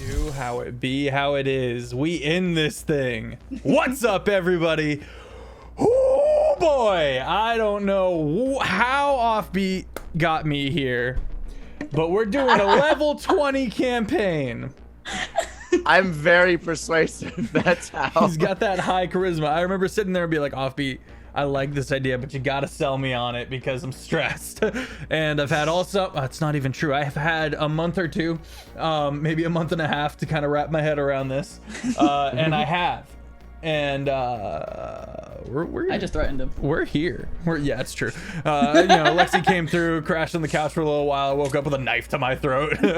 Do how it be, how it is. We in this thing. What's up, everybody? Oh boy, I don't know how Offbeat got me here, but we're doing a level 20 campaign. I'm very persuasive. That's how. He's got that high charisma. I remember sitting there and be like, Offbeat, I like this idea, but you gotta sell me on it because I'm stressed. And I've had it's not even true. I've had a month or two, maybe a month and a half to kind of wrap my head around this. And I have. And I just threatened him. We're here. Yeah, it's true. Lexi came through, crashed on the couch for a little while. I woke up with a knife to my throat. Swear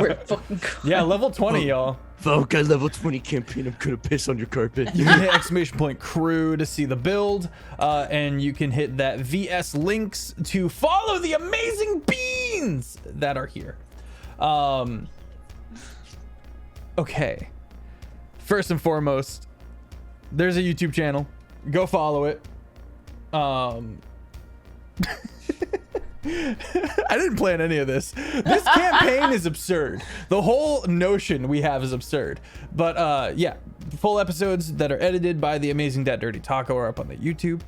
to fucking God. Yeah, level 20, y'all. Folk, I level 20 campaign. I'm gonna piss on your carpet. You can hit ! crew to see the build, and you can hit that VS links to follow the amazing beans that are here. Okay. First and foremost, there's a YouTube channel. Go follow it. I didn't plan any of this. This campaign is absurd. The whole notion we have is absurd. But yeah, full episodes that are edited by the amazing Dat Dirty Taco are up on the YouTube.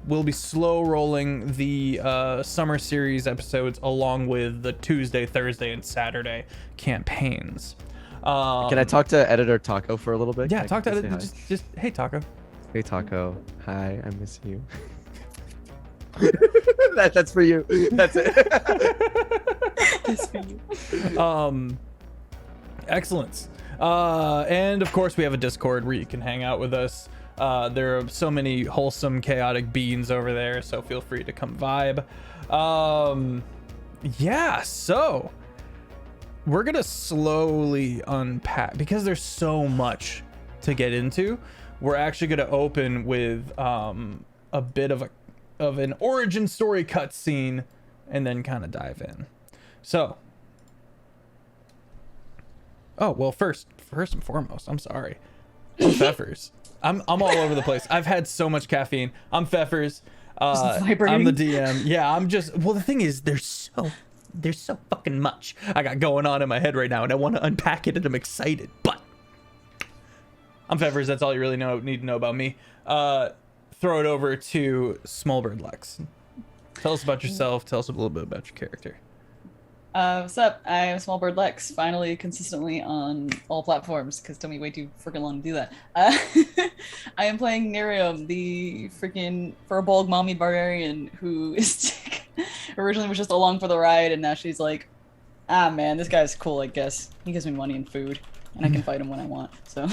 We'll be slow rolling the summer series episodes along with the Tuesday, Thursday, and Saturday campaigns. Can I talk to editor Taco for a little bit? Yeah, talk to editor. Just hey, Taco. Hey, Taco. Hi, I miss you. That's for you. That's it. That's for you. Excellence. And of course we have a Discord where you can hang out with us. There are so many wholesome, chaotic beans over there, so feel free to come vibe. Yeah, so we're gonna slowly unpack because there's so much to get into. We're actually gonna open with a bit of an origin story cutscene and then kind of dive in. So, oh well, first and foremost, I'm sorry. I'm Feffers. I'm all over the place. I've had so much caffeine. I'm Feffers. I'm the DM. Yeah, I'm just. Well, the thing is, there's so fucking much I got going on in my head right now, and I want to unpack it, and I'm excited. But I'm Feffers. That's all you really need to know about me. Throw it over to SmolBirdLex. Tell us about yourself. Tell us a little bit about your character. What's up? I am SmolBirdLex, finally consistently on all platforms, because it took me way too freaking long to do that. I am playing Nerium, the freaking furball mommy barbarian who is originally was just along for the ride, and now she's like, ah man, this guy's cool, I guess. He gives me money and food, and I can fight him when I want, so.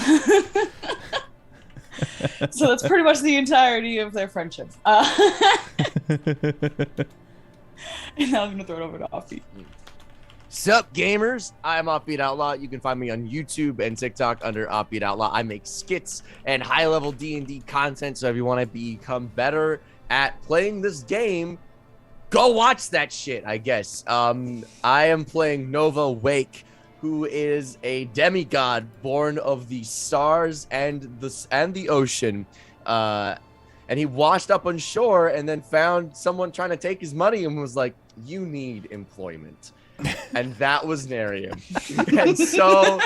So that's pretty much the entirety of their friendship. And now I'm gonna throw it over to Offbeat. Sup, gamers? I'm Offbeat Outlaw. You can find me on YouTube and TikTok under Offbeat Outlaw. I make skits and high-level D&D content, so if you want to become better at playing this game, go watch that shit, I guess. I am playing Nova Wake, who is a demigod born of the stars and the ocean. And he washed up on shore and then found someone trying to take his money and was like, you need employment. And that was Nerium. And so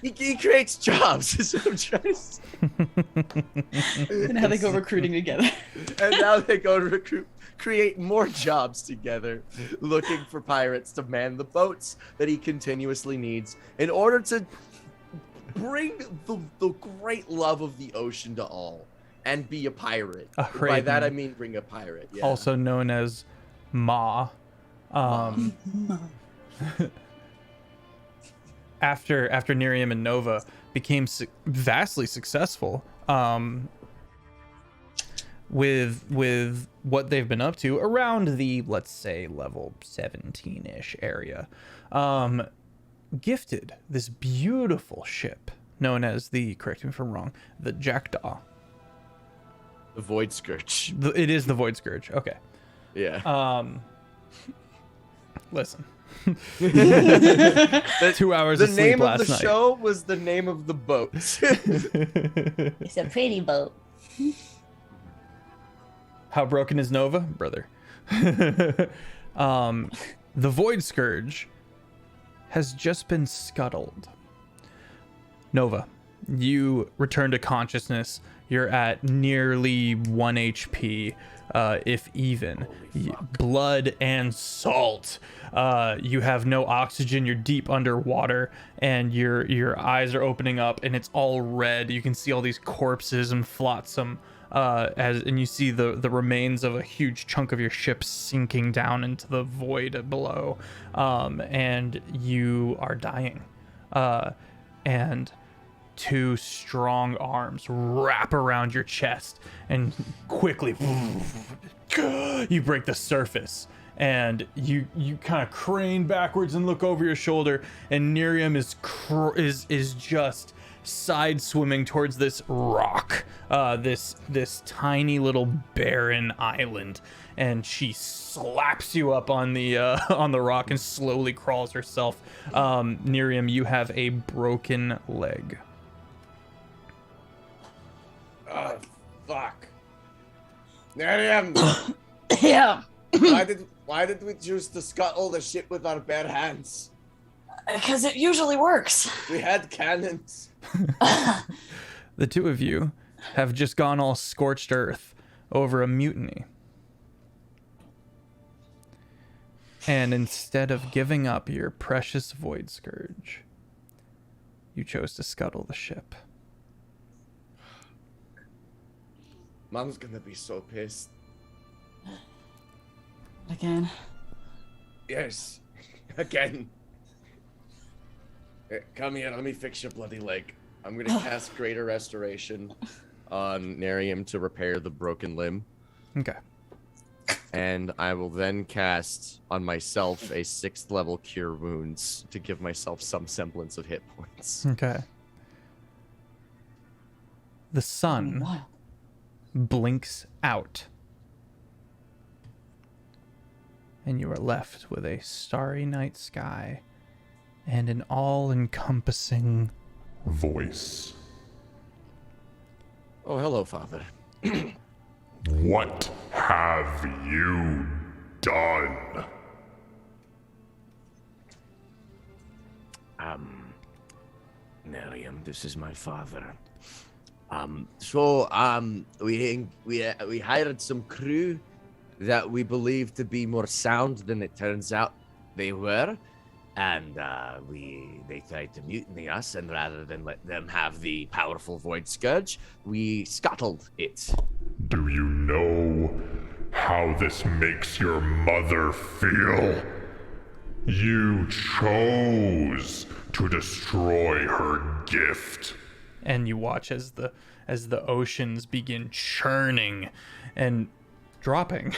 he creates jobs. Is what I'm trying to say. And how they go recruiting together. And now they go to create more jobs together, looking for pirates to man the boats that he continuously needs in order to bring the great love of the ocean to all and be a pirate. By that I mean bring a pirate. Yeah. Also known as Ma. After Nerium and Nova became vastly successful with what they've been up to around the, let's say, level 17-ish area, gifted this beautiful ship known as correct me if I'm wrong, the Jackdaw. The Void Scourge. It is the Void Scourge. Okay. Yeah. Listen. 2 hours of sleep last night. The name of the show was the name of the boat. It's a pretty boat. How broken is Nova, brother? The Void Scourge has just been scuttled. Nova, you return to consciousness. You're at nearly 1 HP, if even. Blood and salt. You have no oxygen. You're deep underwater, and your eyes are opening up, and it's all red. You can see all these corpses and flotsam, and you see the remains of a huge chunk of your ship sinking down into the void below, and you are dying. And 2 strong arms wrap around your chest, and quickly you break the surface, and you kind of crane backwards and look over your shoulder, and Nerium is just side swimming towards this rock, this tiny little barren island, and she slaps you up on the rock and slowly crawls herself. Nerium, you have a broken leg. Oh, fuck. Miriam! Yeah. Why did we choose to scuttle the ship with our bare hands? Because it usually works. We had cannons. The 2 of you have just gone all scorched earth over a mutiny. And instead of giving up your precious Void Scourge, you chose to scuttle the ship. Mom's gonna be so pissed. Again. Yes. Again. Come here, let me fix your bloody leg. I'm gonna cast Greater Restoration on Nerium to repair the broken limb. Okay. And I will then cast on myself a 6th level Cure Wounds to give myself some semblance of hit points. Okay. The sun blinks out, and you are left with a starry night sky and an all-encompassing voice. Oh, hello, Father. What have you done? Miriam, this is my father. We hired some crew that we believed to be more sound than it turns out they were, and they tried to mutiny us, and rather than let them have the powerful Void Scourge, we scuttled it. Do you know how this makes your mother feel? You chose to destroy her gift. And you watch as the oceans begin churning and dropping.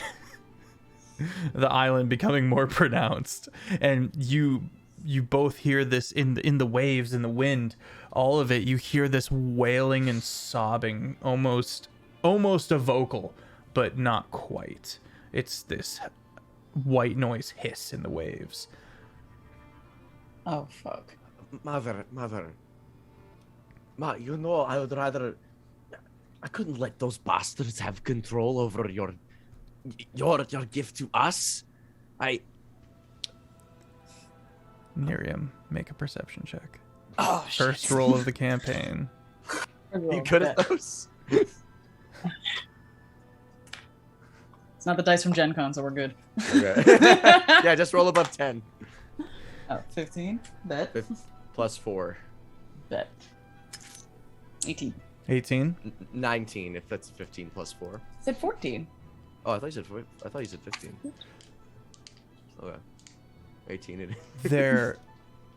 The island becoming more pronounced, and you both hear this in the waves, in the wind, all of it. You hear this wailing and sobbing, almost a vocal, but not quite. It's this white noise hiss in the waves. Oh fuck. Mother. Ma, you know, I couldn't let those bastards have control over your gift to us. Miriam, make a perception check. Oh, First roll of the campaign. You good at those? It's not the dice from Gen Con, so we're good. Okay. Yeah, just roll above 10. Oh, 15? Bet. +4. Bet. 18. 18. 19 if that's 15 + 4. Said 14. Oh, I thought you said 15. Okay. 18 it is. There,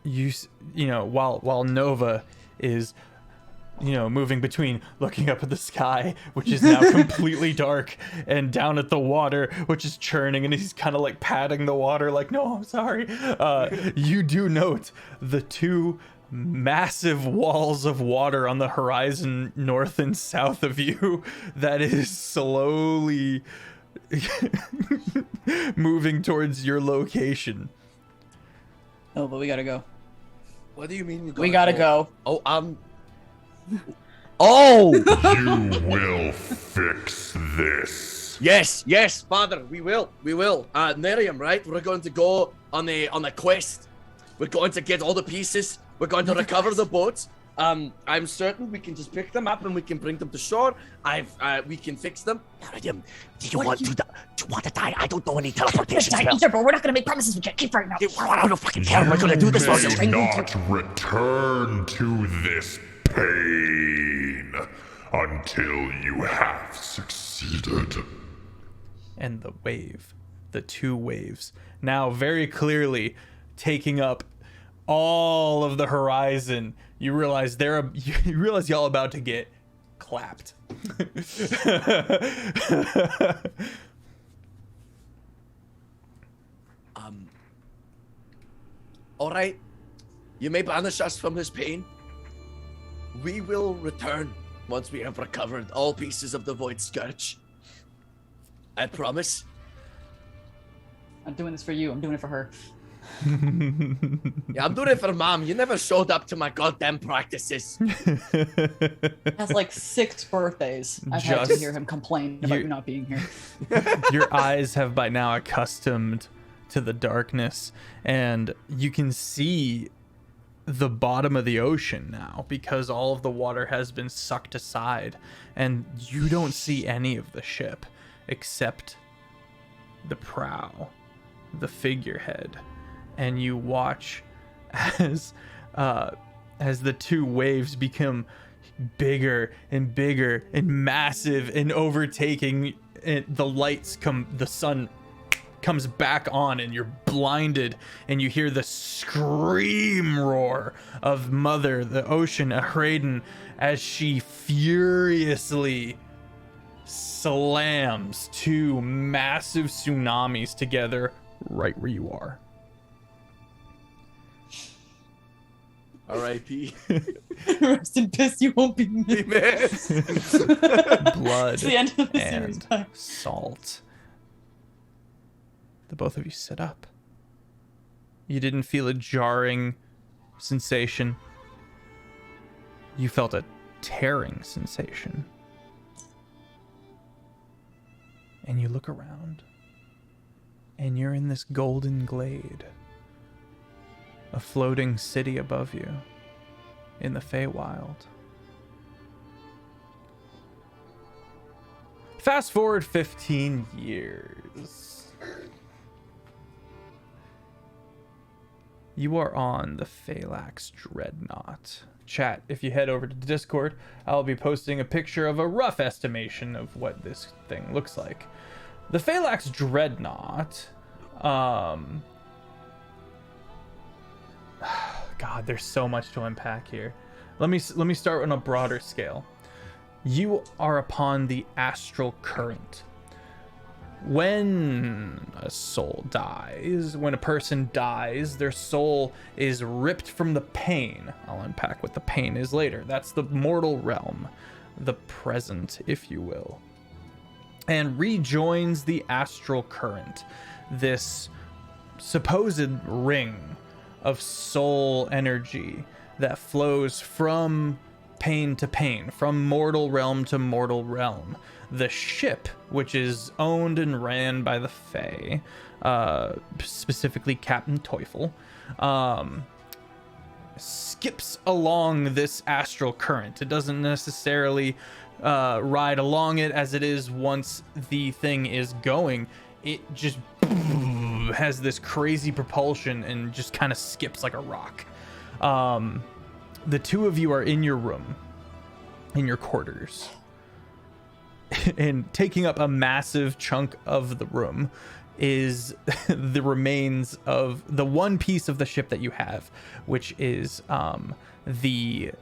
you know, while Nova is, you know, moving between looking up at the sky, which is now completely dark, and down at the water, which is churning, and he's kind of like patting the water like, no, I'm sorry. You do note the 2 massive walls of water on the horizon north and south of you that is slowly moving towards your location. Oh, but we gotta go. What do you mean We gotta go. Oh, Oh! You will fix this. Yes, Father, we will. Miriam, right? We're going to go on the quest. We're going to get all the pieces. We're going to recover the boats. I'm certain we can just pick them up and we can bring them to shore. We can fix them. Do you want to die? I don't know any teleportation spells. Either, but we're not going to make promises we can't keep right now. I don't fucking care. We're going to do this. You may not return to this pain until you have succeeded. And the two waves, now very clearly taking up all of the horizon. You realize y'all about to get clapped. All right. You may banish us from this pain. We will return once we have recovered all pieces of the Void Scourge. I promise. I'm doing this for you. I'm doing it for her. Yeah, I'm doing it for Mom. You never showed up to my goddamn practices. That's like 6 birthdays. I've had to hear him complain about you not being here. Your eyes have by now accustomed to the darkness, and you can see the bottom of the ocean now because all of the water has been sucked aside, and you don't see any of the ship except the prow, the figurehead. And you watch as the two waves become bigger and bigger and massive and overtaking. The lights the sun comes back on, and you're blinded, and you hear the scream roar of Mother, the ocean, Ahraden, as she furiously slams 2 massive tsunamis together right where you are. R.I.P. Rest in peace, you won't be missed. Blood It's the end of the and series. salt. The both of you sit up. You didn't feel a jarring sensation. You felt a tearing sensation. And you look around, and you're in this golden glade. A floating city above you in the Feywild. Fast forward 15 years. You are on the Phalanx Dreadnought. Chat, if you head over to Discord, I'll be posting a picture of a rough estimation of what this thing looks like. The Phalanx Dreadnought, God, there's so much to unpack here. Let me start on a broader scale. You are upon the astral current. When a soul dies, when a person dies, their soul is ripped from the pain. I'll unpack what the pain is later. That's the mortal realm, the present, if you will, and rejoins the astral current, this supposed ring of soul energy that flows from pain to pain, from mortal realm to mortal realm. The ship, which is owned and ran by the Fae, specifically Captain Teufel, skips along this astral current. It doesn't necessarily ride along it as it is once the thing is going. It just has this crazy propulsion and just kind of skips like a rock. The two of you are in your room, in your quarters, and taking up a massive chunk of the room is the remains of the one piece of the ship that you have, which is the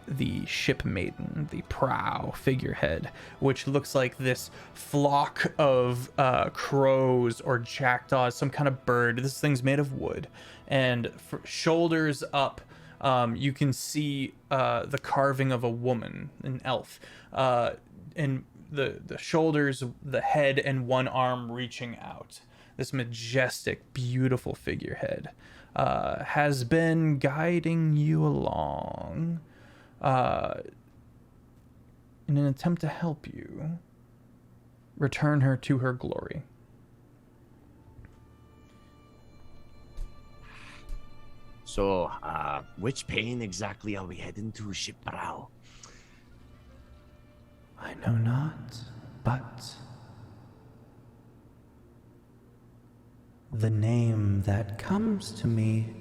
ship maiden, the prow figurehead, which looks like this flock of crows or jackdaws, some kind of bird. This thing's made of wood, and shoulders up, you can see the carving of a woman, an elf, and the shoulders, the head, and one arm reaching out. This majestic, beautiful figurehead has been guiding you along in an attempt to help you return her to her glory. So, which pane exactly are we heading to, Shipbrow? I know not, but the name that comes to me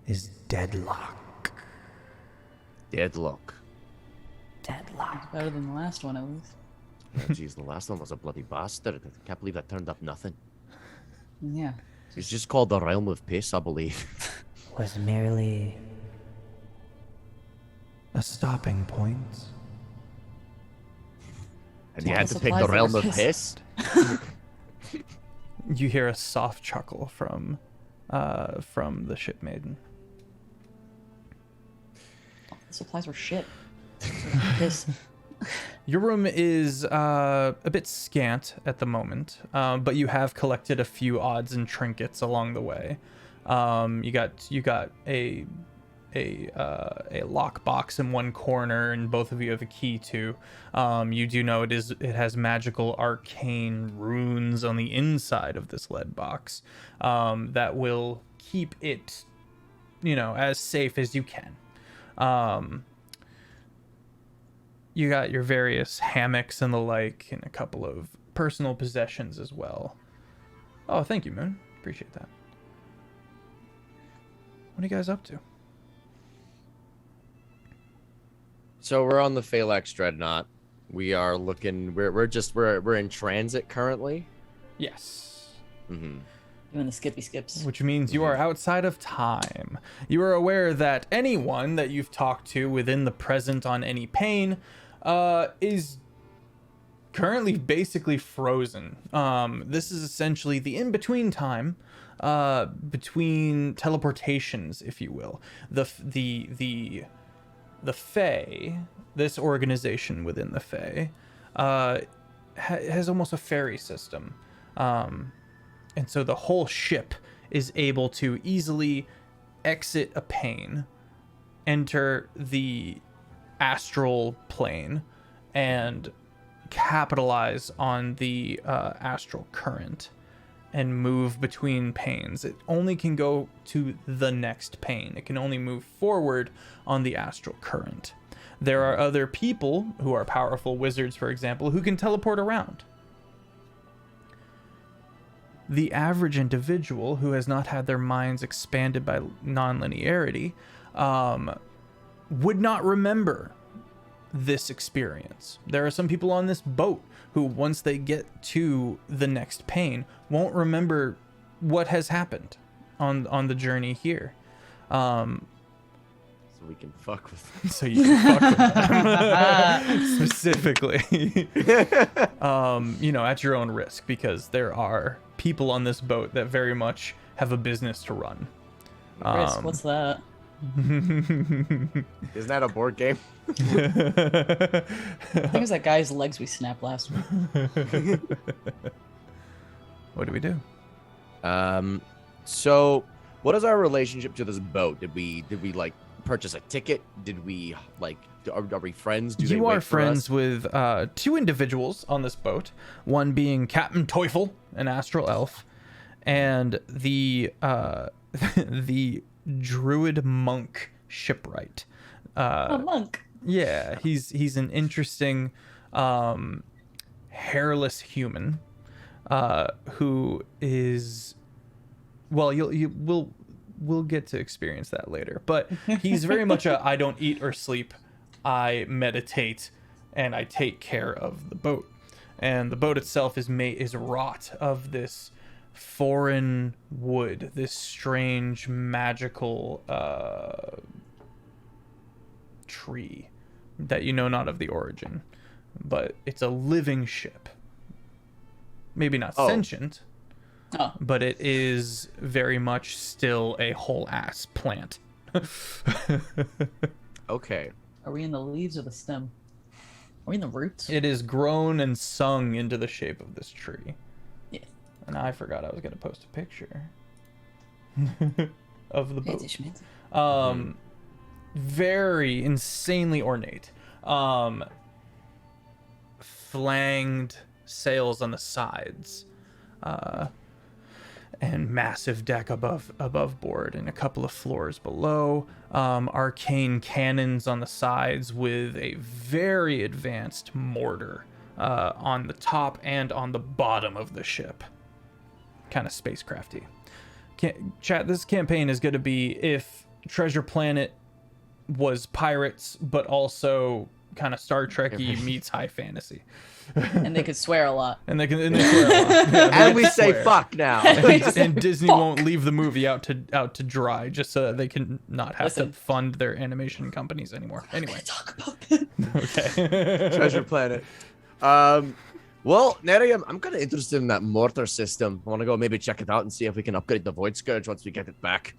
is Deadlock. Deadlock. Deadlock. Better than the last one, at least. Oh, jeez, the last one was a bloody bastard. I can't believe that turned up nothing. Yeah. It's just called the Realm of Piss, I believe. Was merely A stopping point. And you had to pick the Realm of Piss? You hear a soft chuckle from the ship maiden. The supplies were shit. Piss. Your room is a bit scant at the moment, but you have collected a few odds and trinkets along the way. You got a lockbox in one corner, and both of you have a key to. You do know it has magical arcane runes on the inside of this lead box that will keep it, as safe as you can. You got your various hammocks and the like, and a couple of personal possessions as well. Oh, thank you, Moon. Appreciate that. What are you guys up to? So we're on the Phalanx Dreadnought. We are looking. We're in transit currently. Yes. Mm-hmm. Doing the skippy skips. Which means you are outside of time. You are aware that anyone that you've talked to within the present on any pane is currently basically frozen. This is essentially the in-between time between teleportations, if you will. The Fae, this organization within the Fae, has almost a ferry system. And so the whole ship is able to easily exit a pane, enter the astral plane, and capitalize on the astral current and move between panes. It only can go to the next pane. It can only move forward on the astral current. There are other people who are powerful wizards, for example, who can teleport around. The average individual who has not had their minds expanded by non-linearity would not remember this experience. There are some people on this boat who, once they get to the next pane, won't remember what has happened on the journey here. So we can fuck with them. So you can fuck with them. Specifically. At your own risk, because there are people on this boat that very much have a business to run. Risk, what's that? Isn't that a board game? I think it was that guy's legs we snapped last week. What do we do? So what is our relationship to this boat? Did we like purchase a ticket? Did we like are we friends? You are friends with two individuals on this boat, one being Captain Teufel, an astral elf, and the the druid monk shipwright. A monk. Yeah, he's an interesting hairless human who is, well, we'll get to experience that later, but he's very much a I don't eat or sleep, I meditate, and I take care of the boat. And the boat itself is wrought of this foreign wood, this strange magical tree that you know not of the origin, but it's a living ship. Maybe not sentient, but it is very much still a whole ass plant. Okay. Are we in the leaves or the stem? Are we in the roots? It is grown and sung into the shape of this tree. Yeah. And I forgot I was going to post a picture of the boat. Very insanely ornate. Flanged sails on the sides. and massive deck above board, and a couple of floors below. Arcane cannons on the sides with a very advanced mortar on the top and on the bottom of the ship. Kind of spacecrafty. Chat, this campaign is going to be if Treasure Planet was pirates, but also kind of Star Trek-y meets high fantasy. And they could swear a lot. And they swear a lot. Yeah, and we say fuck now. And Disney won't leave the movie out to dry, just so that they can not have to fund their animation companies anymore. Anyway, talk about that. Okay. Treasure Planet. Well, Nerium, I'm kind of interested in that mortar system. I want to go maybe check it out and see if we can upgrade the Void Scourge once we get it back.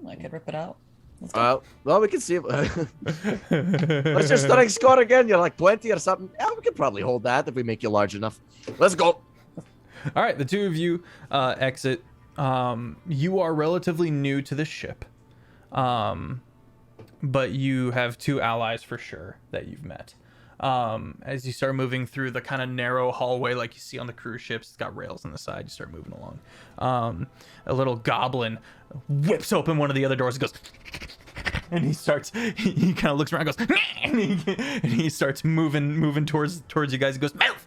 I could rip it out. Well, we can see. What's your stunning score again? You're like 20 or something. Yeah, we could probably hold that if we make you large enough. Let's go. All right, the two of you exit. You are relatively new to this ship, but you have two allies for sure that you've met. As you start moving through the kind of narrow hallway like you see on the cruise ships, it's got rails on the side. You start moving along. A little goblin whips open one of the other doors and goes, and he kind of looks around and goes, and he starts moving towards you guys. He goes, move.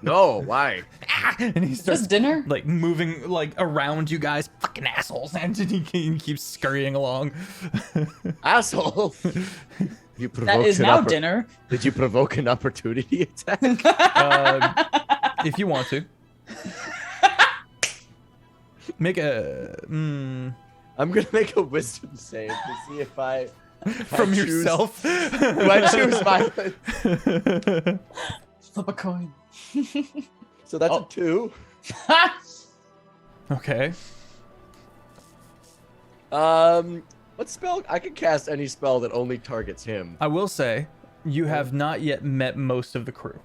No, why? And he starts dinner, like moving like around you guys, fucking assholes, and he keeps scurrying along. Asshole. That is now dinner. Did you provoke an opportunity attack? If you want to. Make a... I'm going to make a wisdom save to see if I... From yourself? Do I choose my... Flip a coin. So that's a 2. Okay. What spell? I can cast any spell that only targets him. I will say, you have not yet met most of the crew.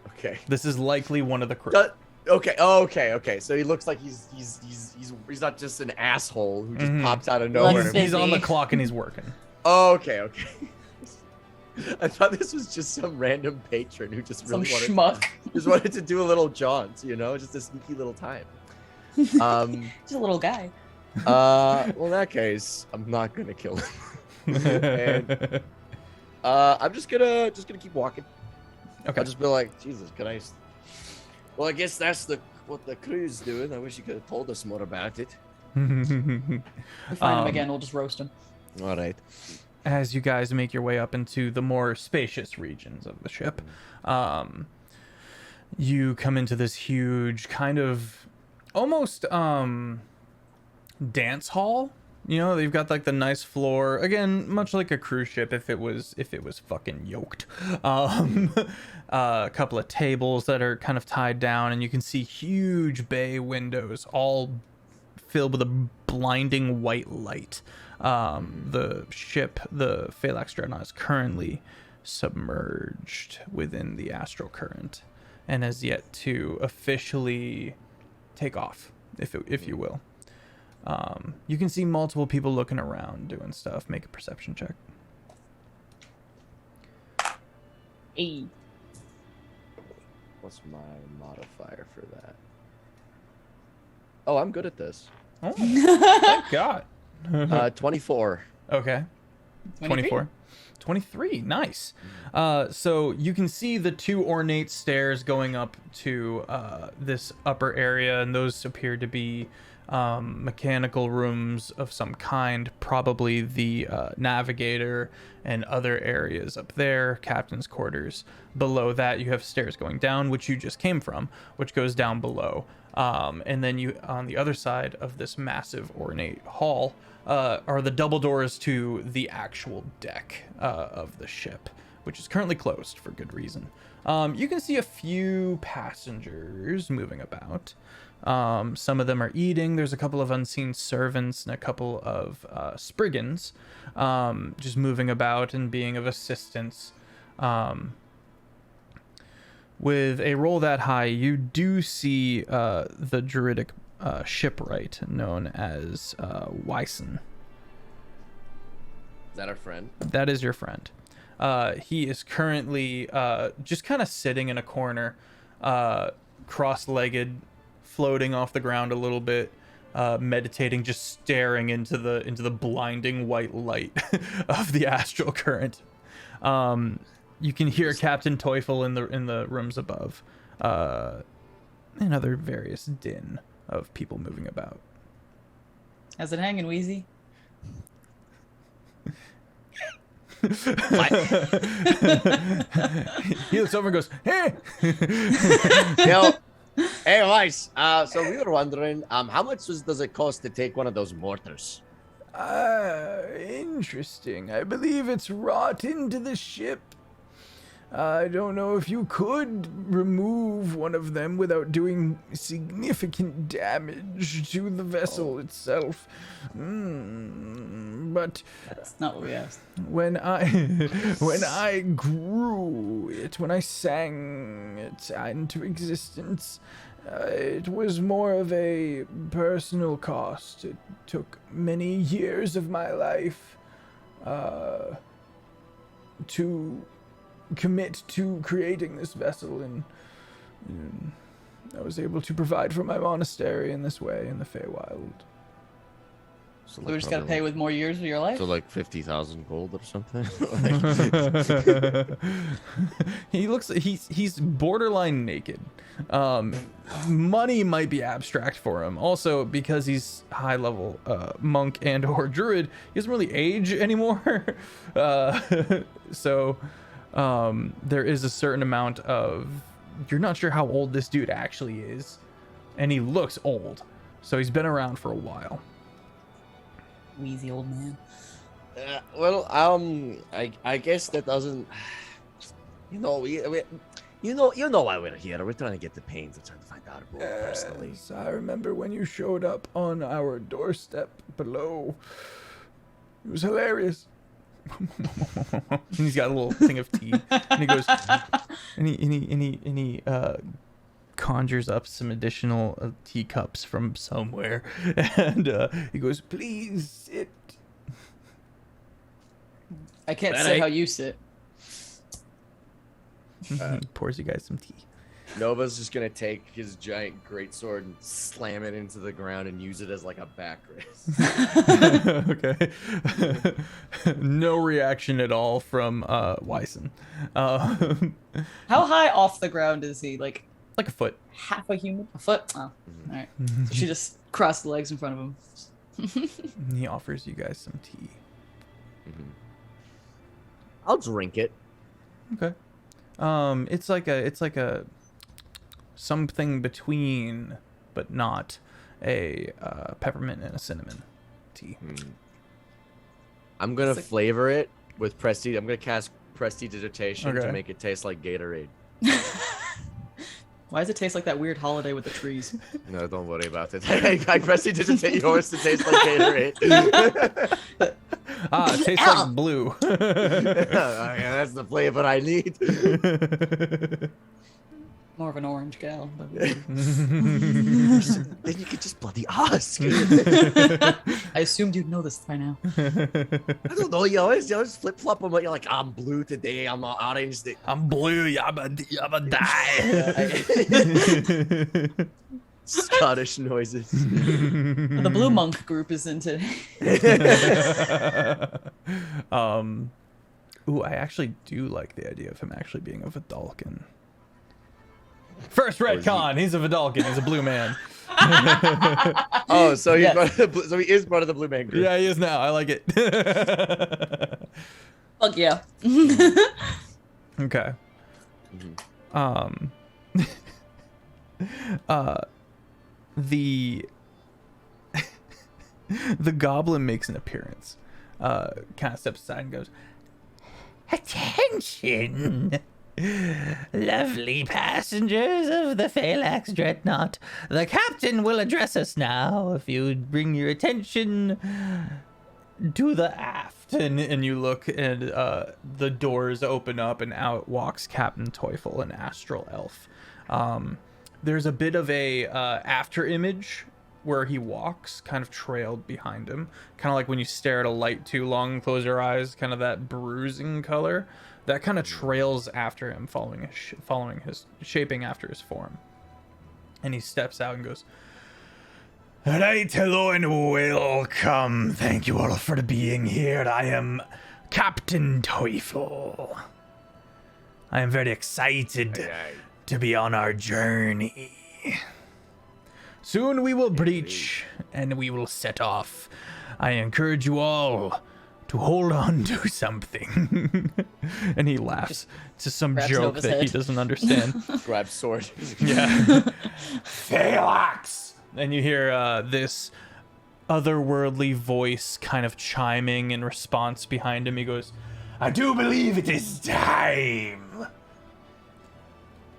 Okay. This is likely one of the crew. Okay. So he looks like he's not just an asshole who just pops out of nowhere. He's on the clock and he's working. Okay. I thought this was just some random patron who just really wanted to do a little jaunt, just a sneaky little time. Just a little guy. Well, in that case, I'm not gonna kill him. And, I'm just gonna keep walking. Okay. I'll just be like, Jesus, can I? Well, I guess that's what the crew's doing. I wish you could have told us more about it. We'll find him again. We'll just roast him. All right. As you guys make your way up into the more spacious regions of the ship, you come into this huge kind of almost dance hall. They've got like the nice floor, again, much like a cruise ship if it was fucking yoked. A couple of tables that are kind of tied down, and you can see huge bay windows all filled with a blinding white light. The ship, the Phalanx Dreadnought, is currently submerged within the astral current and has yet to officially take off, if you will. You can see multiple people looking around doing stuff. Make a perception check. Hey. What's my modifier for that? Oh, I'm good at this. Oh, thank God. 24. Okay. 24. 23. Nice. So you can see the two ornate stairs going up to this upper area, and those appear to be mechanical rooms of some kind, probably the navigator and other areas up there, captain's quarters. Below that, you have stairs going down, which you just came from, which goes down below. And then you, on the other side of this massive ornate hall, are the double doors to the actual deck of the ship, which is currently closed for good reason. You can see a few passengers moving about. Some of them are eating. There's a couple of unseen servants and a couple of spriggans just moving about and being of assistance. With a roll that high, you do see the druidic shipwright known as Wyson. Is that our friend? That is your friend. He is currently just kind of sitting in a corner, cross-legged, floating off the ground a little bit, meditating, just staring into the blinding white light of the astral current. You can hear Captain Teufel in the rooms above, and other various din of people moving about. How's it hanging, Wheezy? He looks over and goes, "Hey!" Yo, hey, Weiss. So we were wondering, how much does it cost to take one of those mortars? Interesting. I believe it's wrought into the ship. I don't know if you could remove one of them without doing significant damage to the vessel itself. But That's not what we asked. when I grew it, when I sang it into existence, it was more of a personal cost. It took many years of my life to commit to creating this vessel, and I was able to provide for my monastery in this way in the Feywild. So We just gotta pay with more years of your life. So like 50,000 gold or something. He's borderline naked. Money might be abstract for him. Also, because he's high level monk and or druid, he doesn't really age anymore. So there is a certain amount of, you're not sure how old this dude actually is, and he looks old. So he's been around for a while. Wheezy old man. Well, I guess that doesn't. You know, you know why we're here. We're trying to get the pains of trying to find out about it personally. Yes, I remember when you showed up on our doorstep below. It was hilarious. And he's got a little thing of tea, and he goes, and he conjures up some additional teacups from somewhere, and he goes, "Please sit." I can't say how you sit. Pours you guys some tea. Nova's just gonna take his giant greatsword and slam it into the ground and use it as like a back rest. Okay. No reaction at all from Wyson. How high off the ground is he? Like a foot. half a human? A foot? Oh, all right. So she just crossed the legs in front of him. And he offers you guys some tea. I'll drink it. Okay. It's like a something between, but not a peppermint and a cinnamon tea. I'm gonna flavor it with Prestige. I'm gonna cast Prestidigitation Okay. to make it taste like Gatorade. Why does it taste like that weird holiday with the trees? No, don't worry about it. I Prestidigitate yours to taste like Gatorade. It tastes like blue. Yeah, that's the flavor I need. More of an orange gal. But... Then you could just bloody ask. I assumed you'd know this by now. I don't know. You always flip flop them. You're like, I'm blue today. I'm orange today. I'm blue. Yabba die. Scottish noises. The Blue Monk group is in today. Ooh, I actually do like the idea of him actually being a Vidalcan. First retcon, he's a Vidalcan. He's a blue man. Oh, so he's Yes. so he is part of the Blue Man group. Yeah, he is now. I like it. Fuck yeah. Okay. The the goblin makes an appearance. Kind of steps aside and goes, "Attention, lovely passengers of the Phalanx Dreadnought. The captain will address us now. If you'd bring your attention to the aft." And you look, and the doors open up, and out walks Captain Teufel, an astral elf. There's a bit of a after image where he walks, kind of trailed behind him, kind of like when you stare at a light too long and close your eyes, kind of that bruising color that kind of trails after him, following his shaping after his form. And he steps out and goes, "Right, hello and welcome. Thank you all for being here. I am Captain Teufel. I am very excited to be on our journey. Soon we will breach and we will set off. I encourage you all to hold on to something." And he laughs to some joke that he doesn't understand. Grab sword. Yeah. Phalanx! And you hear this otherworldly voice kind of chiming in response behind him. He goes, "I do believe it is time.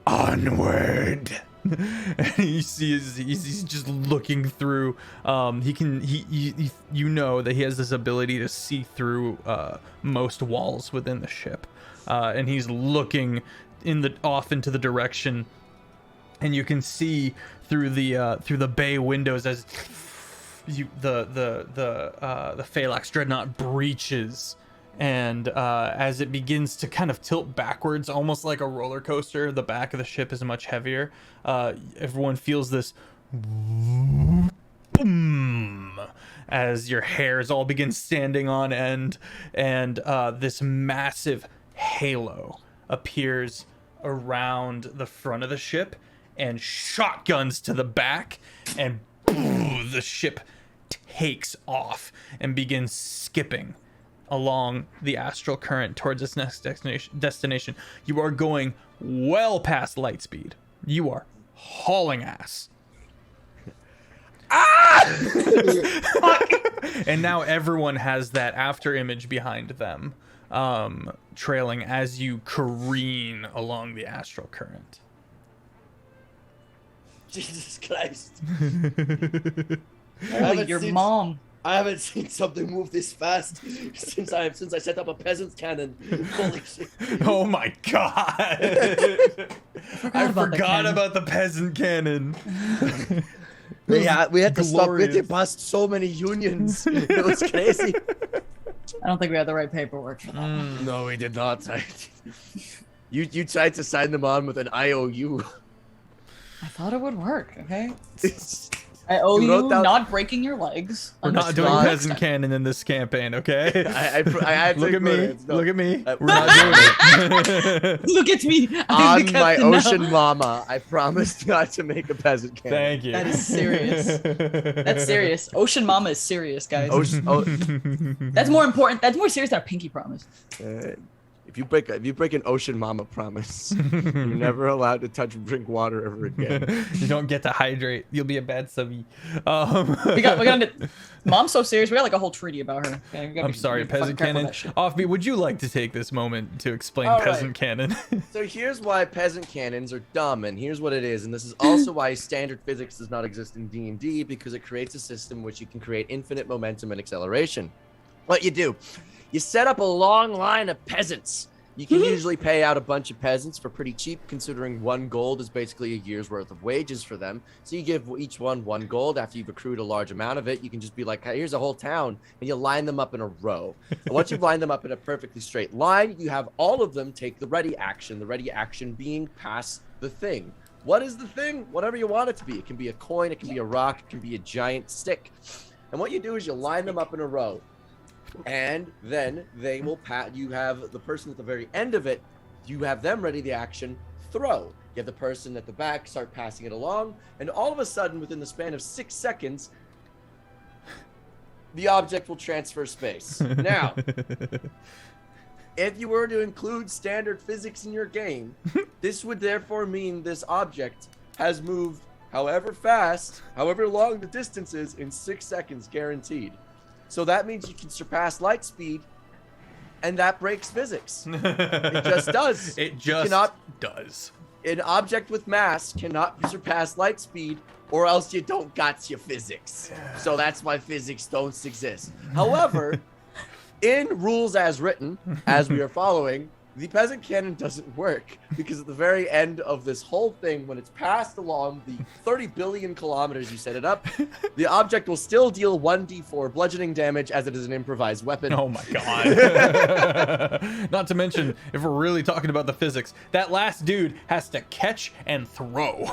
Onward." And you see he's just looking through. You know that he has this ability to see through most walls within the ship, and he's looking off into the direction, and you can see through the bay windows as the Phalanx dreadnought breaches. And as it begins to kind of tilt backwards, almost like a roller coaster, the back of the ship is much heavier. Everyone feels this boom as your hairs all begin standing on end, and this massive halo appears around the front of the ship, and shotguns to the back, and boom, the ship takes off and begins skipping along the astral current towards its next destination. You are going well past light speed. You are hauling ass. And now everyone has that after image behind them, trailing as you careen along the astral current. Jesus Christ. Your mom. I haven't seen something move this fast since I set up a peasant cannon. Holy shit. Oh my god. I forgot about the peasant cannon. We had to stop getting past so many unions. It was crazy. I don't think we had the right paperwork for that. No, we did not. You tried to sign them on with an IOU. I thought it would work, okay? I owe you not breaking your legs. We're not doing peasant cannon in this campaign, okay? I look at me. Look at me. We're not doing it. Look at me. On my ocean mama, I promised not to make a peasant cannon. Thank you. That is serious. That's serious. Ocean mama is serious, guys. That's more important. That's more serious than a pinky promise. If you break an ocean mama promise, you're never allowed to touch drink water ever again. You don't get to hydrate. You'll be a bad subby. We got Mom's so serious. We got like a whole treaty about her. I'm sorry, peasant cannon. Offbeat, would you like to take this moment to explain peasant cannon? So here's why peasant cannons are dumb, and here's what it is, and this is also why standard physics does not exist in D&D, because it creates a system in which you can create infinite momentum and acceleration. What you do, you set up a long line of peasants. You can usually pay out a bunch of peasants for pretty cheap, considering 1 gold is basically a year's worth of wages for them. So you give each one 1 gold. After you've accrued a large amount of it, you can just be like, hey, here's a whole town, and you line them up in a row. And once you've lined them up in a perfectly straight line, you have all of them take the ready action, being pass the thing. What is the thing? Whatever you want it to be. It can be a coin, it can be a rock, it can be a giant stick. And what you do is you line them up in a row. And then they will you have the person at the very end of it, you have them ready the action, throw. You have the person at the back start passing it along, and all of a sudden, within the span of 6 seconds, the object will transfer space. Now, if you were to include standard physics in your game, this would therefore mean this object has moved however fast, however long the distance is, in 6 seconds guaranteed. So that means you can surpass light speed, and that breaks physics. It just does. It just does. An object with mass cannot surpass light speed, or else you don't got your physics. So that's why physics don't exist. However, in rules as written, as we are following, the peasant cannon doesn't work because at the very end of this whole thing, when it's passed along the 30 billion kilometers you set it up, the object will still deal 1d4 bludgeoning damage as it is an improvised weapon. Oh my god. Not to mention, if we're really talking about the physics, that last dude has to catch and throw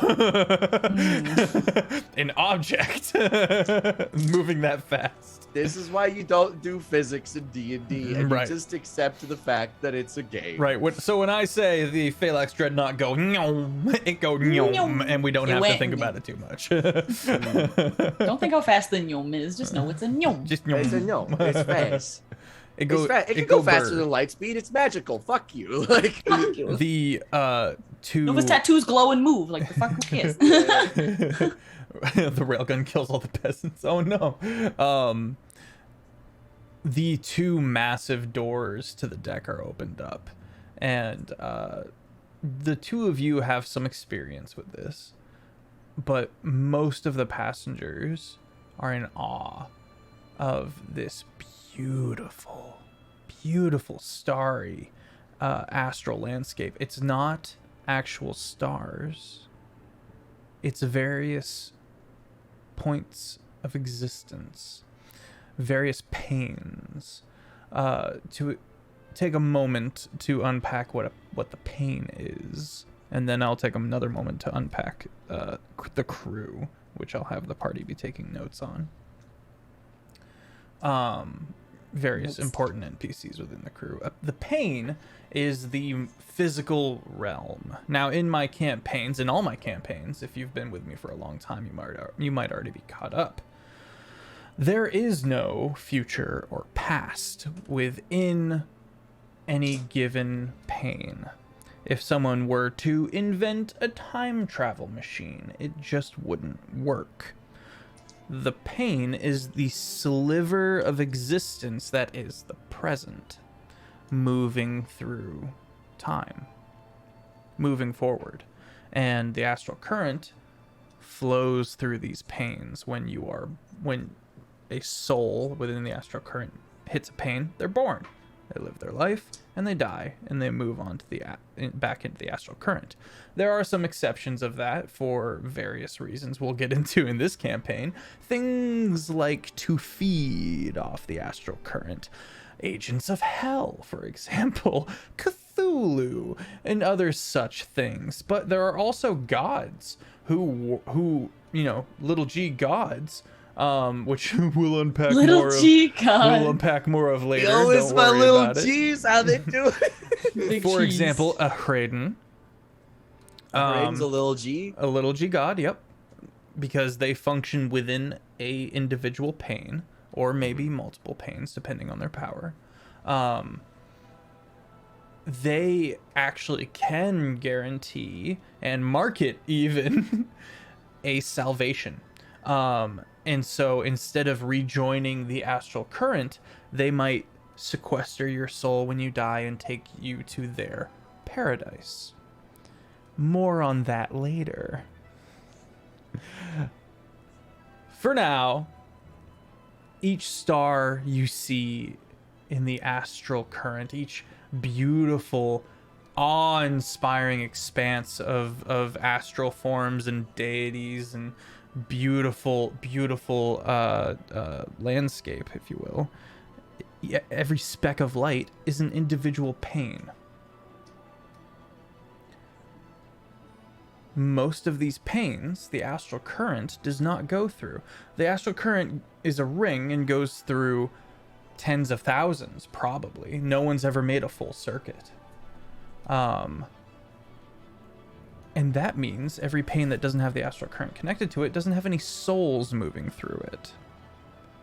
an object moving that fast. This is why you don't do physics in D&D, and Right. you just accept the fact that it's a game. Right. So when I say the Phalanx Dreadnought go, nyom, it go nyom, and we don't have to think about it too much. Don't think how fast the nyom is. Just know it's a nyom. Just It's a nyom. no. It's fast. It goes. It can go faster than light speed. It's magical. Fuck you. Like The two. Nova's tattoos glow and move. Like the fuck who cares? The railgun kills all the peasants. Oh no. The two massive doors to the deck are opened up, and the two of you have some experience with this, but most of the passengers are in awe of this beautiful, beautiful starry astral landscape. It's not actual stars. It's various points of existence, various pains. To take a moment to unpack what the pain is, and then I'll take another moment to unpack the crew, which I'll have the party be taking notes on. Various important NPCs within the crew. The pain is the physical realm. Now, in my campaigns, in all my campaigns, if you've been with me for a long time, you might already be caught up. There is no future or past within any given pain. If someone were to invent a time travel machine, it just wouldn't work. The pain is the sliver of existence that is the present, moving through time, moving forward. And the astral current flows through these pains. When a soul within the astral current hits a pain, they're born. They live their life, and they die, and they move on to back into the astral current. There are some exceptions of that for various reasons we'll get into in this campaign. Things like to feed off the astral current. Agents of Hell, for example. Cthulhu, and other such things. But there are also gods who little g gods, which we'll unpack Little more G God. We'll unpack more of later. Yo, it's Don't my worry little about it. G's. How they do it? Big For cheese. example, a Hraden. Raiden's a little G. A little G god, yep. Because they function within a individual pane, or maybe multiple panes, depending on their power. They actually can guarantee and market even a salvation. And so instead of rejoining the astral current, they might sequester your soul when you die and take you to their paradise. More on that later. For now, each star you see in the astral current, each beautiful, awe-inspiring expanse of astral forms and deities and beautiful landscape, if you will. Every speck of light is an individual pane. Most of these panes, the astral current does not go through. The astral current is a ring and goes through tens of thousands, probably. No one's ever made a full circuit. And that means every pane that doesn't have the astral current connected to it doesn't have any souls moving through it.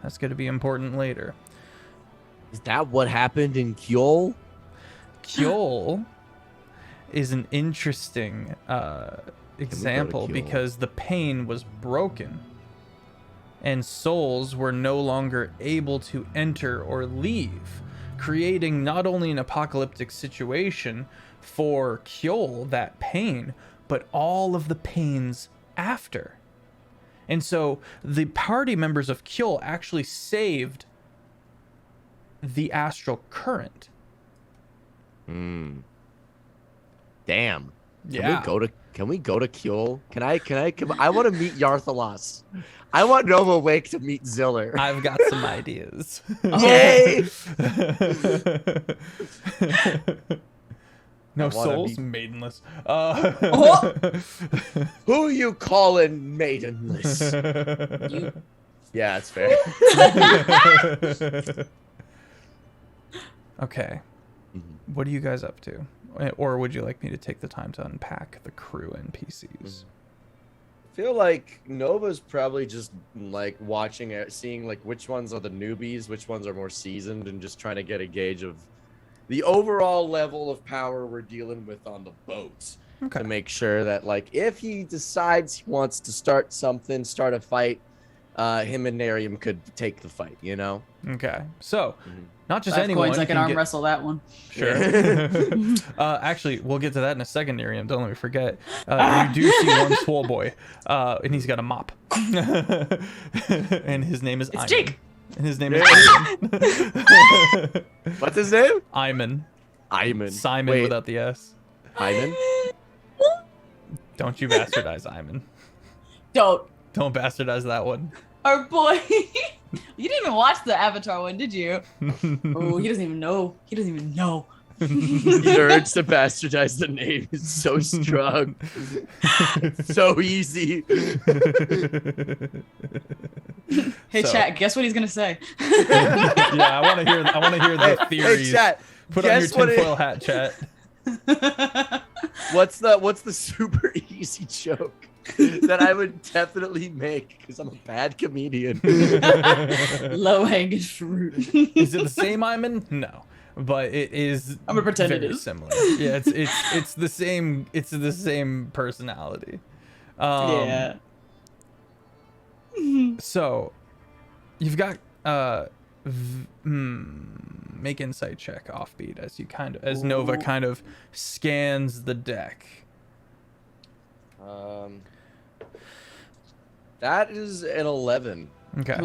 That's going to be important later. Is that what happened in Kyol? Kyol is an interesting example Kyol? because the pane was broken and souls were no longer able to enter or leave, creating not only an apocalyptic situation for Kyol, that pane, but all of the panes after. And so the party members of Kyol actually saved the astral current. Damn. Yeah. Can we go to Kjol? I want to meet Yarthalos. I want Nova Wake to meet Ziller. I've got some ideas. Yay! No I wanna souls, be- maidenless. Who you calling maidenless? Yeah, it's fair. Okay. What are you guys up to? Or would you like me to take the time to unpack the crew NPCs? I feel like Nova's probably just like watching it, seeing like which ones are the newbies, which ones are more seasoned, and just trying to get a gauge of the overall level of power we're dealing with on the boat. Okay. To make sure that like if he decides he wants to start a fight, him and Nerium could take the fight, you know? Okay. So, not just 5 anyone. coins, I can arm wrestle that one. Sure. Actually, we'll get to that in a second, Nerium. Don't let me forget. You do see one swole boy, and he's got a mop. And his name is Iman. Jake. And his name is Iman. What's his name? Iman. Iman. Simon Wait, without the S. Iman? Don't you bastardize Iman. Don't. Don't bastardize that one. Our boy. You didn't even watch the Avatar one, did you? Oh, he doesn't even know. He doesn't even know. The urge to bastardize the name is so strong. It's so easy. Hey, So- chat, guess what he's gonna say? Yeah, I want to hear the theories. Hey, chat. Put on your guess what it- tinfoil hat, chat. What's the super easy joke that I would definitely make because I'm a bad comedian? Low hanging fruit. Is it the same Iman? No, but it is. I'm gonna pretend it very is. similar. Yeah, it's the same. It's the same personality. Yeah. So, you've got make insight check Offbeat as Nova kind of scans the deck. That is an 11. Okay.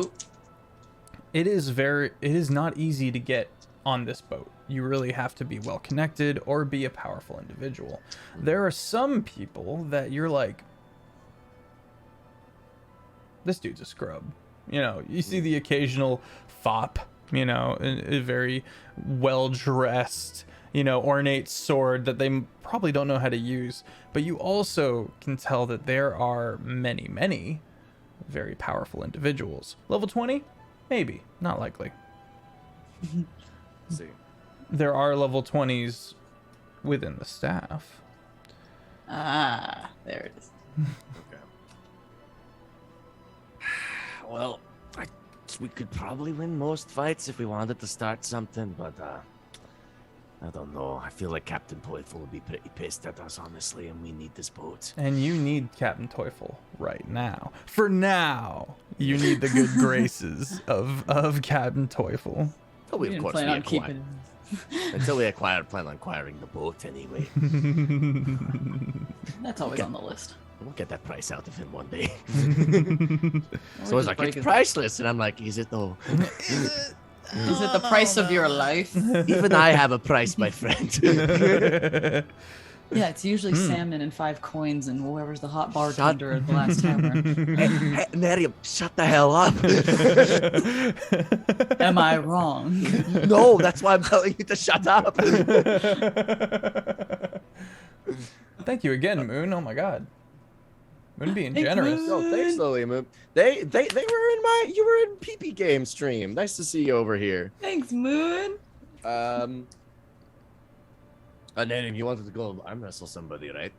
It is not easy to get on this boat. You really have to be well connected or be a powerful individual. There are some people that you're like, this dude's a scrub. You know, you see the occasional fop, you know, a very well-dressed, you know, ornate sword that they probably don't know how to use. But you also can tell that there are many, many very powerful individuals. Level 20? Maybe. Not likely. Let's see. There are level 20s within the staff. Ah, there it is. Okay. Well, I guess we could probably win most fights if we wanted to start something, but I don't know. I feel like Captain Toyful would be pretty pissed at us, honestly, and we need this boat. And you need Captain Teufel right now. For now, you need the good graces of Captain Teufel. Until we, We of didn't course, plan we on acquire, keeping. until we plan on acquiring the boat anyway. That's always on the list. We'll get that price out of him one day. Or So it's just like, break it's his- priceless. And I'm like, is it though? Is it the price of your life? Even I have a price, my friend. Yeah, it's usually salmon and 5 coins and whoever's the hot bartender at the last tavern. Hey, Nerium, shut the hell up. Am I wrong? No, that's why I'm telling you to shut up. Thank you again, Moon. Oh my god. Moon being Thanks, generous. Moon. Oh, thanks, Lily Moon. They were in you were in PP game stream. Nice to see you over here. Thanks, Moon. Nerium, you wanted to go arm wrestle somebody, right?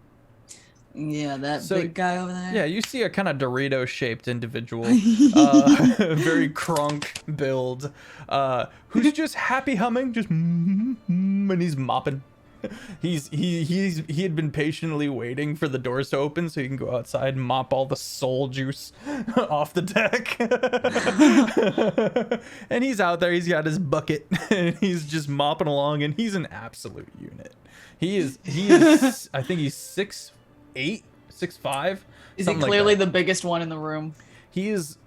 Yeah, that So- big guy over there. Yeah, you see a kind of Dorito-shaped individual, very crunk build, who's just happy humming, just and he's mopping. He had been patiently waiting for the doors to open so he can go outside and mop all the soul juice off the deck. And he's out there. He's got his bucket and he's just mopping along. And he's an absolute unit. He is. I think he's 6'8", 6'5". Is he clearly the biggest one in the room? He is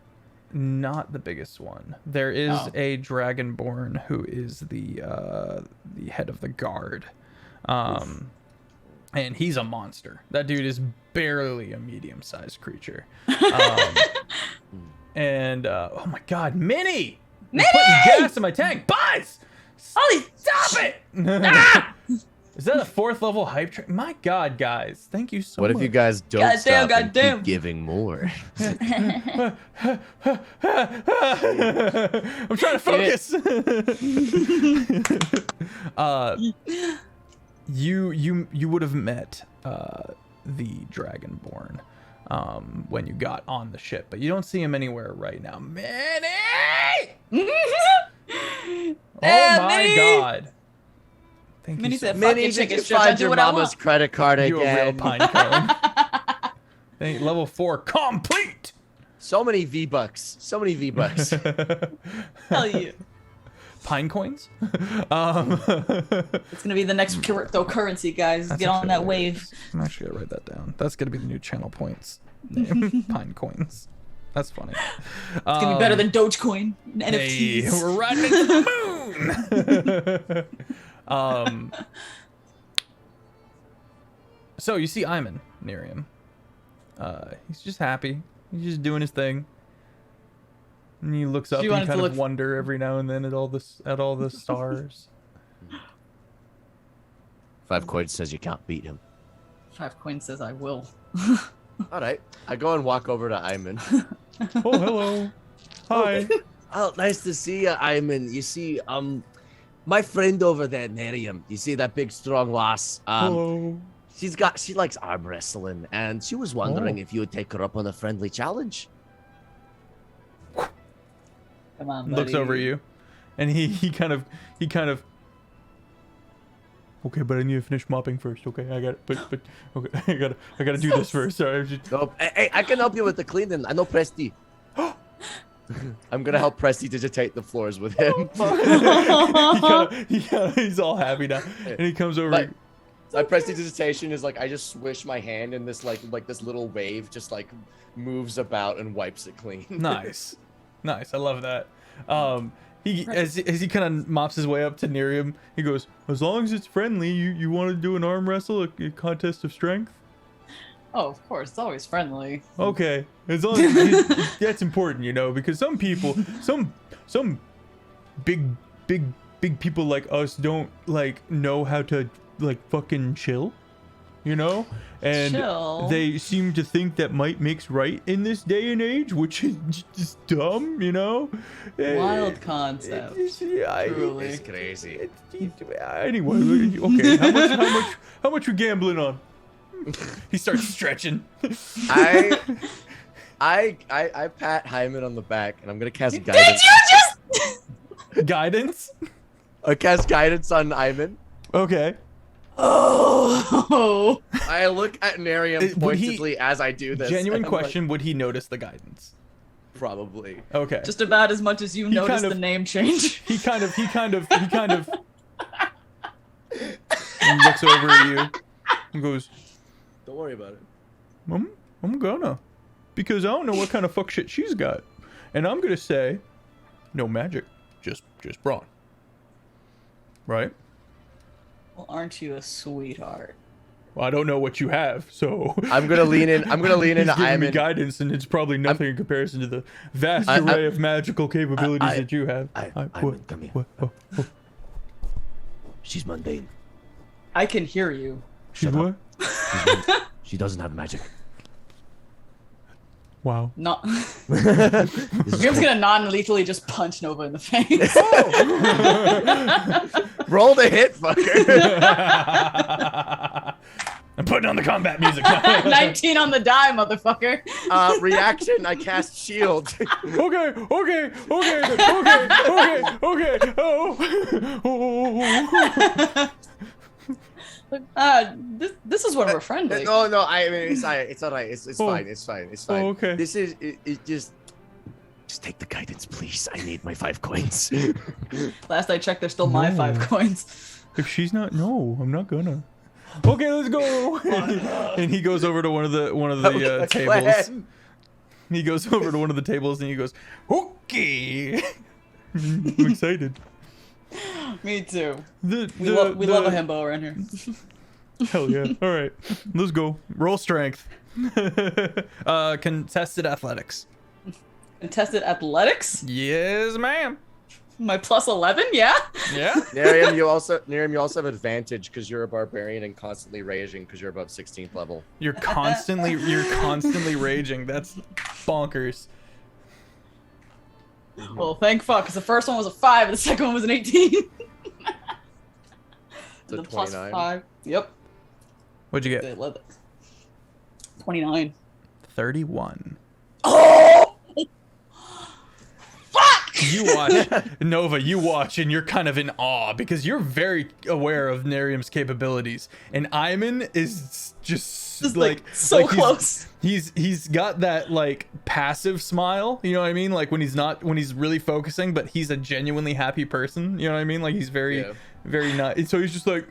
not the biggest one. There is a dragonborn who is the head of the guard. And he's a monster. That dude is barely a medium-sized creature. And oh my God, Minnie! You're putting gas in my tank, Buzz! Ollie, Stop it! Ah! Is that a 4th level hype train? My God, guys, thank you so much. What if you guys don't stop and keep giving more? I'm trying to focus. You would have met the Dragonborn when you got on the ship, but you don't see him anywhere right now. Minnie! Oh my God! Thank you. So Minnie, did you find your mama's credit card again? You a real pine cone. Level 4 complete. So many V-Bucks. So many V-Bucks. Hell yeah. Pine coins? It's gonna be the next cryptocurrency, guys. Get on that wave. I'm actually gonna write that down. That's gonna be the new channel points name. Pine coins. That's funny. It's gonna be better than Dogecoin and NFTs. Hey, we're riding into the moon. So you see Iman near him. He's just happy. He's just doing his thing. And he looks up and kind of wonder every now and then at all the stars. 5 coins says you can't beat him. 5 coins says I will. All right, I go and walk over to Iman. Oh, hello. Hi. Oh, nice to see you, Iman. You see, my friend over there, Miriam. You see that big, strong lass? Hello. She likes arm wrestling, and she was wondering if you would take her up on a friendly challenge. Come on, buddy. Looks over at you, and he kind of. Okay, but I need to finish mopping first. Okay, I got it. But okay, I gotta do this first. Sorry. Nope. Hey, I can help you with the cleaning. I know Presty. I'm gonna help Presty digitate the floors with him. He's all happy now, and he comes over. My prestidigitation is like I just swish my hand and this like this little wave just like moves about and wipes it clean. Nice. I love that. As he kind of mops his way up to near him, he goes, "As long as it's friendly, you want to do an arm wrestle, a contest of strength?" Oh, of course, it's always friendly. Okay, as long as that's important, because some people, some big people like us don't know how to fucking chill, and chill. They seem to think that might makes right in this day and age, which is just dumb, Wild concept. Truly. It's crazy. Anyway, okay, how much we gambling on? He starts stretching. I pat Hyman on the back and I'm gonna cast guidance. Did you just guidance? I cast guidance on Iman. Okay. Oh. I look at Nerium pointedly as I do this. Genuine question: would he notice the guidance? Probably. Okay. Just about as much as you notice the name change. He kind of he looks over at you and goes, "Don't worry about it. I'm gonna, because I don't know what kind of fuck shit she's got, and I'm gonna say, no magic, just brawn. Right? Well, aren't you a sweetheart? Well, I don't know what you have, so I'm gonna lean in. I'm gonna lean into giving Iman. me guidance, and it's probably nothing in comparison to the vast array of magical capabilities that you have. Iman, come here. What? She's mundane. I can hear you. She's what? She doesn't have magic. Wow. No. Grim's gonna non-lethally just punch Nova in the face. Roll the hit, fucker. I'm putting on the combat music. 19 on the die, motherfucker. Reaction, I cast shield. Okay. Oh. This is when we're friendly. No, I mean it's all right. It's fine. It's fine. Oh, okay. This is it just take the guidance, please. I need my 5 coins. Last I checked, there's still my 5 coins. If she's not, no, I'm not gonna. Okay, let's go. And he goes over to one of the tables. He goes over to one of the tables and he goes, "Okay." I'm excited. Me too. We we love a himbo around here. Hell yeah. All right. Let's go. Roll strength. Contested athletics. Contested athletics? Yes, ma'am. My plus 11, yeah? Yeah. Nerium, you also have advantage because you're a barbarian and constantly raging because you're above 16th level. You're constantly raging. That's bonkers. Well, thank fuck, because the first one was a 5 and the second one was an 18. So the plus 29. 5. Yep. What'd you get? 29. 31. Oh! Fuck! You watch, Nova, you watch, and you're kind of in awe because you're very aware of Nerium's capabilities. And Iman is just like so close. He's got that like passive smile, you know what I mean? Like when he's really focusing, but he's a genuinely happy person, you know what I mean? Like he's very nice. So he's just like,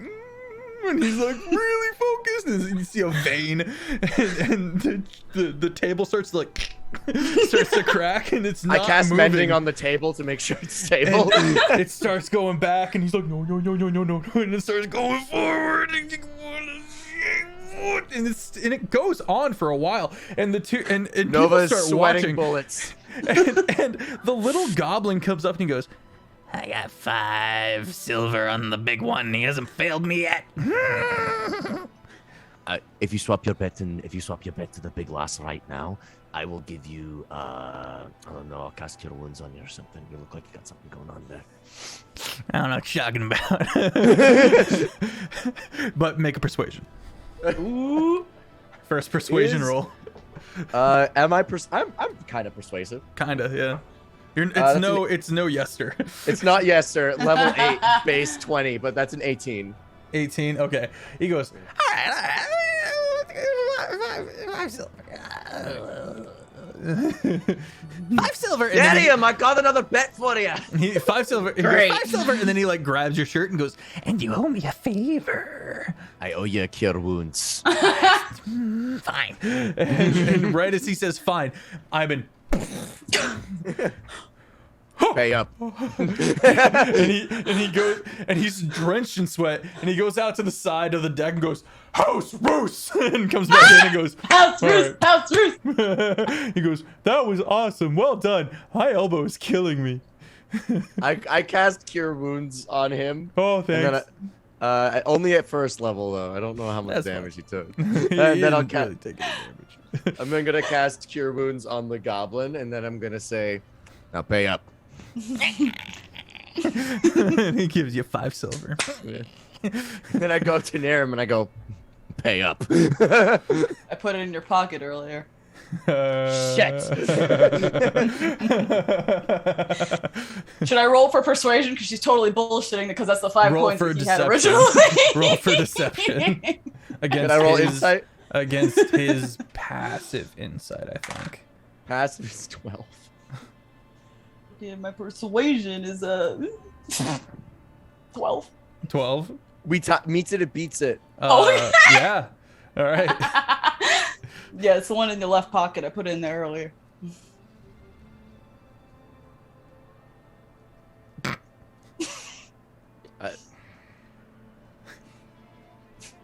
and he's like really focused, and you see a vein, and the table starts to like starts to crack, and it's not I cast moving. mending on the table to make sure it's stable. And it starts going back, and he's like, no, and it starts going forward, and it goes on for a while, and and Nova people is start sweating watching, bullets. and the little goblin comes up and he goes, I got 5 silver on the big one. He hasn't failed me yet. If you swap your bet to the big loss right now, I will give you I don't know, I'll cast Cure Wounds on you or something. You look like you got something going on there. I don't know what you're talking about. But make a persuasion. Ooh. First persuasion roll. I'm kind of persuasive. Kinda, yeah. It's no Yester. It's not yes, sir. Level 8, base 20, but that's an 18. 18. Okay. He goes, all right. 5 silver. 5 silver. Nerium, I got another bet for you. 5 silver. Great. 5 silver, and then he like grabs your shirt and goes, and you owe me a favor. I owe you Cure Wounds. Fine. And right as he says fine, Ivan Pay up. and he goes, and he's drenched in sweat, and he goes out to the side of the deck and goes, house roos, and comes back in and goes, House roost, right. house roost. He goes, that was awesome, well done, my elbow is killing me. I cast Cure Wounds on him. Oh, thanks. And then only at first level though. I don't know how much That's damage he took. He And then I'll didn't really take any damage. I'm then gonna cast Cure Wounds on the goblin, and then I'm gonna say, now pay up. And he gives you 5 silver. Then I go up to Nerium and I go, pay up. I put it in your pocket earlier. Shit. Should I roll for persuasion? Because she's totally bullshitting because that's the 5 Roll points for that he had deception. originally. Roll for deception. Can I roll his, insight? Against his passive insight, I think. Passive is 12. Yeah, my persuasion is 12. 12? Meets it, it beats it. Yeah. All right. Yeah, it's the one in the left pocket. I put it in there earlier.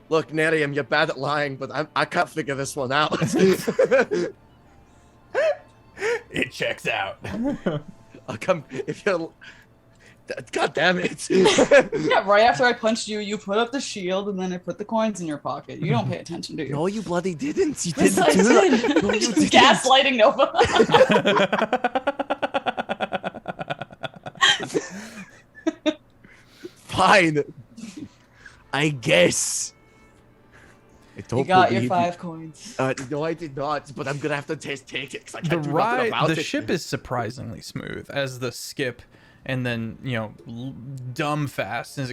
Look, Nerium, you're bad at lying, but I can't figure this one out. It checks out. I'll come if you're. God damn it! Yeah, right after I punched you, you put up the shield, and then I put the coins in your pocket. You don't pay attention, do you? No, you bloody didn't. You Yes, didn't I do did. that. No, you Just didn't. gaslighting Nova. Fine. I guess. I don't You got your believe 5 coins. No, I did not. But I'm gonna have to take it because I The can't do nothing about the it. ship is surprisingly smooth as the skip, and then dumb fast as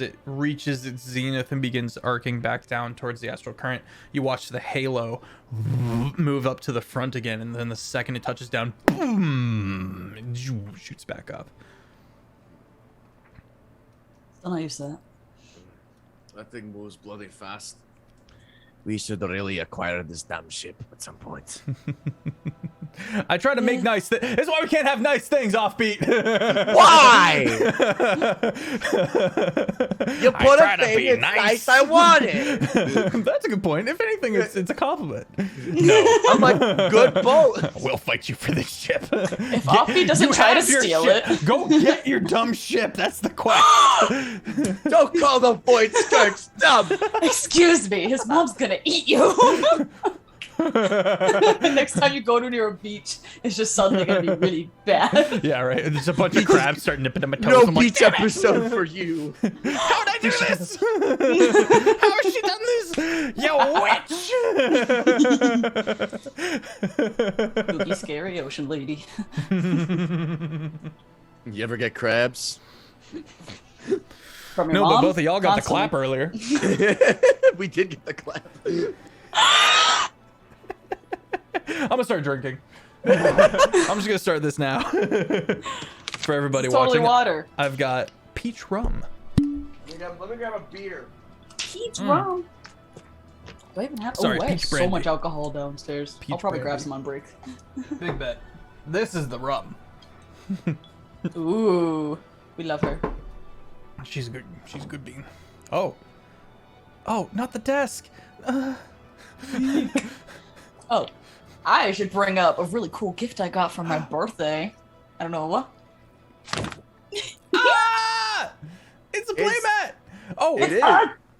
it reaches its zenith and begins arcing back down towards the astral current. You watch the halo move up to the front again, and then the second it touches down, boom, it shoots back up. Still not used to that. That thing moves bloody fast. We should really acquire this damn ship at some point. I try to make nice things. That's why we can't have nice things, Offbeat. Why? You put a thing, it's nice, I want it. That's a good point. If anything, it's a compliment. No. I'm like, good both. We'll fight you for this ship. If Offbeat doesn't try to steal it. Go get your dumb ship. That's the quest. Don't call the Void Scourge dumb. Excuse me, his mom's gonna eat you. Next time you go to near a beach, it's just suddenly gonna be really bad. Yeah, right. There's a bunch of crabs starting nipping at my toes. No I'm like, beach episode for you. How'd I do this? How has she done this? You witch! Spooky, scary ocean lady. You ever get crabs? From your No, mom? but both of y'all got Constantly. the clap earlier. We did get the clap. I'm gonna start drinking. I'm just gonna start this now. For everybody It's totally watching, water. I've got peach rum. Let me grab a beer. Peach rum. Do I even have? Sorry, I have peach so brandy. much alcohol downstairs. I'll Peach probably grab brandy. some on break. Big bet. This is the rum. Ooh, we love her. She's a good bean. Oh, not the desk. Oh, I should bring up a really cool gift I got for my birthday. I don't know what. Ah! It's a playmat. Oh, It is.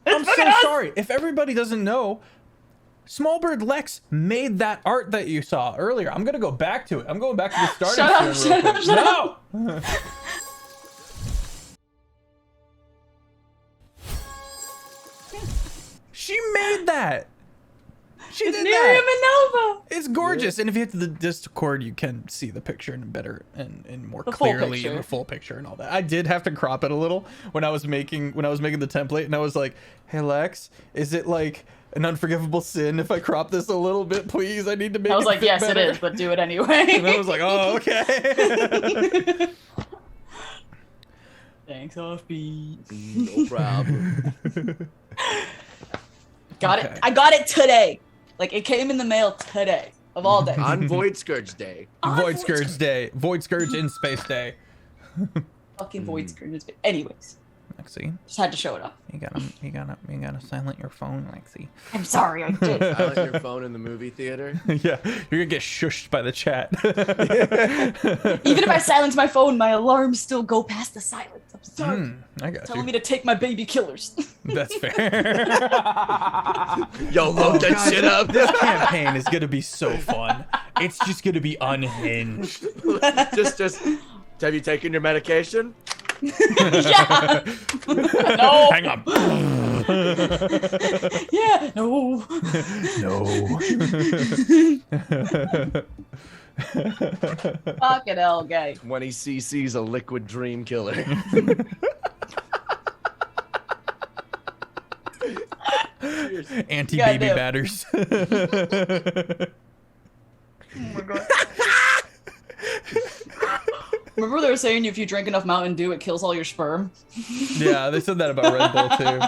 I'm so sorry. If everybody doesn't know, SmolBirdLex made that art that you saw earlier. I'm gonna go back to it. I'm going back to the starting screen real quick. Shut No! She made that. She did Miriam that. and Nova. It's gorgeous, and if you hit the Discord, you can see the picture in better and more The full clearly in picture. the full picture and all that. I did have to crop it a little when I was making the template, and I was like, "Hey Lex, is it like an unforgivable sin if I crop this a little bit, please? I need to make." I was it like, fit yes, better." it is, but do it anyway. And I was like, "Oh, okay." Thanks, Offbeat. No problem. Got Okay. it. I got it today. Like, it came in the mail today, of all days. On Void Scourge Day. Void Scourge Day, Void Scourge in Space Day. Fucking Void Scourge. Anyways, Lexi, just had to show it up. you gotta silent your phone, Lexi. I'm sorry, I did. Silent your phone in the movie theater. Yeah, you're gonna get shushed by the chat. Even if I silence my phone, my alarms still go past the silence. I'm sorry. I got Telling you. me to take my baby killers. That's fair. Yo, load that shit up. This campaign is gonna be so fun. It's just gonna be unhinged. just. Have you taken your medication? Yeah. No. Hang on. Yeah. No. No. Fucking hell, gay. 20 cc's a liquid dream killer. Anti-baby Goddamn. batters. Remember they were saying if you drink enough Mountain Dew, it kills all your sperm? Yeah, they said that about Red Bull too.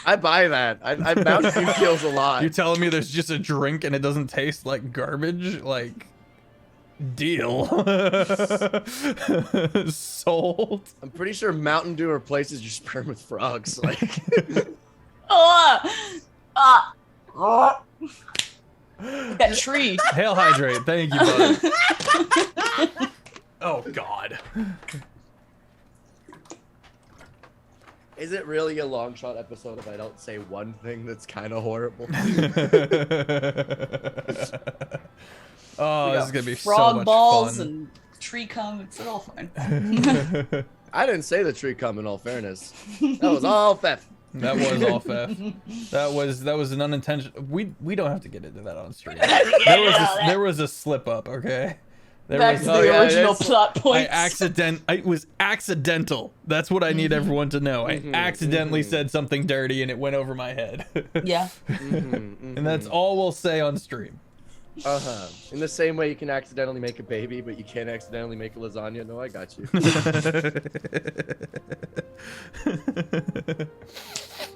I buy that. I Mountain Dew kills a lot. You're telling me there's just a drink and it doesn't taste like garbage? Like, deal. Sold. I'm pretty sure Mountain Dew replaces your sperm with frogs. Like, That tree. Hail hydrate. Thank you, bud. Oh God. is it really a long shot episode if I don't say one thing that's kind of horrible? Oh, We this got is gonna be so frog much balls fun. and tree cum. It's all fine. I didn't say the tree cum in all fairness. That was all theft. That was all theft. That was an unintentional. We don't have to get into that on stream. There was a slip up. Okay. Back to the original plot points. It was accidental. That's what I need everyone to know. I accidentally said something dirty and it went over my head. Yeah. And that's all we'll say on stream. In the same way you can accidentally make a baby, but you can't accidentally make a lasagna. No, I got you.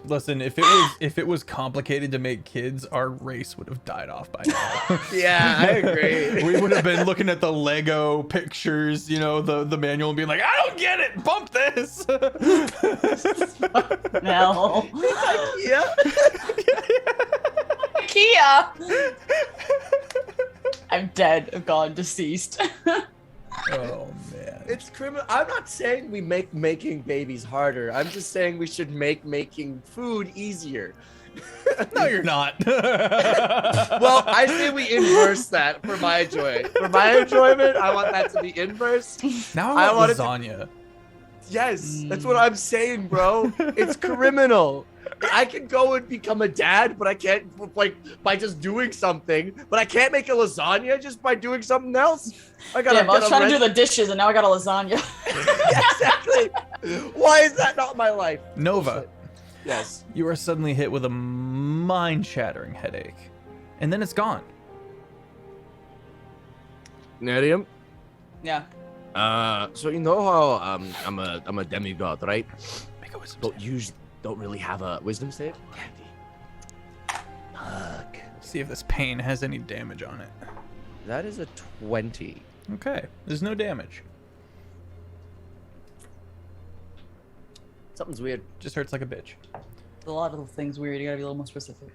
Listen, if it was complicated to make kids, our race would have died off by now. Yeah, I agree. We would have been looking at the Lego pictures, you know, the manual, and being like, I don't get it. Bump this. No. Yeah. Kia. I'm dead. I'm gone. Deceased. Oh man. It's criminal. I'm not saying we make making babies harder. I'm just saying we should make making food easier. No, you're not. Well, I say we inverse that for my joy. For my enjoyment, I want that to be inverse. Now I want lasagna. Yes, that's what I'm saying, bro. It's criminal. I can go and become a dad, but I can't, like, by just doing something. But I can't make a lasagna just by doing something else. I was trying to do the dishes, and now I got a lasagna. Exactly. Why is that not my life? Nova. Yes. You are suddenly hit with a mind-shattering headache, and then it's gone. Nerium? Yeah. So you know how I'm a demigod, right? Make a wisdom Don't really have a wisdom save. Fuck. See if this pain has any damage on it. That is a 20. Okay, there's no damage. Something's weird. Just hurts like a bitch. A lot of things weird. You gotta be a little more specific.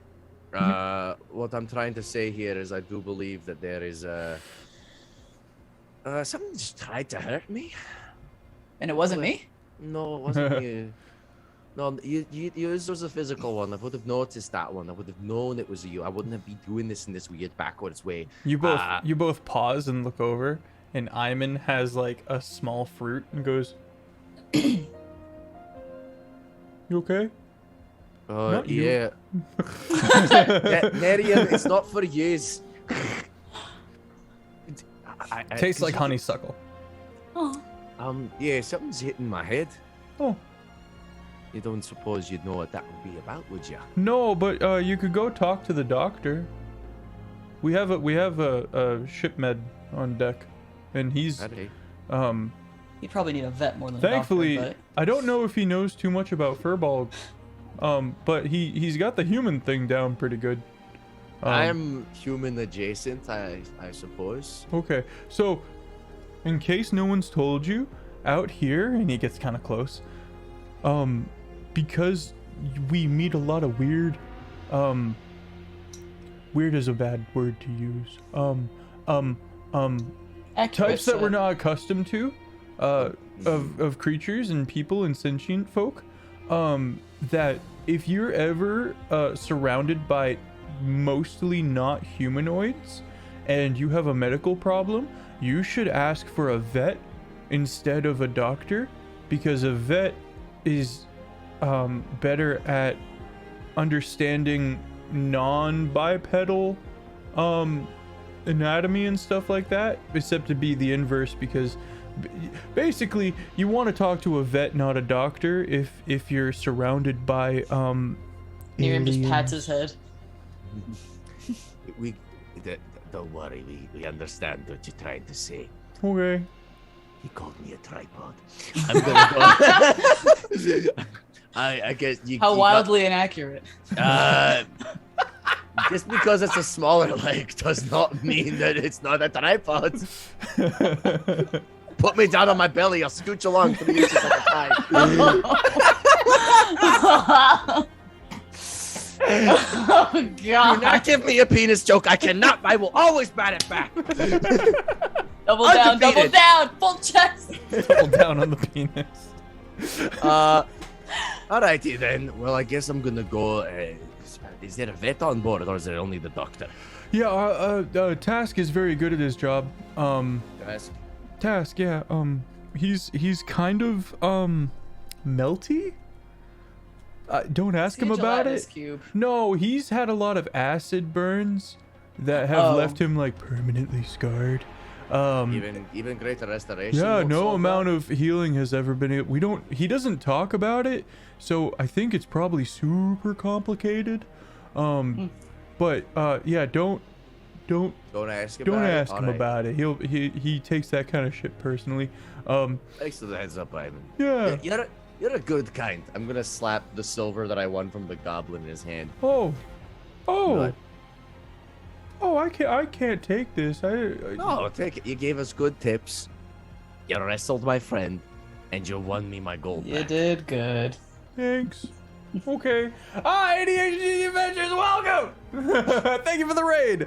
What I'm trying to say here is I do believe that there is something just tried to hurt me. And it wasn't me? No, it wasn't you. No, yours was a physical one. I would have noticed that one. I would have known it was you. I wouldn't have been doing this in this weird backwards way. You both pause and look over, and Iman has like a small fruit and goes, "You okay?" Not you. Yeah. Yeah, Miriam, it's not for yous. Tastes like honeysuckle. Oh. Yeah, something's hitting my head. Oh. You don't suppose you'd know what that would be about, would you? No, but you could go talk to the doctor. We have a ship med on deck, and he's You probably need a vet more than thankfully, a doctor, I don't know if he knows too much about Furball, but he's got the human thing down pretty good. I'm human adjacent, I suppose. Okay, so in case no one's told you, out here, and he gets kind of close, because we meet a lot of weird is a bad word to use. Types that we're not accustomed to, of creatures and people and sentient folk, that if you're ever surrounded by mostly not humanoids and you have a medical problem, you should ask for a vet instead of a doctor, because a vet is better at understanding non-bipedal anatomy and stuff like that, except to be the inverse, because basically you want to talk to a vet, not a doctor, if you're surrounded by Miriam just pats his head. Don't worry, we understand what you're trying to say. Okay. He called me a tripod. I'm gonna go. I guess you. How wildly inaccurate. Just because it's a smaller leg does not mean that it's not a tripod. Put me down on my belly. I'll scooch along 3 inches at a time. Oh God! Do not give me a penis joke. I cannot. I will always bat it back. Double down, double down, full chest. Double down on the penis. Alrighty then. Well, I guess I'm gonna go. Is there a vet on board, or is it only the doctor? Yeah, Task is very good at his job. Task, yeah. He's kind of melty. Don't ask him about it. Cube. No, he's had a lot of acid burns that have left him like permanently scarred. Even greater restoration. Yeah, no amount of healing has ever been able. He doesn't talk about it, so I think it's probably super complicated. But yeah, don't Don't ask about don't it. ask him Alright. about it. He takes that kind of shit personally. Thanks for the heads up, Ivan. Yeah. You're a good kind. I'm gonna slap the silver that I won from the goblin in his hand. Oh. What? Oh, I can't take this. No, take it. You gave us good tips. You wrestled my friend, and you won me my gold. You back. did good. Thanks. Okay. ADHD Adventures, welcome! Thank you for the raid.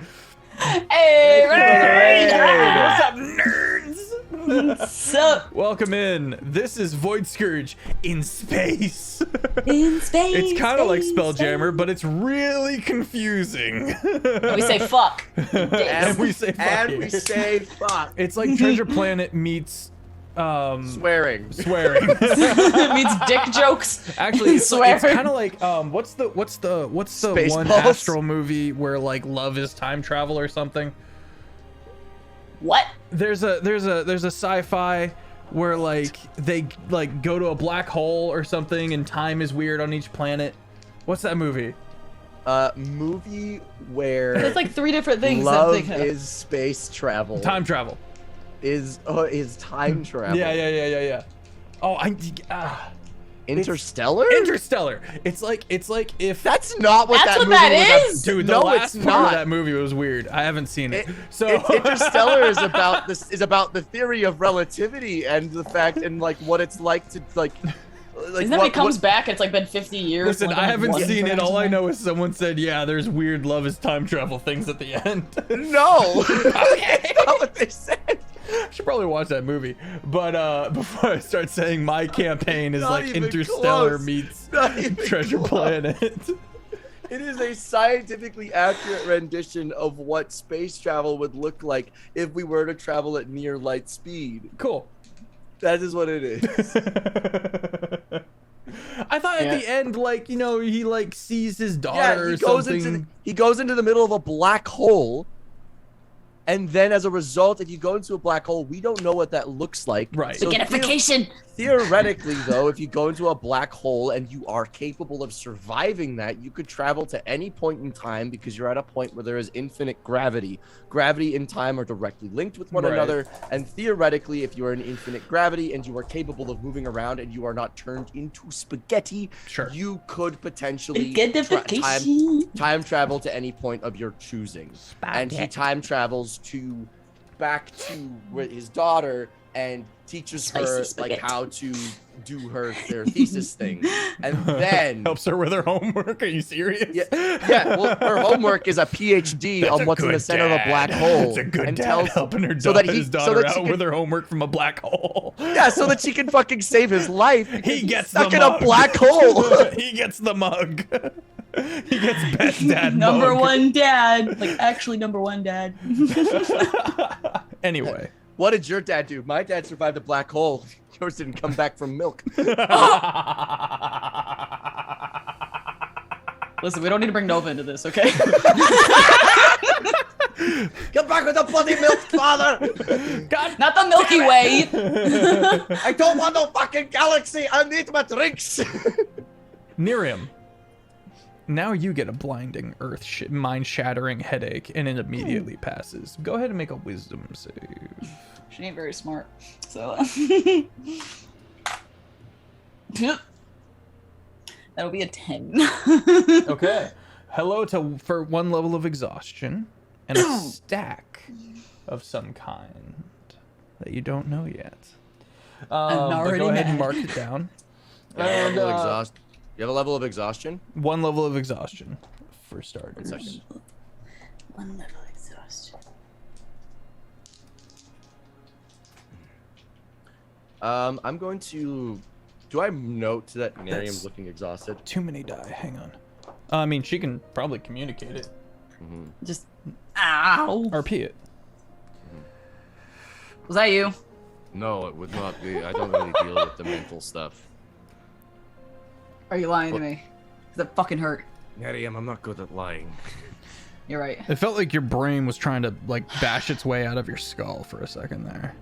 Hey, Ray! What's up, nerds? What's up? Welcome in. This is Void Scourge in space. In space. It's kind of like space, Spelljammer, but it's really confusing. And we say fuck. And we say fuck. And here. we say fuck. It's like Treasure Planet meets Swearing. swearing. It means dick jokes. Actually, it's Swearing. kind of like what's the one Spaceballs? Astral movie where like love is time travel or something? What? There's a sci-fi where like they like go to a black hole or something and time is weird on each planet. What's that movie? Movie where It's like 3 different things. love I'm thinking of. is space travel. Time travel. is time travel. Yeah. Oh, Interstellar? Interstellar. It's like if That's not what That's that what movie that was. is? dude, the No, last it's part not. of that movie was weird. I haven't seen it. Interstellar is about this is about the theory of relativity and the fact and like what it's like to like Isn't that when he comes back and it's like been 50 years? Listen, like, I like, haven't one seen it. All I interaction? know is someone said, "Yeah, there's weird love is time travel things at the end." No. That's not what they said. I should probably watch that movie. But before I start saying my campaign is Not like even Interstellar close. meets Not even Treasure close. Planet. It is a scientifically accurate rendition of what space travel would look like if we were to travel at near light speed. Cool. That is what it is. I thought at the end, like, you know, he like sees his daughter or something. he goes into the middle of a black hole. And then as a result, if you go into a black hole, we don't know what that looks like. Right. So Spaghettification. theoretically, though, if you go into a black hole and you are capable of surviving that, you could travel to any point in time because you're at a point where there is infinite gravity. Gravity and time are directly linked with one Right. another. And theoretically, if you are in infinite gravity and you are capable of moving around and you are not turned into spaghetti, Sure. you could potentially Spaghettification. time travel to any point of your choosing. And he time travels to back to where his daughter and teaches Spicy her spaghetti. like how to do their thesis thing. And then Helps her with her homework. Are you serious? yeah, well, her homework is a PhD That's on a what's in good the center of a dad. black hole. It's a good and dad tells- helping her so that his so daughter that she out can- with her homework from a black hole. Yeah, so that she can fucking save his life. because He he's gets stuck the in mug. a black hole. He gets the mug. He gets best dad Number mug. 1 dad. Like, actually, number 1 dad. Anyway. What did your dad do? My dad survived a black hole. Yours didn't come back from milk. Listen, we don't need to bring Nova into this, okay? Come back with the bloody milk, father! God, Not the Milky Way. I don't want no fucking galaxy. I need my drinks. Nerium. Now you get a blinding mind-shattering headache, and it immediately passes. Go ahead and make a wisdom save. She ain't very smart, so. That'll be a 10. Okay. Hello for 1 level of exhaustion and a stack of some kind that you don't know yet. But already go ahead and mad. mark it down. You have a level of exhaustion? 1 level of exhaustion for starters. 1 second. 1 level exhaustion. I'm going to. Do I note that Miriam's looking exhausted? Too many die. Hang on. I mean, she can probably communicate it. Just. Ow. RP it. Was that you? No, it would not be. I don't really deal with the mental stuff. Are you lying to me? 'Cause that fucking hurt. Miriam, I'm not good at lying. You're right. It felt like your brain was trying to like bash its way out of your skull for a second there.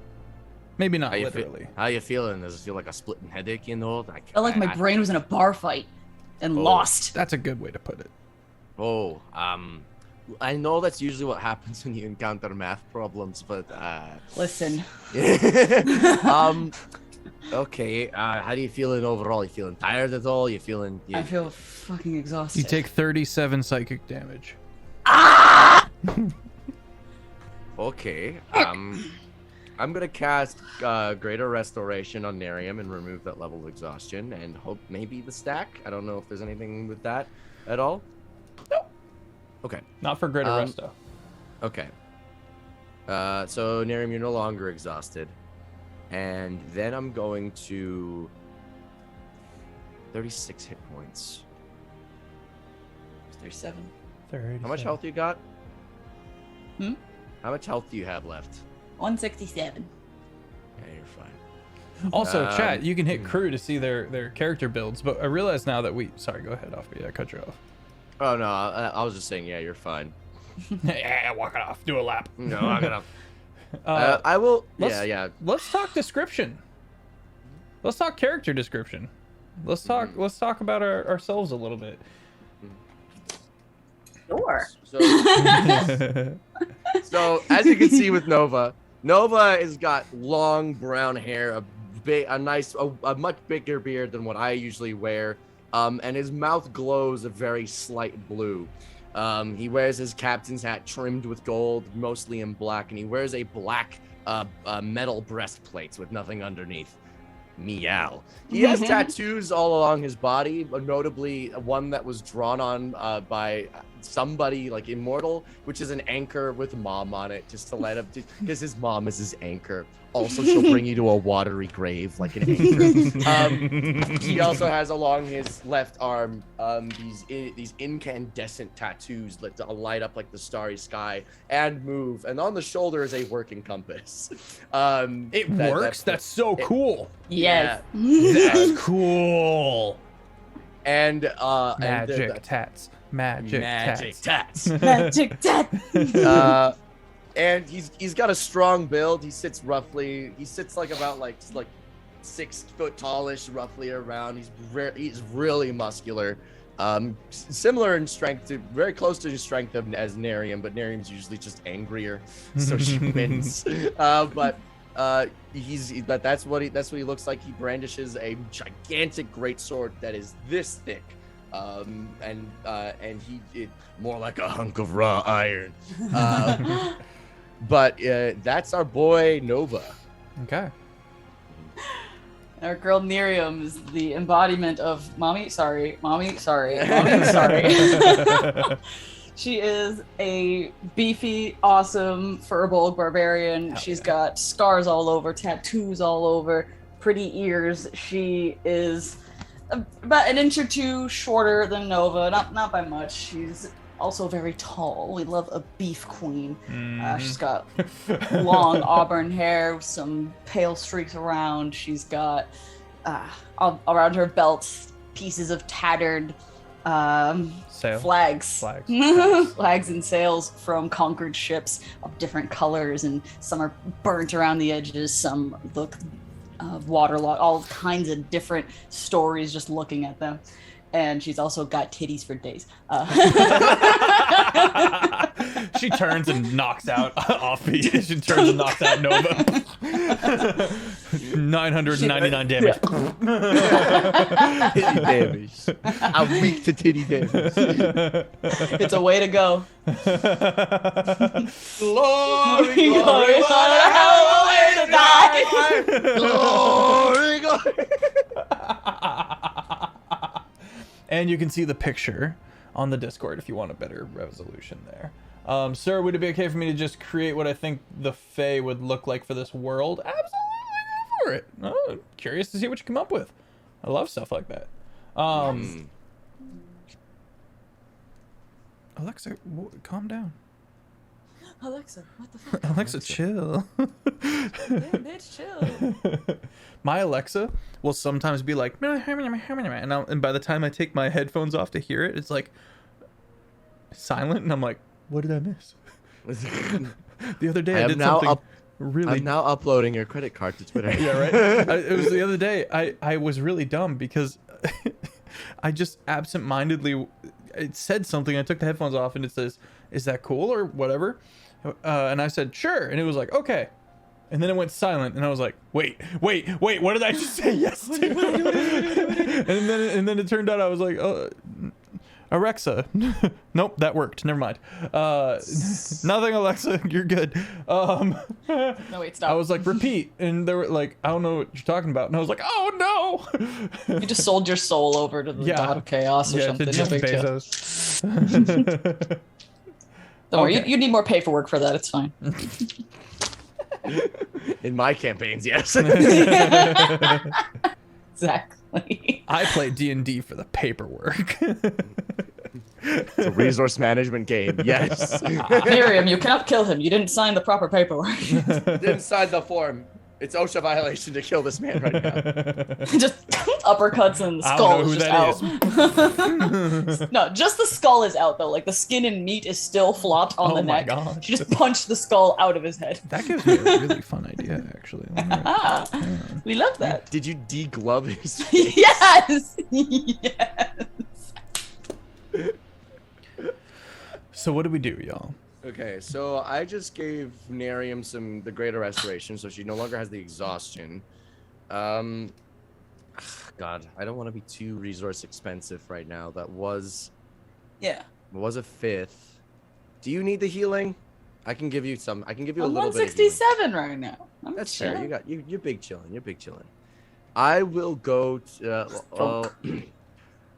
Maybe not literally. How you feeling? Does it feel like a splitting headache, you know? I felt like my brain was in a bar fight and lost. That's a good way to put it. I know that's usually what happens when you encounter math problems, but Listen. Okay. How do you feeling overall? You feeling tired at all? You feeling? I feel fucking exhausted. You take 37 psychic damage. Okay. I'm gonna cast Greater Restoration on Nerium and remove that level of exhaustion and hope maybe the stack. I don't know if there's anything with that at all. No. Okay. Not for Greater Resto. Okay. So Nerium, you're no longer exhausted. And then I'm going to 36 hit points. 37. 30. How much health you got? Hmm? How much health do you have left? 167. Yeah, you're fine. Also, chat, you can hit crew to see their character builds, but I realize now that sorry, go ahead, Offbeat. I cut you off. Oh, no, I was just saying, yeah, you're fine. Yeah, walk it off. Do a lap. No, I'm gonna... I will... Yeah. Let's talk description. Let's talk character description. Let's talk about ourselves a little bit. Sure. So as you can see with Nova has got long brown hair, a much bigger beard than what I usually wear, and his mouth glows a very slight blue. He wears his captain's hat trimmed with gold, mostly in black, and he wears a black metal breastplate with nothing underneath. Meow. He has tattoos all along his body, notably one that was drawn on by somebody like Immortal, which is an anchor with mom on it, just to let him, because his mom is his anchor. Also, she'll bring you to a watery grave like an anchor. He also has along his left arm these incandescent tattoos that light up like the starry sky and move. And on the shoulder is a working compass. It works? That's so cool. Yes. Yeah. That's cool. And Magic tats. Magic tats. Magic tat. And he's got a strong build. He sits like about like 6 foot tallish, roughly around. He's really muscular. Similar in strength to, very close to his strength as Nerium, but Nerium's usually just angrier, so she wins. But that's what he looks like. He brandishes a gigantic greatsword that is this thick. And he more like a hunk of raw iron. But that's our boy Nova. Okay. Our girl Nerium is the embodiment of mommy sorry, mommy sorry, mommy sorry. She is a beefy, awesome furbolg barbarian. Hell She's yeah. got scars all over, tattoos all over, pretty ears. She is about an inch or two shorter than Nova, not by much. She's also very tall. We love a beef queen. She's got long auburn hair, some pale streaks around. She's got around her belt pieces of tattered flags flags and sails from conquered ships of different colors, and some are burnt around the edges, some look waterlogged, all kinds of different stories just looking at them. And she's also got titties for days. She turns and knocks out Offbeat. She turns and knocks out Nova. 999 damage. Titty damage. I'm weak to titty damage. It's a way to go. Glory, glory, what a hell of a way to die. Glory, glory. And you can see the picture on the Discord if you want a better resolution there. Sir, would it be okay for me to just create what I think the Fae would look like for this world? Absolutely, go for it. Oh, curious to see what you come up with. I love stuff like that. Alexa, calm down. Alexa, what the fuck? Alexa, chill. Bitch, chill. My Alexa will sometimes be like, and by the time I take my headphones off to hear it, it's like silent, and I'm like, what did I miss? The other day I did something really. I'm now uploading your credit card to Twitter. Yeah, right. It was the other day. I was really dumb because I just absentmindedly it said something. I took the headphones off and it says, "Is that cool?" or whatever. And I said, "Sure." And it was like, "Okay." And then it went silent, and I was like, wait, what did I just say yes to? and then it turned out I was like, Alexa. Nope, that worked. Never mind. Nothing, Alexa. You're good. No, wait, stop. I was like, repeat, and they were like, I don't know what you're talking about, and I was like, oh no. You just sold your soul over to the god of chaos or something. To Jeff No big deal. Bezos. Don't worry, you need more paperwork for that. It's fine. In my campaigns, yes. Exactly. I play D&D for the paperwork. It's a resource management game. Yes. Miriam, you cannot kill him. You didn't sign the proper paperwork. Didn't sign the form. It's OSHA violation to kill this man right now. Just uppercuts and the skull is just out. No, just the skull is out though. Like the skin and meat is still flopped on the neck. God. She just punched the skull out of his head. That gives me a really fun idea, actually. We love that. Did you deglove his face? Yes. Yes. So what do we do, y'all? Okay, so I just gave Nerium the greater restoration, so she no longer has the exhaustion. God, I don't want to be too resource expensive right now. That was a fifth. Do you need the healing? I can give you some. I can give you a little bit. 167 right now. That's fair. You're big chilling. You're big chilling. I will go to.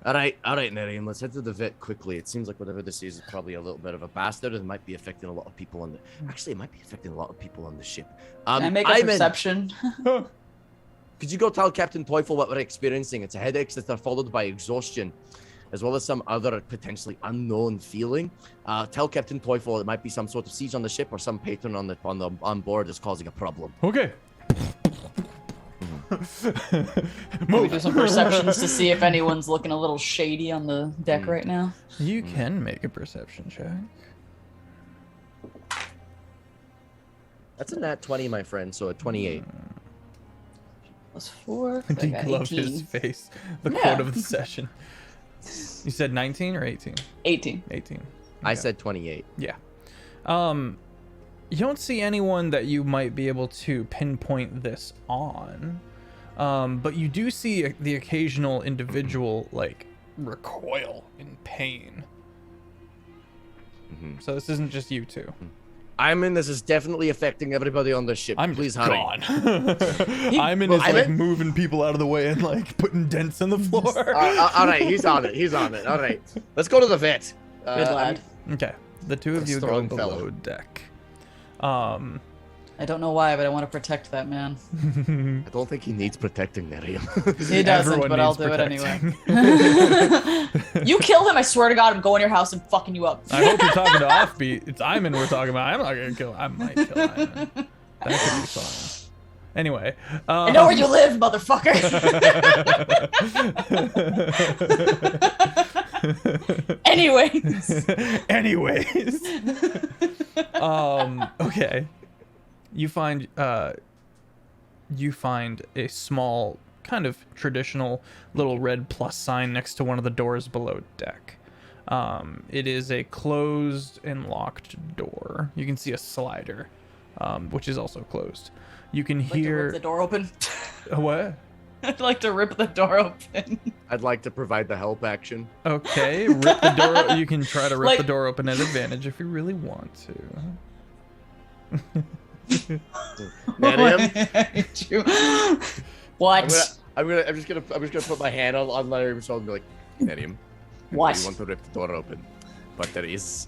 All right, Nerium, let's head to the vet quickly. It seems like whatever this is probably a little bit of a bastard. It might be affecting a lot of people on the. Actually, it might be affecting a lot of people on the ship. Can I make a perception? Could you go tell Captain Teufel what we're experiencing? It's a headaches that are followed by exhaustion, as well as some other potentially unknown feeling. Tell Captain Teufel it might be some sort of siege on the ship or some patron on board is causing a problem. Okay. Can we do some perceptions to see if anyone's looking a little shady on the deck right now? You can make a perception check. That's a nat 20, my friend, so a 28. +4. Deglove his face. The quote of the session. You said 19 or 18? 18. 18. Okay. I said 28. Yeah. You don't see anyone that you might be able to pinpoint this on. But you do see the occasional individual like recoil in pain. So this isn't just you two. This is definitely affecting everybody on the ship. Please hurry. Gone. Iman is like moving people out of the way and like putting dents in the floor. All right, he's on it. All right, let's go to the vet. Good lad. Okay, the two of you go below deck. I don't know why, but I want to protect that man. I don't think he needs protecting, Nerium. He doesn't, but I'll do it anyway. You kill him, I swear to God, I'm going to your house and fucking you up. I hope you're talking to Offbeat. It's Iman we're talking about. I'm not gonna kill him. I might kill Iman. That could be fun. Anyway. I know where you live, motherfucker! Anyways. Okay. You find a small, kind of traditional little red plus sign next to one of the doors below deck. It is a closed and locked door. You can see a slider, which is also closed. You can hear rip the door open. What? I'd like to rip the door open. I'd like to provide the help action. Okay, rip the door. You can try to rip the door open at advantage if you really want to. Nerium? What? I'm just gonna put my hand on Nerium's shoulder and be like, Nerium, what? You want to rip the door open, but there is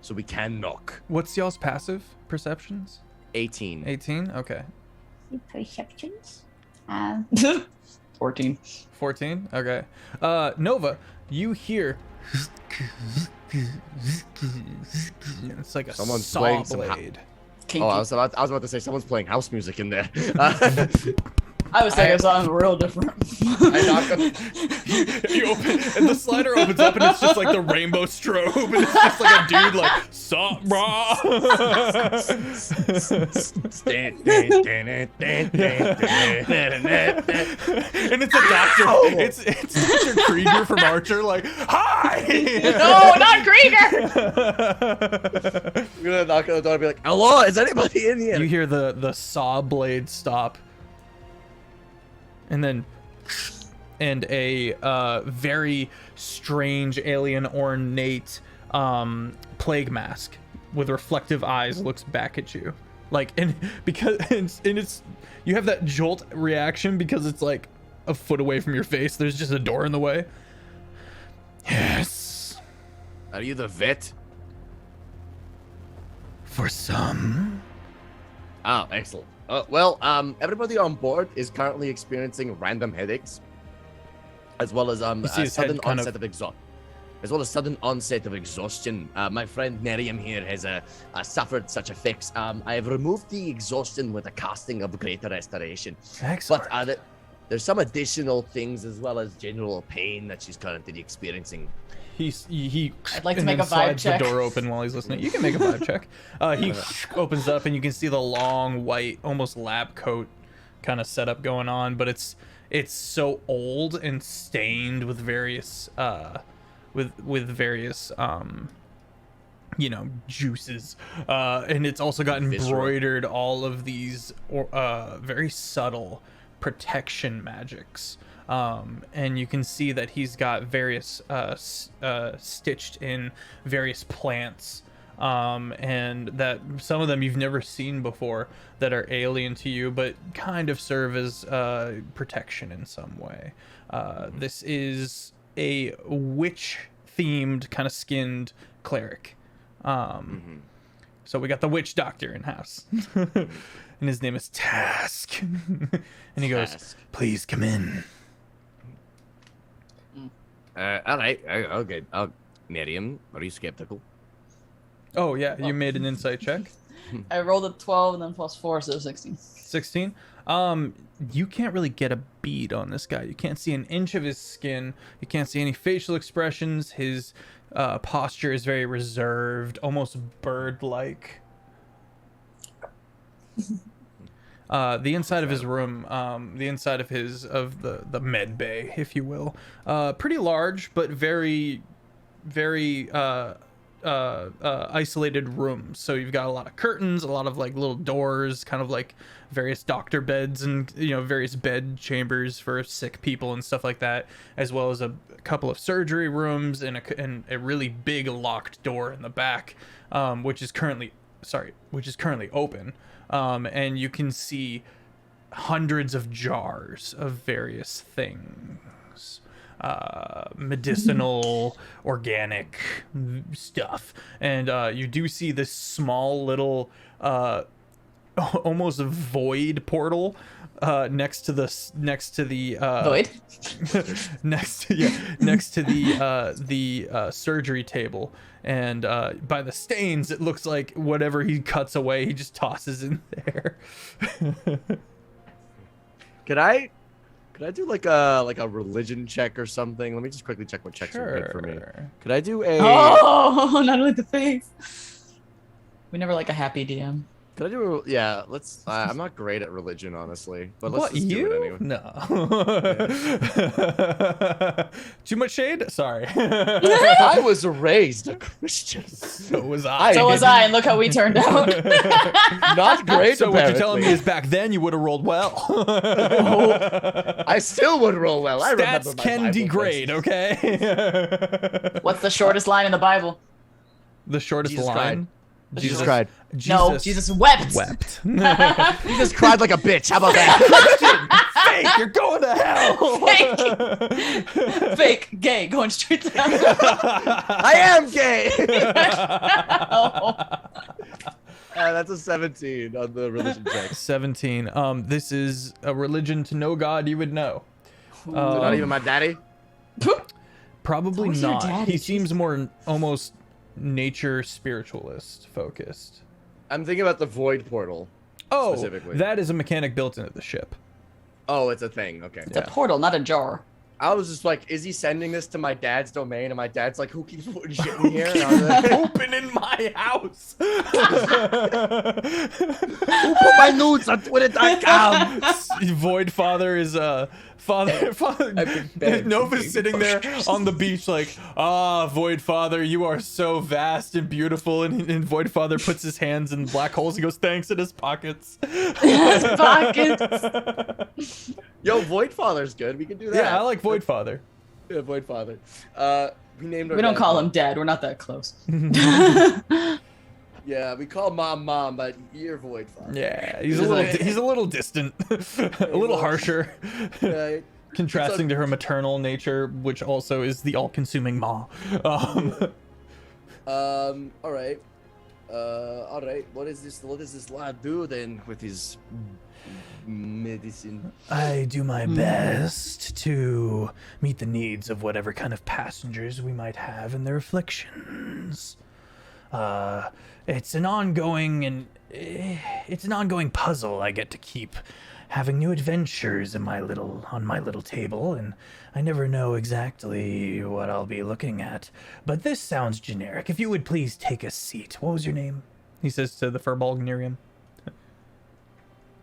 so we can knock. What's y'all's passive perceptions? 18. 18. Okay. Perceptions. 14. 14. Okay. Nova, you hear. It's like a Someone's saw playing some blade. I was about to say someone's playing house music in there. I was thinking something real different. I knock on. You open, and the slider opens up, and it's just like the rainbow strobe, and it's just like a dude like, sup, brah? And it's a doctor. It's Dr. Krieger from Archer, like, hi! No, not Krieger! I'm gonna knock on the door and be like, hello, is anybody in here? You hear the saw blade stop, and then a very strange alien ornate plague mask with reflective eyes looks back at you, like, and because it's you have that jolt reaction because it's like a foot away from your face. There's just a door in the way. Yes. Are you the vet? For some. Oh, excellent. Well, everybody on board is currently experiencing random headaches, as well as sudden onset of exhaustion. My friend Nerium here has suffered such effects. I have removed the exhaustion with a casting of Greater Restoration. Excellent. But there's some additional things as well as general pain that she's currently experiencing. He I'd like to and make then a vibe slides check. the door open while he's listening. You can make a vibe check. He opens up and you can see the long white, almost lab coat kind of setup going on, but it's so old and stained with various with various juices, and it's also got embroidered all of these very subtle protection magics. And you can see that he's got various stitched in various plants, and that some of them you've never seen before that are alien to you, but kind of serve as protection in some way. This is a witch-themed, kind of skinned cleric. So we got the witch doctor in house. And his name is Task. And he goes, please come in. All right. Okay. Miriam, are you skeptical? Oh, yeah. You made an insight check. I rolled a 12 and then plus 4, so 16. 16. You can't really get a bead on this guy. You can't see an inch of his skin. You can't see any facial expressions. His posture is very reserved, almost bird-like. The inside of his room, the inside of the med bay, if you will, pretty large, but very isolated rooms. So you've got a lot of curtains, a lot of like little doors, kind of like various doctor beds and various bed chambers for sick people and stuff like that, as well as a couple of surgery rooms and a really big locked door in the back, which is currently open. And you can see hundreds of jars of various things, medicinal, organic stuff. And you do see this small little, almost void portal next to the Void? next to the surgery table. And by the stains, it looks like whatever he cuts away, he just tosses in there. Could I do like a religion check or something? Let me just quickly check what checks are good for me. Could I do a? Oh, not only the face. We never like a happy DM. Could I do? Yeah, let's. I'm not great at religion, honestly, but let's What, just do it anyway. No. Too much shade? Sorry. I was raised a Christian. So was I. So was I, and look how we turned out. Not great. So what you're apparently. telling me is back then you would have rolled well. I still would roll well. I remember Stats my can Bible degrade, verses. okay? What's the shortest line in the Bible? The shortest Jesus line? Jesus cried. No, Jesus wept. Wept. Jesus cried like a bitch. How about that? Fake, you're going to hell. Fake, gay, going straight to hell. I am gay. Oh. That's a 17 on the religion check. 17. This is a religion to no god you would know. So not even my daddy. Probably Who's your not. daddy? He seems more almost nature spiritualist focused. I'm thinking about the void portal. Oh, Specifically. that is a mechanic built into the ship. Oh, it's a thing. Okay. It's a portal, not a jar. I was just like, is he sending this to my dad's domain? And my dad's like, who keeps putting shit in here? And I was like, Open in my house. who put my nudes on Twitter.com? Void Father is father. Nova's sitting there on the beach like, Void Father, you are so vast and beautiful. And Void Father puts his hands in black holes. He goes, thanks, in his pockets. His pockets. Yo, Void Father's good. We can do that. Yeah, I like Void Father. Yeah, Void Father. We named our We don't dad call Mom. him dad. We're not that close. Yeah, we call mom, but you're Void Father. Yeah, he's a little distant, a little harsher. Yeah, Contrasting to her maternal nature, which also is the all-consuming maw. all right. What does this lad do then with his medicine? I do my best to meet the needs of whatever kind of passengers we might have in their afflictions. It's an ongoing puzzle. I get to keep having new adventures on my little table, and I never know exactly what I'll be looking at. But this sounds generic. If you would please take a seat. What was your name? He says to the Furbolg Nerium.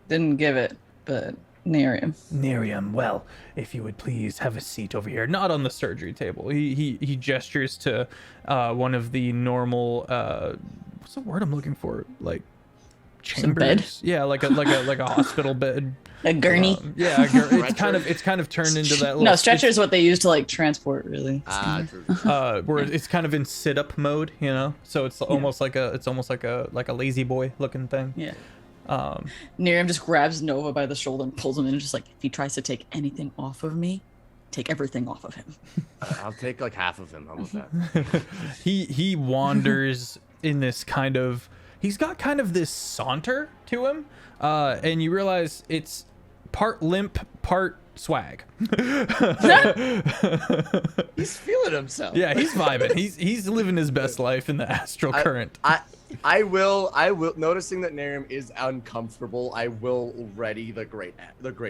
Didn't give it, but Nerium. Nerium, well, if you would please have a seat over here, not on the surgery table. He gestures to one of the normal what's the word I'm looking for? Like chambers. Bed? Yeah, like a hospital bed. A gurney. Yeah, it's kind of turned into that. No, stretcher is what they use to like transport, really. Where it's kind of in sit-up mode, you know. So it's almost like a lazy boy looking thing. Yeah. Nerium just grabs Nova by the shoulder and pulls him in, and just like, if he tries to take anything off of me, take everything off of him. I'll take like half of him. How about that? He wanders in this kind of. He's got kind of this saunter to him, and you realize it's part limp, part swag. He's feeling himself. Yeah, he's vibing. He's living his best life in the astral current. I will. Noticing that Nerium is uncomfortable, I will ready the great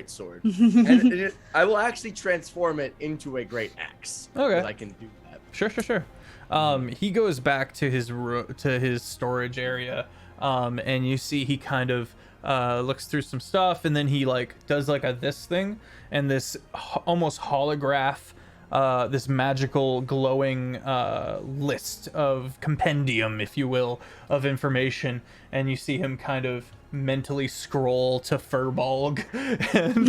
sword, and I will actually transform it into a great axe. Okay, I can do that. Sure. He goes back to his storage area, and you see he kind of looks through some stuff, and then he like does like this thing, and this almost holograph. This magical glowing list of compendium, if you will, of information, and you see him kind of mentally scroll to Furbolg, and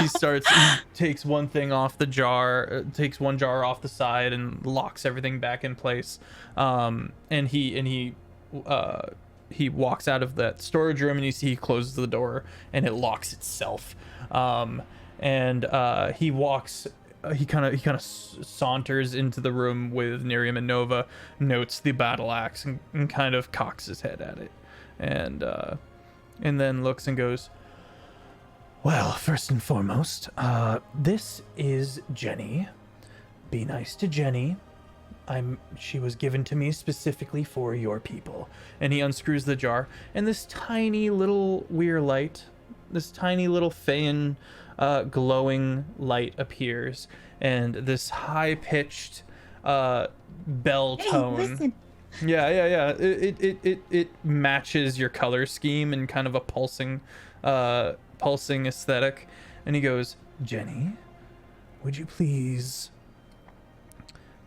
he takes one thing off the jar, takes one jar off the side, and locks everything back in place. And he walks out of that storage room, and you see he closes the door, and it locks itself. He walks. He kind of saunters into the room with Nerium and Nova, notes the battle axe, and kind of cocks his head at it, and then looks and goes, well, first and foremost, this is Jenny. Be nice to Jenny. She was given to me specifically for your people. And he unscrews the jar, and this tiny little weir light, this tiny little Feyan glowing light appears, and this high-pitched bell tone. Hey, listen. Yeah. It matches your color scheme in kind of a pulsing aesthetic. And he goes, Jenny, would you please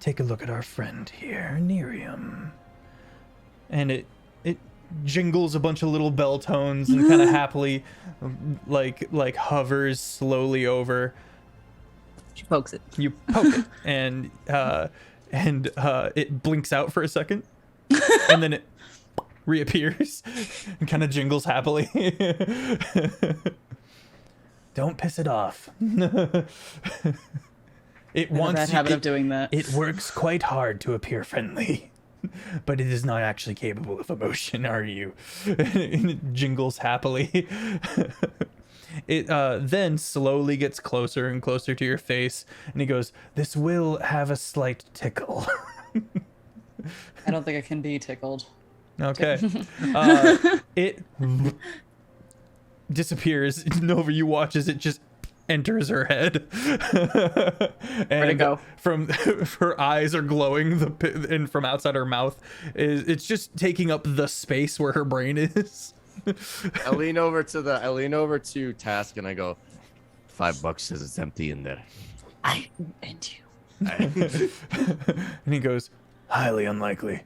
take a look at our friend here, Nerium? And it jingles a bunch of little bell tones and kind of happily like hovers slowly over. She pokes it. You poke it, and it blinks out for a second, and then it reappears and kind of jingles happily. Don't piss it off. It wants bad habit of doing that. It works quite hard to appear friendly, but it is not actually capable of emotion, are you? And it jingles happily. It then slowly gets closer and closer to your face, and he goes, this will have a slight tickle. I don't think I can be tickled. Okay. It disappears. Nova, you watch as it just enters her head. And go? From her eyes are glowing, and from outside her mouth it's just taking up the space where her brain is. I lean over to Task and I go, $5 says it's empty in there. I and you. And he goes, highly unlikely.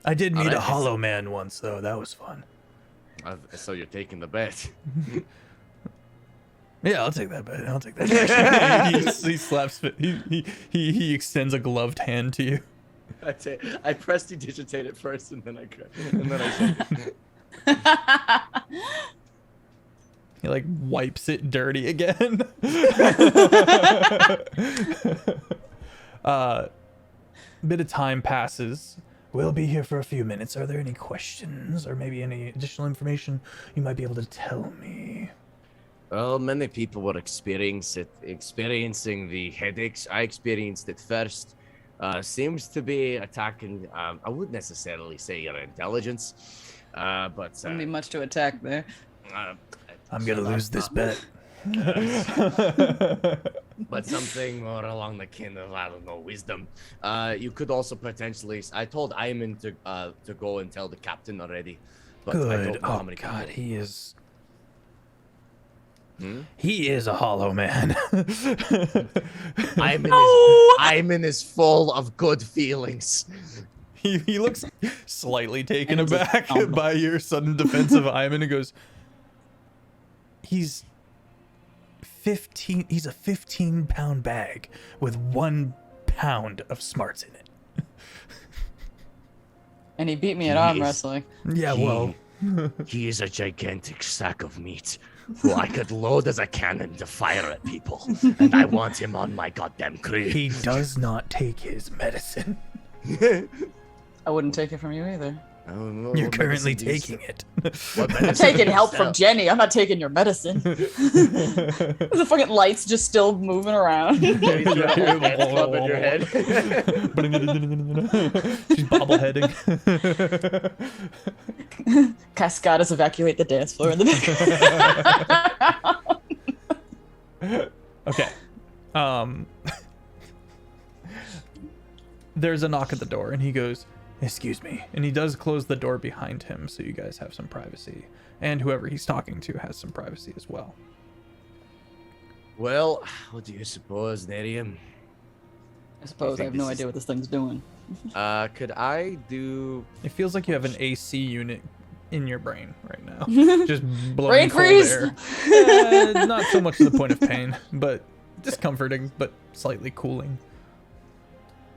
I did meet a hollow man once, though. That was fun. So you're taking the bet. Yeah, I'll take that bet. I'll take that. he slaps it. He extends a gloved hand to you. I prestidigitate it first, and then I He like wipes it dirty again. Bit of time passes. We'll be here for a few minutes. Are there any questions or maybe any additional information you might be able to tell me? Well, many people were experiencing the headaches. I experienced it first. Seems to be attacking. I wouldn't necessarily say your intelligence, but Wouldn't be much to attack there. I'm gonna lose this bet. But something more along the kin of, I don't know, wisdom. You could also potentially. I told Ayman to go and tell the captain already. But Good. I don't know how Oh many God, people. he is. He is a hollow man. Ayman is full of good feelings. He looks slightly taken aback by your sudden defense of Ayman and goes, He's 15. He's a 15-pound bag with 1 pound of smarts in it. And he beat me at arm wrestling. Yeah, well, He is a gigantic sack of meat who I could load as a cannon to fire at people. And I want him on my goddamn crew. he does not take his medicine. I wouldn't take it from you either. You're currently taking it. I'm taking help from Jenny. I'm not taking your medicine. The fucking lights just still moving around. Club in your head. She's bobbleheading. Cascadas evacuate the dance floor in the back. Okay. There's a knock at the door, and he goes, "Excuse me." And he does close the door behind him, so you guys have some privacy. And whoever he's talking to has some privacy as well. Well, what do you suppose, Nerium? I suppose I have no idea what this thing's doing. Could I do... It feels like you have an AC unit in your brain right now. Just blowing Brain cold freeze! air. Not so much to the point of pain, but discomforting, but slightly cooling.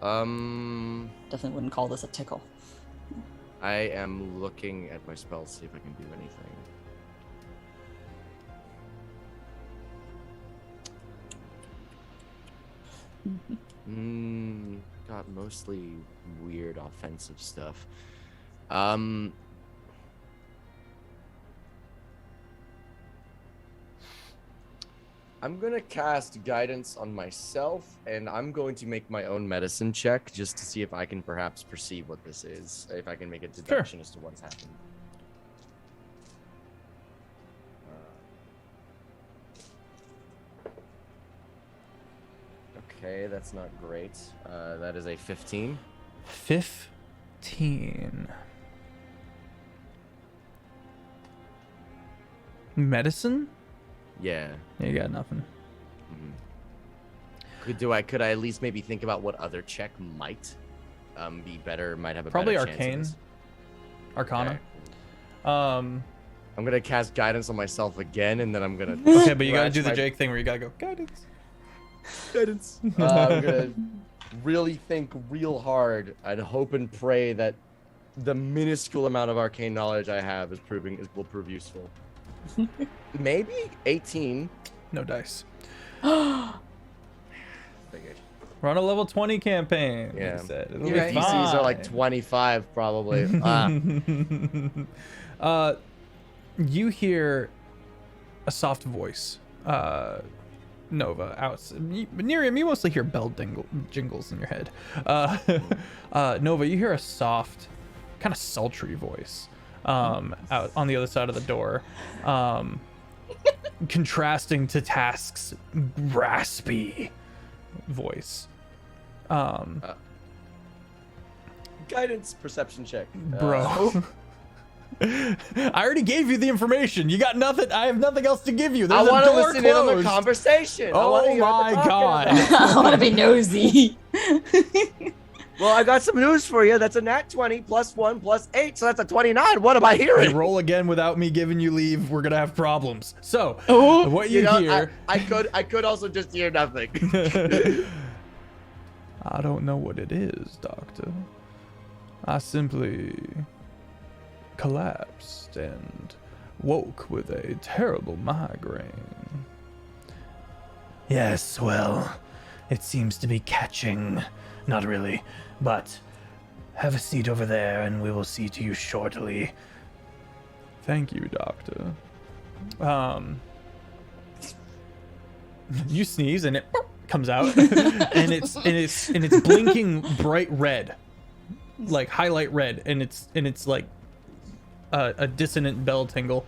Definitely wouldn't call this a tickle. I am looking at my spells, see if I can do anything. Got mostly weird offensive stuff. I'm gonna cast guidance on myself, and I'm going to make my own medicine check just to see if I can perhaps perceive what this is, if I can make a deduction as to what's happened. Okay, that's not great. That is a 15. 15. Medicine? Yeah. You got nothing. Could I at least maybe think about what other check might be better, might have a Probably better arcane. chance of this? Arcana. Okay. I'm gonna cast guidance on myself again, and then I'm gonna. Okay, but you gotta do the Jake thing where you gotta go guidance. Guidance. I'm gonna really think real hard. I'd hope and pray that the minuscule amount of arcane knowledge I have will prove useful. Maybe 18. No dice. Figured. We're on a level 20 campaign. Yeah. He said. You're right. DCs are like 25 probably. You hear a soft voice. Nova out. Miriam, you mostly hear bell jingles in your head. Nova, you hear a soft, kind of sultry voice. out on the other side of the door, contrasting to Task's raspy voice. Guidance perception check. Bro. I already gave you the information. You got nothing. I have nothing else to give you. I want to listen in on the conversation. Oh my god. I want to be nosy. Well, I got some news for you. That's a nat 20 plus 1 plus 8, so that's a 29. What am I hearing? Hey, roll again without me giving you leave. We're gonna have problems. So, what You you know, hear? I could also just hear nothing. I don't know what it is, Doctor. I simply collapsed and woke with a terrible migraine. Yes, well, it seems to be catching. Not really, but have a seat over there and we will see to you shortly. Thank you, Doctor. You sneeze and it comes out and it's blinking bright red, like highlight red, and it's like a dissonant bell jingle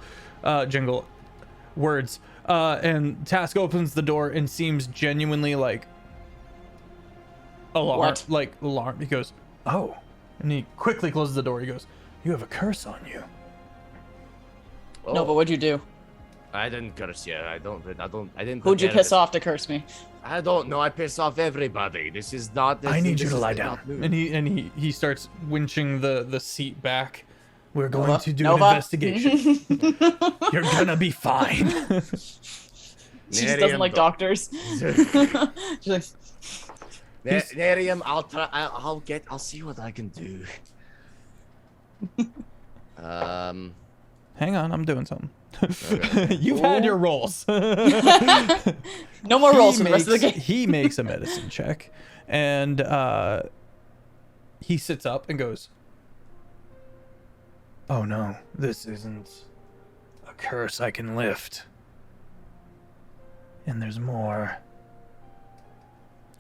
words, and Task opens the door and seems genuinely like alarmed. He goes, oh, and he quickly closes the door. He goes, you have a curse on you. No, but what'd you do? I didn't curse you. I didn't. Who'd you piss off to curse me? I don't know. I piss off everybody. This is not. I need you to lie down. And he starts winching the seat back. We're going to do an investigation. You're gonna be fine. She just doesn't like doctors. She's like, Nerium, I'll try. I'll see what I can do. Hang on, I'm doing something. Okay. You've had your rolls. no more rolls for the rest of the game. He makes a medicine check, and he sits up and goes, oh no, this isn't a curse I can lift. And there's more.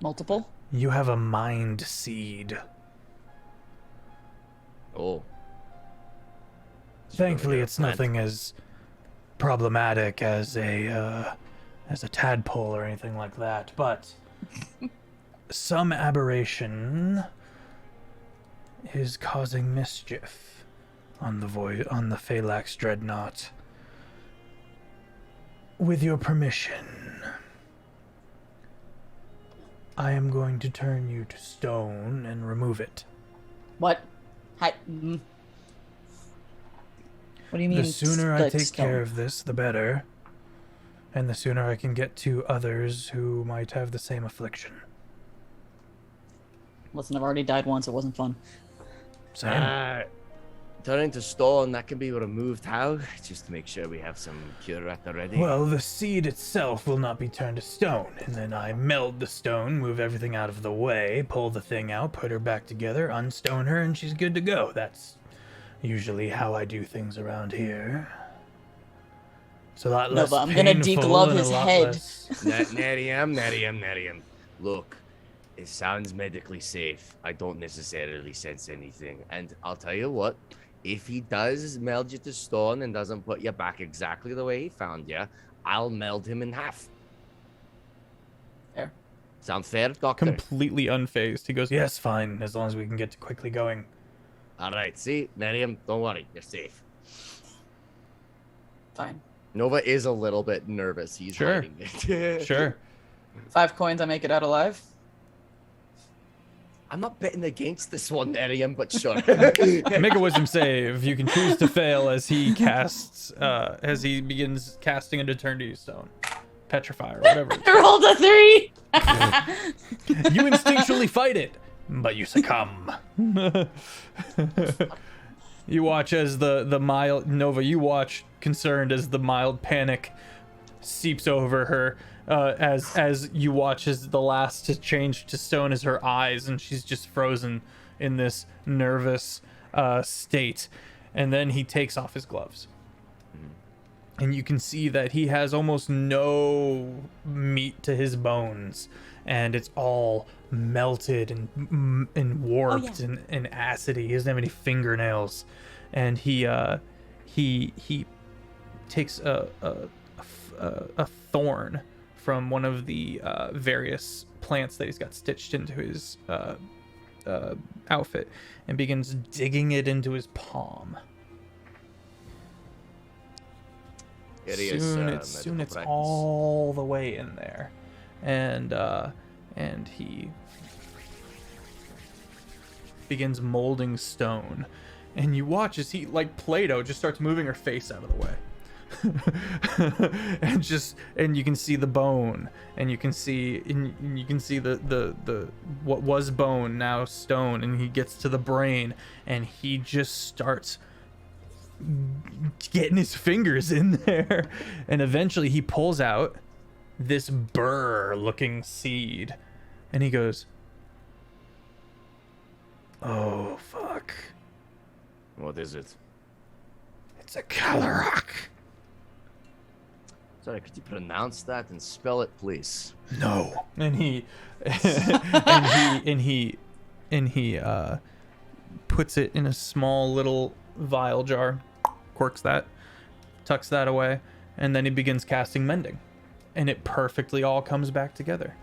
Multiple? You have a mind seed. Oh. Thankfully, it's nothing as problematic as a tadpole or anything like that, but some aberration is causing mischief on the Phalanx Dreadnought. With your permission, I am going to turn you to stone and remove it. What? Hi. What do you mean? The sooner I take care of this, the better. And the sooner I can get to others who might have the same affliction. Listen, I've already died once. It wasn't fun. Same. Turning to stone, that can be removed how? Just to make sure we have some cure at the ready. Well, the seed itself will not be turned to stone. And then I meld the stone, move everything out of the way, pull the thing out, put her back together, unstone her, and she's good to go. That's usually how I do things around here. It's a lot less but I'm gonna deglove his head. Nerium. Look, it sounds medically safe. I don't necessarily sense anything. And I'll tell you what, if he does meld you to stone and doesn't put you back exactly the way he found you, I'll meld him in half. Fair. Sound fair, Doctor? Completely unfazed. He goes, yes, fine, as long as we can get to quickly going. All right, see, Nerium, don't worry, you're safe. Fine. Nova is a little bit nervous. He's hiding it. Sure. 5 coins, I make it out alive. I'm not betting against this one, Nerium, but sure. Make a wisdom save. You can choose to fail as he begins casting an Eternity Stone. Petrify or whatever. I rolled a 3! You instinctually fight it, but you succumb. You watch as the mild Nova. You watch concerned as the mild panic seeps over her. As you watch as the last to change to stone is her eyes, and she's just frozen in this nervous state. And then he takes off his gloves, and you can see that he has almost no meat to his bones, and it's all melted and warped and acidy. He doesn't have any fingernails, and he takes a thorn from one of the various plants that he's got stitched into his outfit and begins digging it into his palm. Soon it's all the way in there, and he begins molding stone, and you watch as he, like Play-Doh, just starts moving her face out of the way. and you can see the bone, and you can see the what was bone now stone, and he gets to the brain, and he just starts getting his fingers in there, and eventually he pulls out this burr looking seed, and he goes, "Oh fuck, What is it? it's a Calarak." Sorry, could you pronounce that and spell it, please? No. And he puts it in a small little vial jar, corks that, tucks that away, and then he begins casting mending, and it perfectly all comes back together.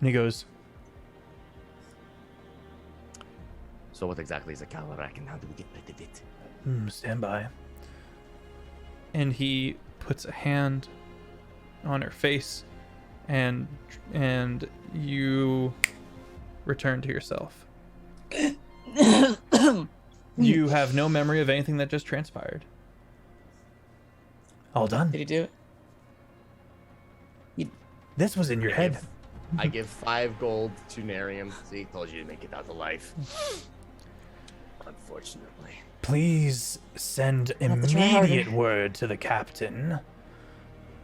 And he goes, So what exactly is a Calarak, and how do we get rid of it? Stand by. And he puts a hand on her face, and you return to yourself. You have no memory of anything that just transpired. All done. Did he do it? This was in your head. I give 5 gold to Nerium. See, told you to make it out alive. Unfortunately. Please send Have to try immediate word to the captain,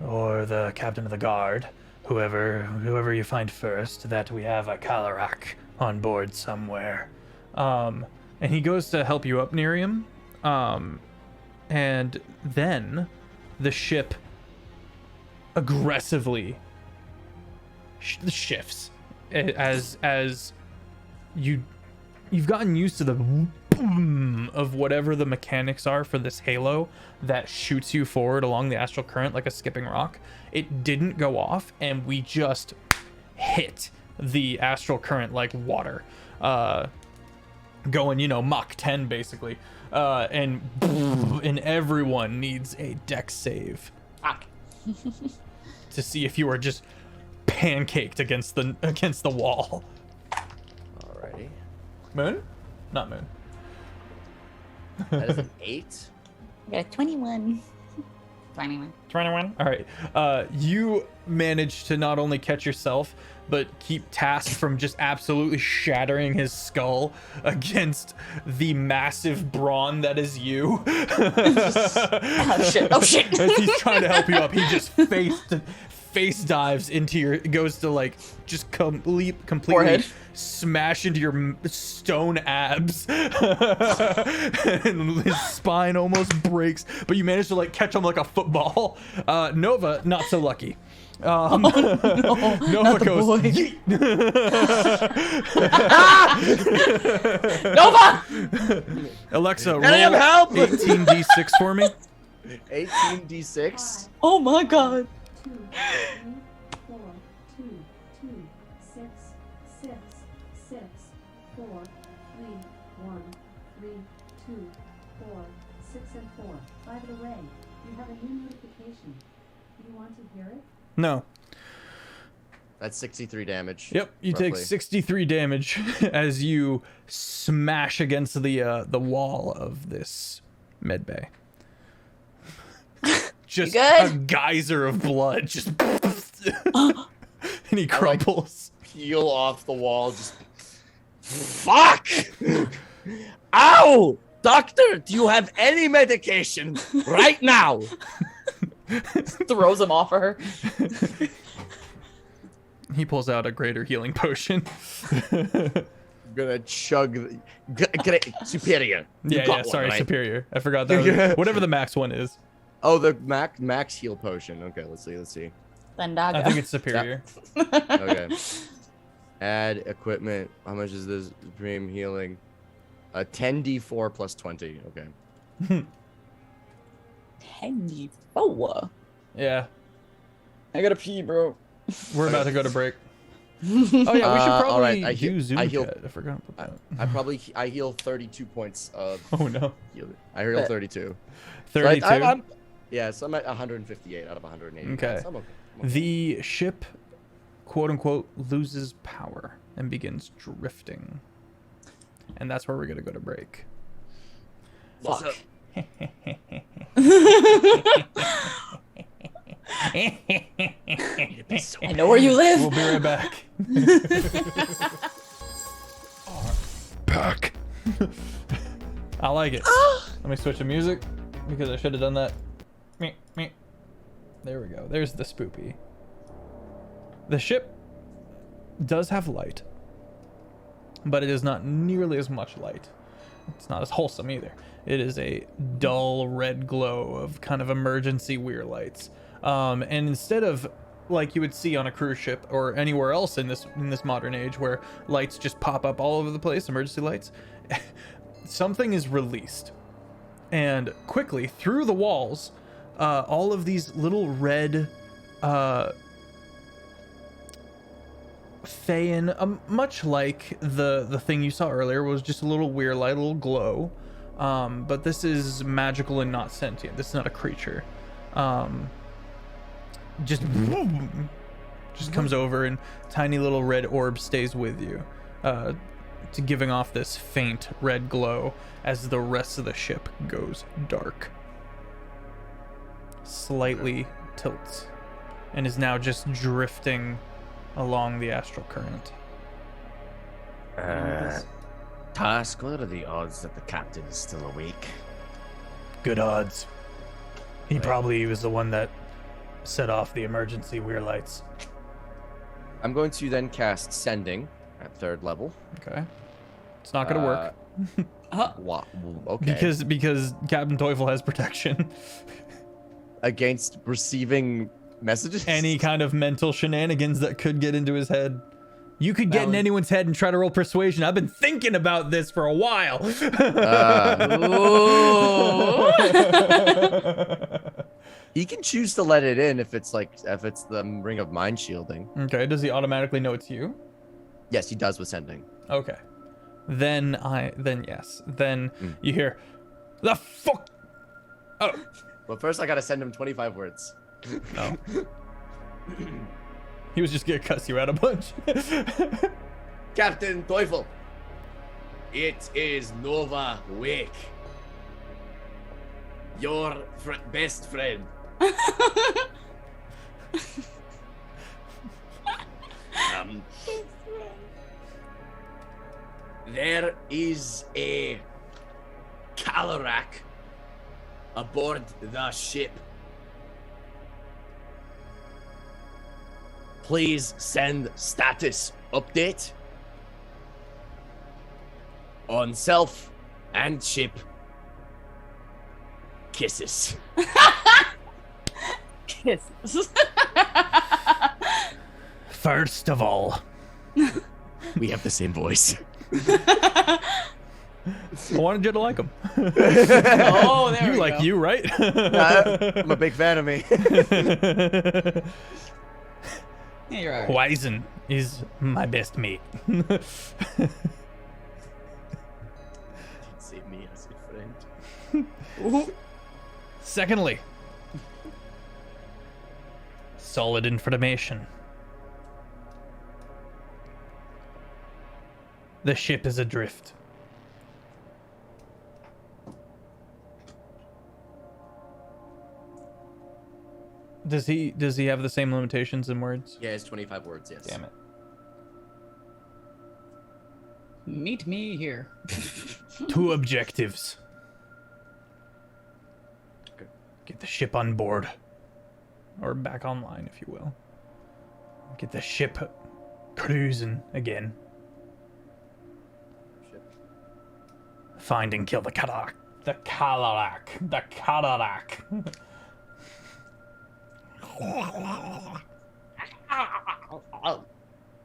or the captain of the guard, whoever you find first, that we have a Calarak on board somewhere. And he goes to help you up, Nerium. And then the ship aggressively shifts as you've gotten used to the boom of whatever the mechanics are for this halo that shoots you forward along the astral current like a skipping rock. It didn't go off, and we just hit the astral current like water, going, Mach 10 basically, and everyone needs a dex save to see if you are just pancaked against the wall. Alrighty. Moon? Not Moon. That is an 8. I got a 21. 21. All right. You managed to not only catch yourself, but keep Task from just absolutely shattering his skull against the massive brawn that is you. Oh shit. As he's trying to help you up, he just face dives into your, goes to like just completely Forehead. smash into your stone abs. And his spine almost breaks, but you manage to like catch him like a football. Nova, not so lucky. Nova goes, yeet. Nova! Alexa, roll help! 18d6 for me. 18d6. Oh my god. 2, 4, 2, 2, 6, 6, 6, 4, 3, 1, 3, 2, 4, 6, and 4. By the way, you have a new notification. Do you want to hear it? No. That's 63 damage. Yep, you take roughly. 63 damage as you smash against the wall of this med bay. Just a geyser of blood, just and he crumples. Peel off the wall, just fuck! Ow! Doctor, do you have any medication right now? Throws him off of her. He pulls out a greater healing potion. I'm gonna chug superior. You Yeah, got sorry, one, right? superior. I forgot that was, whatever the max one is. Oh, the max heal potion. Okay, let's see. Then Daga. I think it's superior. Okay. Add equipment. How much is this premium healing? 10d4 plus 20. Okay. 10d4. Yeah. I gotta pee, bro. We're about to go to break. Oh yeah, we should probably all right, do Zoom I heal. chat. I forgot about that. I heal 32 points of. Oh no. I heal 32. 32. So I'm at 158 out of 180. Okay. So I'm okay. The ship, quote unquote, loses power and begins drifting, and that's where we're gonna go to break. Fuck. I know where you live. We'll be right back. Back. I like it. Let me switch the music because I should have done that. Me. There we go. There's the spoopy. The ship does have light, but it is not nearly as much light. It's not as wholesome either. It is a dull red glow of kind of emergency weir lights. And instead of like you would see on a cruise ship or anywhere else in this modern age where lights just pop up all over the place, emergency lights, something is released. And quickly through the walls, all of these little red Feyen, much like the thing you saw earlier, was just a little weird light, a little glow. But this is magical and not sentient. This is not a creature. Just comes over and tiny little red orb stays with you, to giving off this faint red glow as the rest of the ship goes dark. Slightly tilts and is now just drifting along the astral current. Task, what are the odds that the captain is still awake? Good odds. He probably was the one that set off the emergency weir lights. I'm going to then cast Sending at 3rd level. Okay. It's not gonna work. Okay. Because Captain Teufel has protection. Against receiving messages? Any kind of mental shenanigans that could get into his head. You could get in anyone's head and try to roll persuasion. I've been thinking about this for a while. He can choose to let it in if it's the ring of mind shielding. Okay, does he automatically know it's you? Yes, he does with Sending. Okay. Then yes. Then you hear, the fuck. Oh. But first I gotta send him 25 words. No. He was just gonna cuss you out a bunch. Captain Teufel, it is Nova Wake. Your best friend. There is a Calorak aboard the ship. Please send status update on self and ship. Kisses. Kisses. First of all, We have the same voice. I wanted you to like him. Oh, there You we like go. you, right? I'm a big fan of me. Yeah, you're alright. Wizen is my best mate. Save me as a friend. Secondly, solid information. The ship is adrift. Does he have the same limitations in words? Yeah, it's 25 words, yes. Damn it. Meet me here. 2 objectives. Get the ship on board. Or back online, if you will. Get the ship cruising again. Find and kill the Calarak. The Calarak. The Calarak.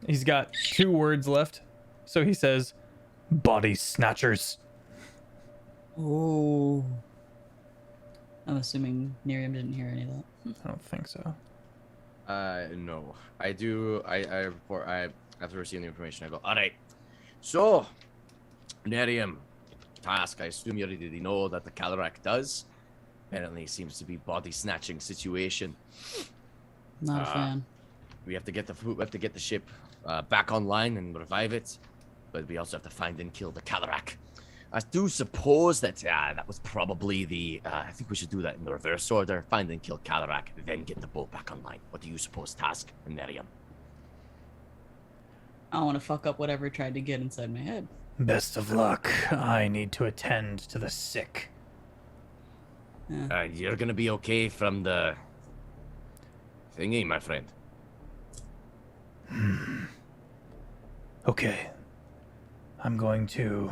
He's got 2 words left. So he says, body snatchers. Oh. I'm assuming Miriam didn't hear any of that. I don't think so. No. I do. I report. After receiving the information, I go, all right. So, Nerium, task. I assume you already know that the Calarak does. Apparently, it seems to be body snatching situation. Not a fan. We have to get the ship back online and revive it, but we also have to find and kill the Calarak. I do suppose that that was probably the. I think we should do that in the reverse order: find and kill Calarak, then get the boat back online. What do you suppose, Task and Nerium? I don't want to fuck up whatever tried to get inside my head. Best of luck. I need to attend to the sick. Yeah. You're gonna be okay from the thingy, my friend. Okay. I'm going to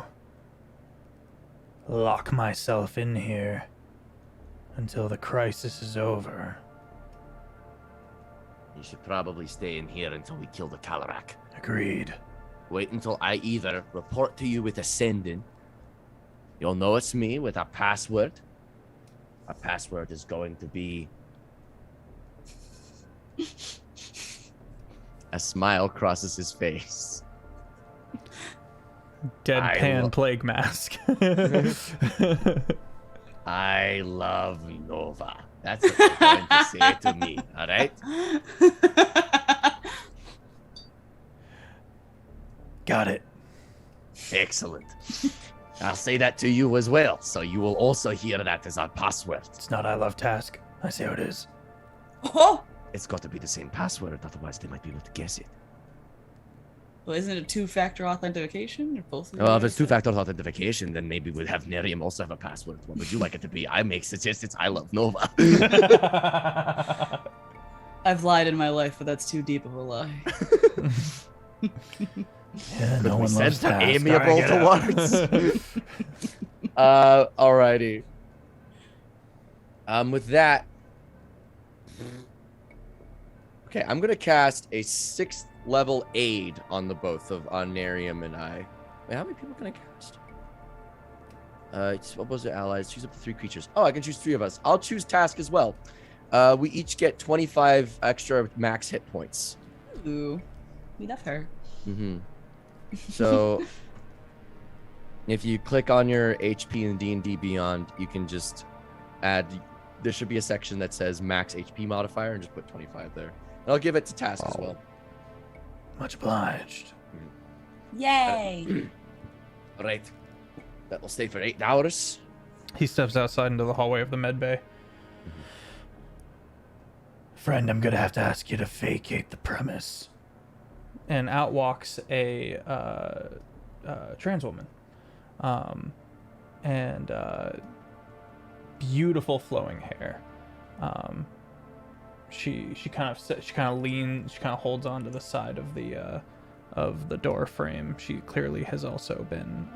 lock myself in here until the crisis is over. You should probably stay in here until we kill the Calarak. Agreed. Wait until I either report to you with ascending. You'll know it's me with a password. A password is going to be... A smile crosses his face. Deadpan plague mask. I love Nova. That's what you're going to say to me, alright? Got it. Excellent. I'll say that to you as well, so you will also hear that as our password. It's not I love task. I say how it is. Oh! It's got to be the same password, otherwise they might be able to guess it. Well, isn't it 2-factor authentication? Or both of Well, if you it's 2-factor authentication, then maybe we'd have Nerium also have a password. What would you like it to be? I may suggest it's I love Nova. I've lied in my life, but that's too deep of a lie. Yeah, no one loves task. Amiable towards. Alrighty. With that, okay, I'm gonna cast a 6th level aid on the both of Nerium and I. Wait, how many people can I cast? It's opposite allies. Choose up to 3 creatures. Oh, I can choose 3 of us. I'll choose Task as well. We each get 25 extra max hit points. Ooh, we love her. Mm-hmm. So, if you click on your HP in D&D Beyond, you can just add. There should be a section that says max HP modifier, and just put 25 there. And I'll give it to Task as well. Much obliged. Yay! All right, that will stay for 8 hours. He steps outside into the hallway of the med bay. Friend, I'm gonna have to ask you to vacate the premise. And out walks a trans woman, and beautiful flowing hair. She kind of leans, she kind of holds on to the side of the door frame. She clearly has also been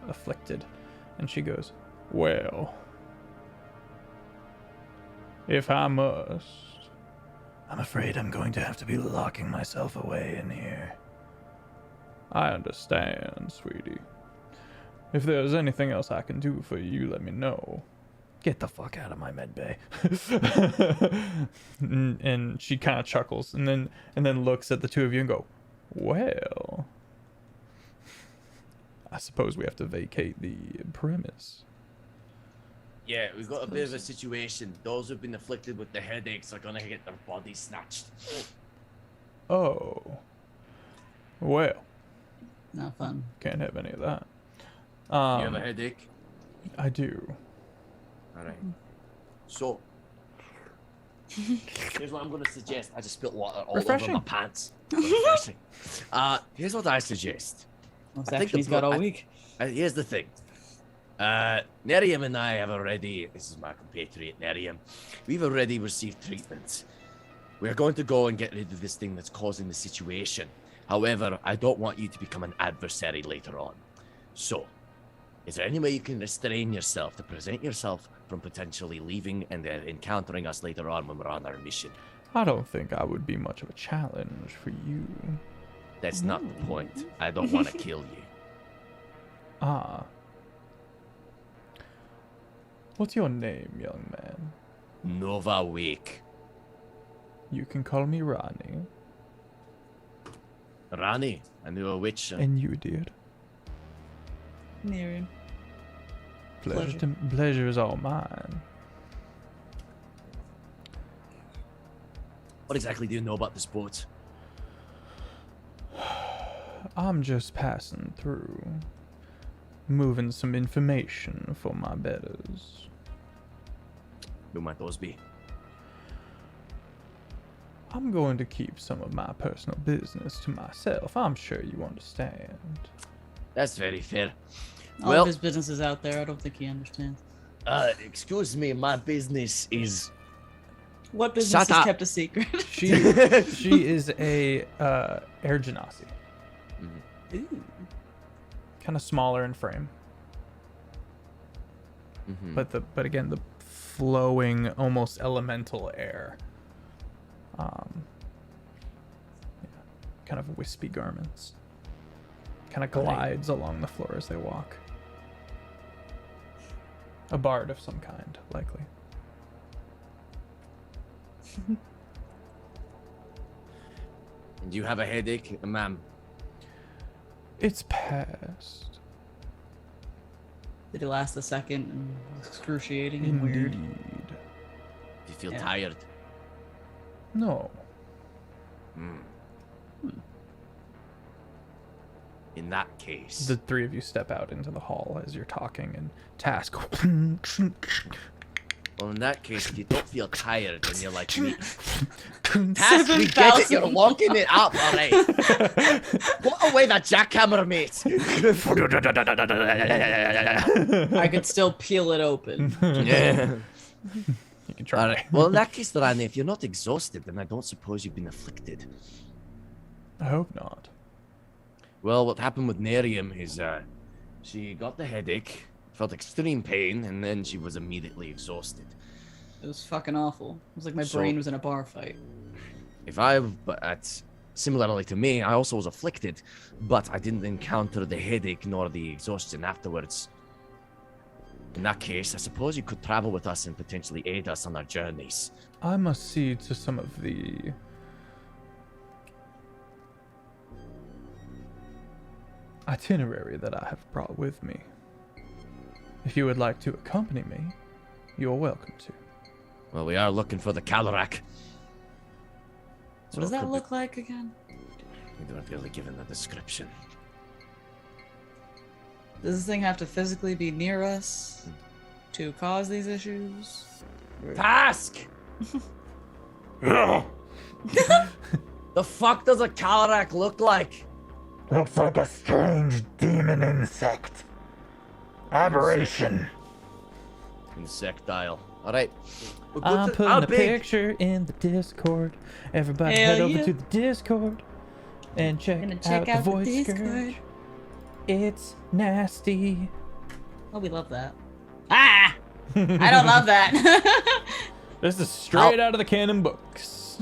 afflicted, and she goes, "Well, if I must, I'm afraid I'm going to have to be locking myself away in here." I understand, sweetie. If there's anything else I can do for you, let me know. Get the fuck out of my med bay. and she kind of chuckles and then looks at the two of you and go, "Well, I suppose we have to vacate the premise." Yeah, we've got a bit of a situation. Those who've been afflicted with the headaches are gonna get their bodies snatched. Oh. Well, Not fun. can't have any of that. You have a headache? I do. Alright. So, here's what I'm gonna suggest. I just spilled water all over my pants. Refreshing. Here's what I suggest. Most action he's got all week. Here's the thing. Nerium and I have already, this is my compatriot Nerium, we've already received treatment. We're going to go and get rid of this thing that's causing the situation. However, I don't want you to become an adversary later on. So, is there any way you can restrain yourself to present yourself from potentially leaving and encountering us later on when we're on our mission? I don't think I would be much of a challenge for you. That's not the point. I don't want to kill you. Ah. What's your name, young man? Nova Wake. You can call me Ronnie. Rani, I knew a witch. And you, dear. Miriam. Pleasure is all mine. What exactly do you know about this boat? I'm just passing through, moving some information for my betters. Who might those be? I'm going to keep some of my personal business to myself. I'm sure you understand. That's very fair. All Well, of his business is out there. I don't think he understands. excuse me, my business is... What business Shut is up. kept a secret? She is a air genasi, Ooh. kind of smaller in frame, but again the flowing, almost elemental air. Kind of wispy garments. Kind of glides along the floor as they walk. A bard of some kind, likely. Do you have a headache, ma'am? It's past. Did it last a second and excruciating and weird? Indeed. Do you feel Yeah. tired? No. In that case... The three of you step out into the hall as you're talking, and Task. Well, in that case, if you don't feel tired and you're like me... Task, Task, we get it, you're locking it up, alright. Put away that jackhammer, mate. I could still peel it open. Yeah. You can try. Alright. Well, in that case, Rani, if you're not exhausted, then I don't suppose you've been afflicted. I hope not. Well, what happened with Nerium is, she got the headache, felt extreme pain, and then she was immediately exhausted. It was fucking awful. It was like my So- brain was in a bar fight. Similarly to me, I also was afflicted, but I didn't encounter the headache nor the exhaustion afterwards. In that case, I suppose you could travel with us and potentially aid us on our journeys. I must see to some of the itinerary that I have brought with me. If you would like to accompany me, you are welcome to. Well, we are looking for the Calorak. What does that look like again? We weren't really given the description. Does this thing have to physically be near us to cause these issues? Task! The fuck does a Calorak look like? Looks like a strange demon insect. Aberration. Insectile. Alright. I'm putting a picture in the Discord. Everybody Hell head over yeah. to the Discord and check out the voice Scourge. It's nasty. Oh, we love that. Ah! I don't love that. This is straight out of the canon books.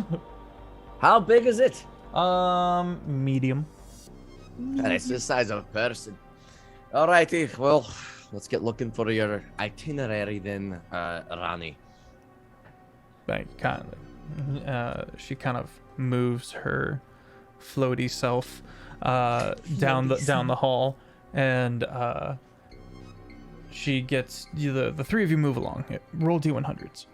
How big is it? Medium. And it's the size of a person. Alrighty, well, let's get looking for your itinerary then, Rani. Thank you kindly. She kind of moves her floaty self down the hall, and she gets the three of you move along. Roll D100s.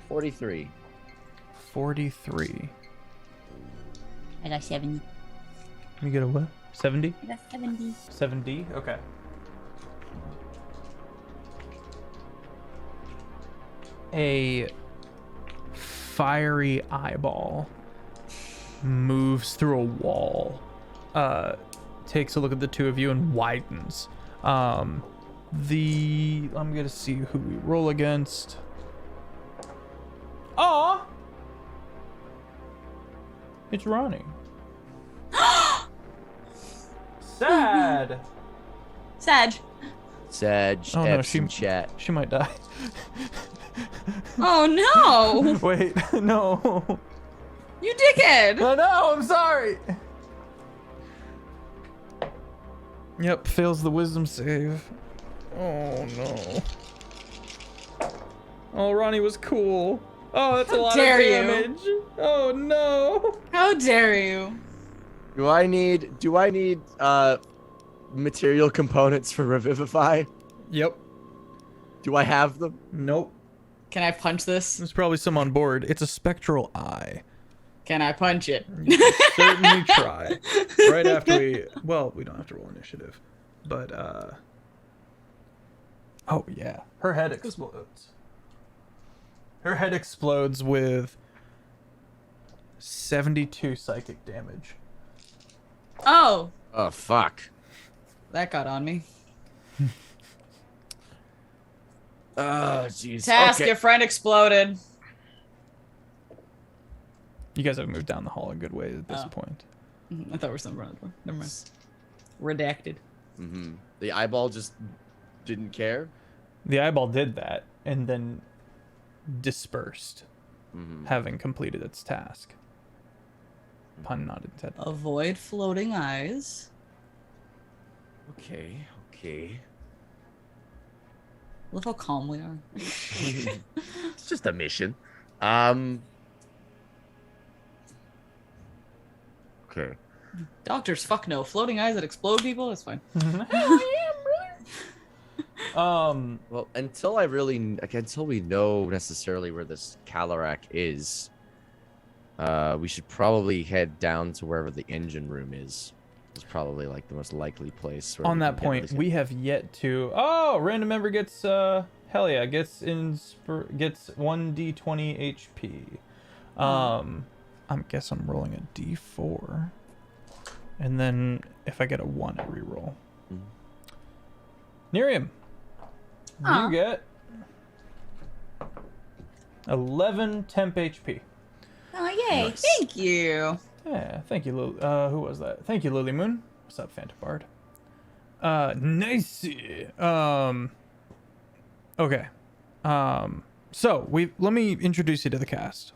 43. 43. I got 70. You get a what? 70? I got 70. 70? Okay. A fiery eyeball moves through a wall, takes a look at the two of you and widens. I'm gonna see who we roll against. Aw! It's Ronnie. Sad. Sag. Sag, Oh no, Epson chat. she might die. Oh no! Wait, no. You dickhead! No, I'm sorry. Yep, fails the wisdom save. Oh no. Oh, Ronnie was cool. Oh, that's a lot of dare you. damage. Oh no. How dare you? Do I need material components for Revivify? Yep. Do I have them? Nope. Can I punch this? There's probably some on board. It's a spectral eye. Can I punch it? You can certainly try. Right after we don't have to roll initiative. But oh yeah. Her head explodes. Her head explodes with 72 psychic damage. Oh, Oh fuck. that got on me. Oh jeez. Task, Okay. your friend exploded. You guys have moved down the hall a good way at this Oh. point. I thought we were something wrong. Never mind. Redacted. Mm-hmm. The eyeball just didn't care. The eyeball did that and then dispersed, Mm-hmm. having completed its task. Pun not intended. Avoid floating eyes. Okay. Okay. Look how calm we are. It's just a mission. Okay. Doctors, fuck no. Floating eyes that explode people? That's fine. Well, until we know necessarily where this Calorak is, we should probably head down to wherever the engine room is. It's probably like the most likely place. Where On we that can get point, this- we have yet to. Oh, random member gets hell yeah, gets 1d20 HP. I guess I'm rolling a d4, and then if I get a 1, I reroll. Mhm. Nerium, Aw. you get 11 temp HP. Oh, yay. Nice. Thank you. Yeah, thank you, Lily. Who was that? Thank you, Lily Moon. What's up, Phantom Bard? Nice. Okay. So let me introduce you to the cast,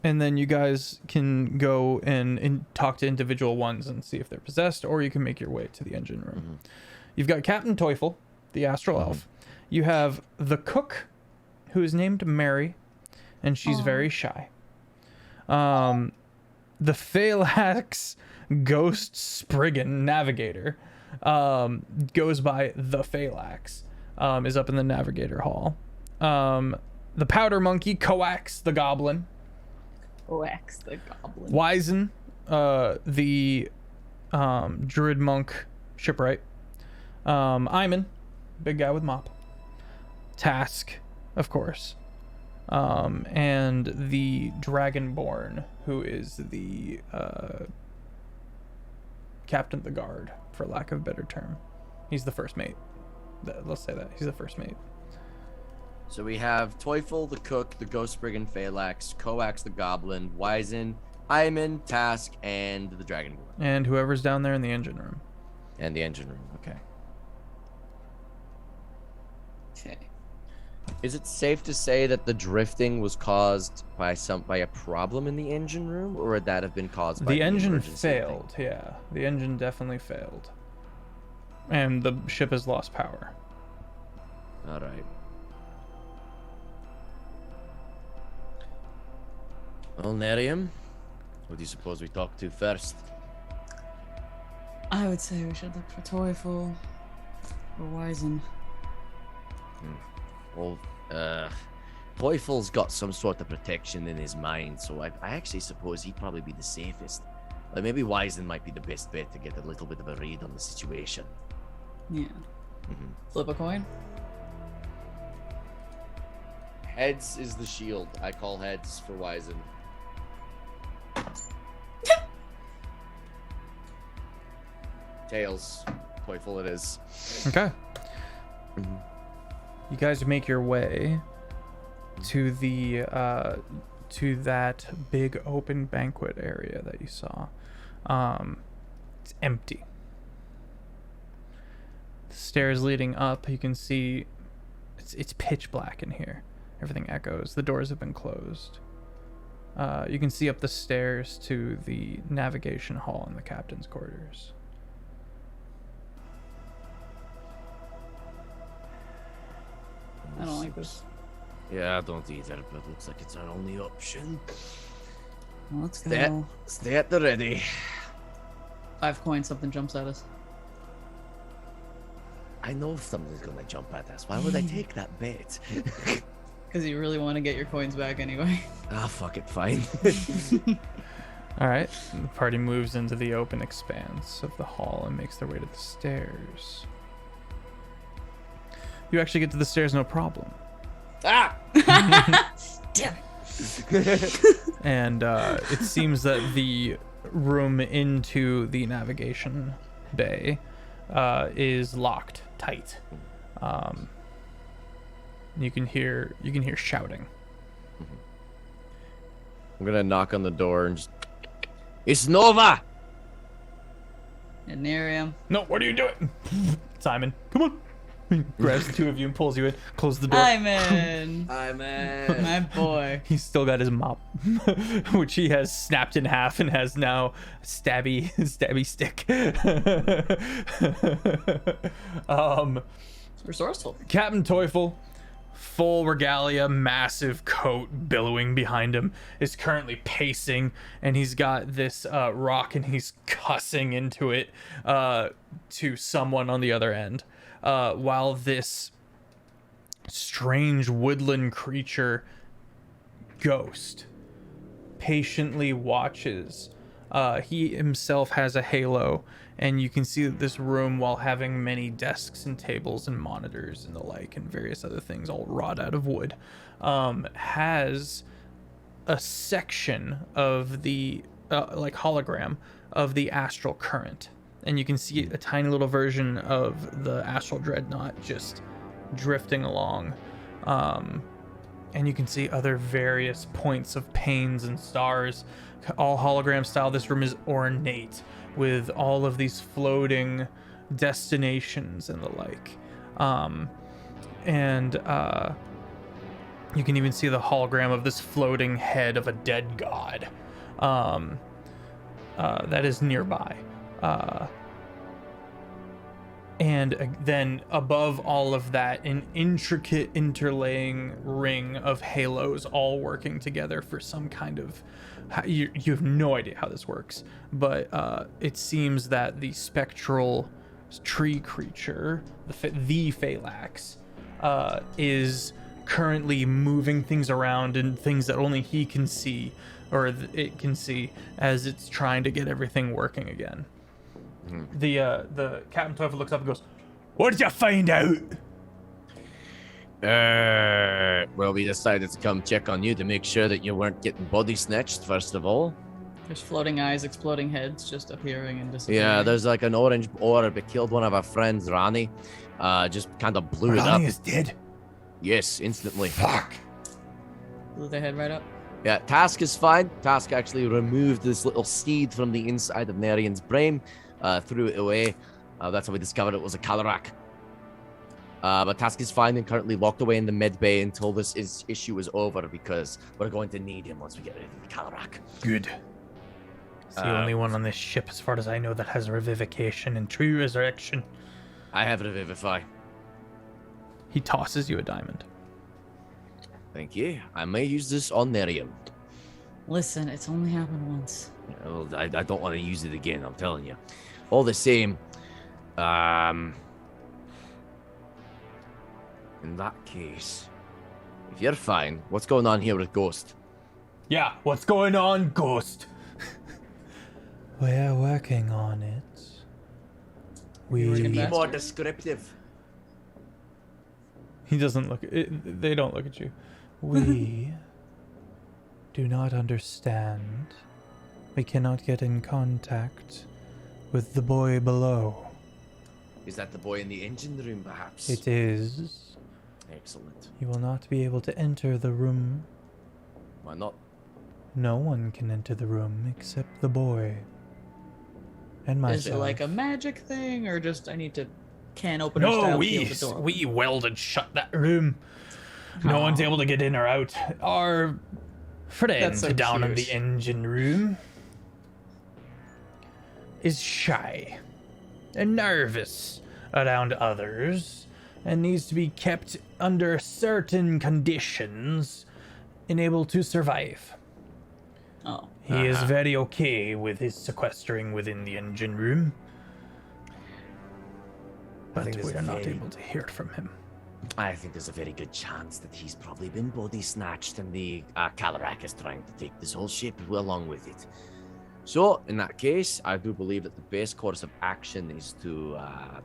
and then you guys can go and talk to individual ones and see if they're possessed, or you can make your way to the engine room. Mhm. You've got Captain Teufel, the astral elf. You have the cook, who is named Mary, and she's Aw. very shy. The Phalanx Ghost Spriggan Navigator goes by the Phalanx, is up in the Navigator Hall. The Powder Monkey, Coax the Goblin. Wax the goblin. Wizen, the Druid Monk Shipwright. Iman, big guy with mop. Task, of course. And the Dragonborn, who is the captain of the guard, for lack of a better term. He's the first mate. Let's say that. He's the first mate. So we have Teufel, the cook, the Ghost Brigand Phalanx, Coax the Goblin, Wizen, Iman, Task, and the Dragonborn. And whoever's down there in the engine room. And the engine room. Okay. Okay. Is it safe to say that the drifting was caused by a problem in the engine room, or would that have been caused by The engine emergency failed, yeah. The engine definitely failed. And the ship has lost power. thing? All right. Well, Nerium, who do you suppose we talk to first? I would say we should look for Teufel or Wizen. Well, Teufel's got some sort of protection in his mind, so I actually suppose he'd probably be the safest. Like maybe Wizen might be the best bet to get a little bit of a read on the situation. Yeah. Mhm. Flip a coin. Heads is the shield. I call heads for Wizen. Tails. Teufel it is. Okay. Mhm. You guys make your way to the to that big open banquet area that you saw. It's empty. The stairs leading up, you can see it's pitch black in here. Everything echoes. The doors have been closed. You can see up the stairs to the navigation hall in the captain's quarters. I don't like this. Yeah, I don't either, but looks like it's our only option. Well, let's go. Stay at the ready. 5 coins, something jumps at us. I know if something's gonna jump at us. Why would I take that bet? Because you really want to get your coins back anyway. Ah, fuck it, fine. All right, the party moves into the open expanse of the hall and makes their way to the stairs. You actually get to the stairs no problem. Ah! Damn it. And it seems that the room into the navigation bay is locked tight. You can hear shouting. I'm gonna knock on the door and just. It's Nova! And Nerium. No, what are you doing? Simon, come on. He grabs the two of you and pulls you in. Close the door. I'm in. I'm My boy. He's still got his mop, which he has snapped in half and has now stabby stick. Resourceful. Captain Teufel, full regalia, massive coat billowing behind him, is currently pacing, and he's got this rock and he's cussing into it to someone on the other end. While this strange woodland creature, Ghost, patiently watches. He himself has a halo, and you can see that this room, while having many desks and tables and monitors and the like and various other things all wrought out of wood, has a section of the like hologram of the astral current. And you can see a tiny little version of the astral dreadnought just drifting along. And you can see other various points of panes and stars, all hologram style. This room is ornate with all of these floating destinations and the like. You can even see the hologram of this floating head of a dead god that is nearby. And then above all of that, an intricate interlaying ring of halos all working together for some kind of... You have no idea how this works, but it seems that the spectral tree creature, the Phalanx, is currently moving things around and things that only he can see, or it can see, as it's trying to get everything working again. The Captain Teufel looks up and goes, "What did you find out?" Well, we decided to come check on you to make sure that you weren't getting body snatched, first of all. There's floating eyes, exploding heads just appearing and disappearing. Yeah, there's like an orange orb. It killed one of our friends, Rani. Just kind of blew it up. Rani is dead. Yes, instantly. Fuck. Blew their head right up. Yeah, Task is fine. Task actually removed this little seed from the inside of Nerian's brain, threw it away. That's how we discovered it was a Kalarak. But Task is fine and currently locked away in the med bay until this issue is over, because we're going to need him once we get rid of the Kalarak. Good. It's the only one on this ship, as far as I know, that has revivification and true resurrection. I have Revivify. He tosses you a diamond. Thank you. I may use this on Nerium. Listen, it's only happened once. Well, I don't want to use it again, I'm telling you. All the same, in that case, if you're fine, what's going on here with Ghost? Yeah, what's going on, Ghost? We're working on it. Be more descriptive. He doesn't look. They don't look at you. We do not understand. We cannot get in contact with the boy below. Is that the boy in the engine room, perhaps? It is. Excellent. You will not be able to enter the room. Why not? No one can enter the room except the boy. And myself. Is it like a magic thing, or just I need to can opener No, style we key the door. we welded shut that room. No one's able to get in or out. Our friend That's so down in cute. the engine room is shy and nervous around others and needs to be kept under certain conditions and able to survive. Oh. He is very okay with his sequestering within the engine room, but think we there's are not very- able to hear it from him. I think there's a very good chance that he's probably been body snatched and the Calarak is trying to take this whole ship along with it. So, in that case, I do believe that the best course of action is to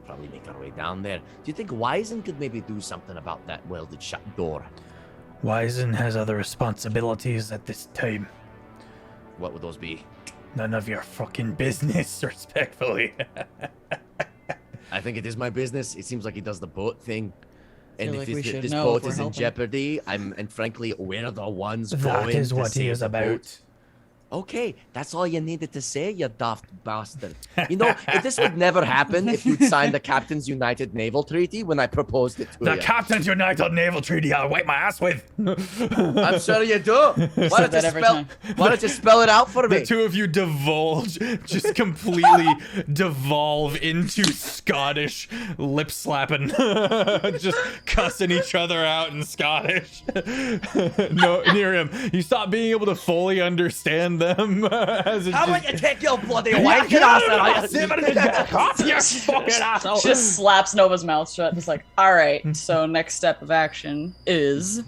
probably make our way down there. Do you think Wizen could maybe do something about that welded shut door? Wizen has other responsibilities at this time. What would those be? None of your fucking business, respectfully. I think it is my business. It seems like he does the boat thing. And like if we this, should this know if boat we're is in helping. jeopardy, and frankly, we're the ones That going is to what he save is the about. boat. Okay, that's all you needed to say, you daft bastard. You know, if this would never happen if you'd signed the Captain's United Naval Treaty when I proposed it to The you. Captain's United Naval Treaty I'll wipe my ass with. I'm sure you do. Why don't that you every spell? time. Why don't you spell it out for me? The two of you divulge, just completely devolve into Scottish lip slapping, just cussing each other out in Scottish. No, near him, you stop being able to fully understand them. As it How just, about you take your bloody wife and ass off your fucking asshole. Just slaps Nova's mouth shut. Just like, all right. So next step of action is.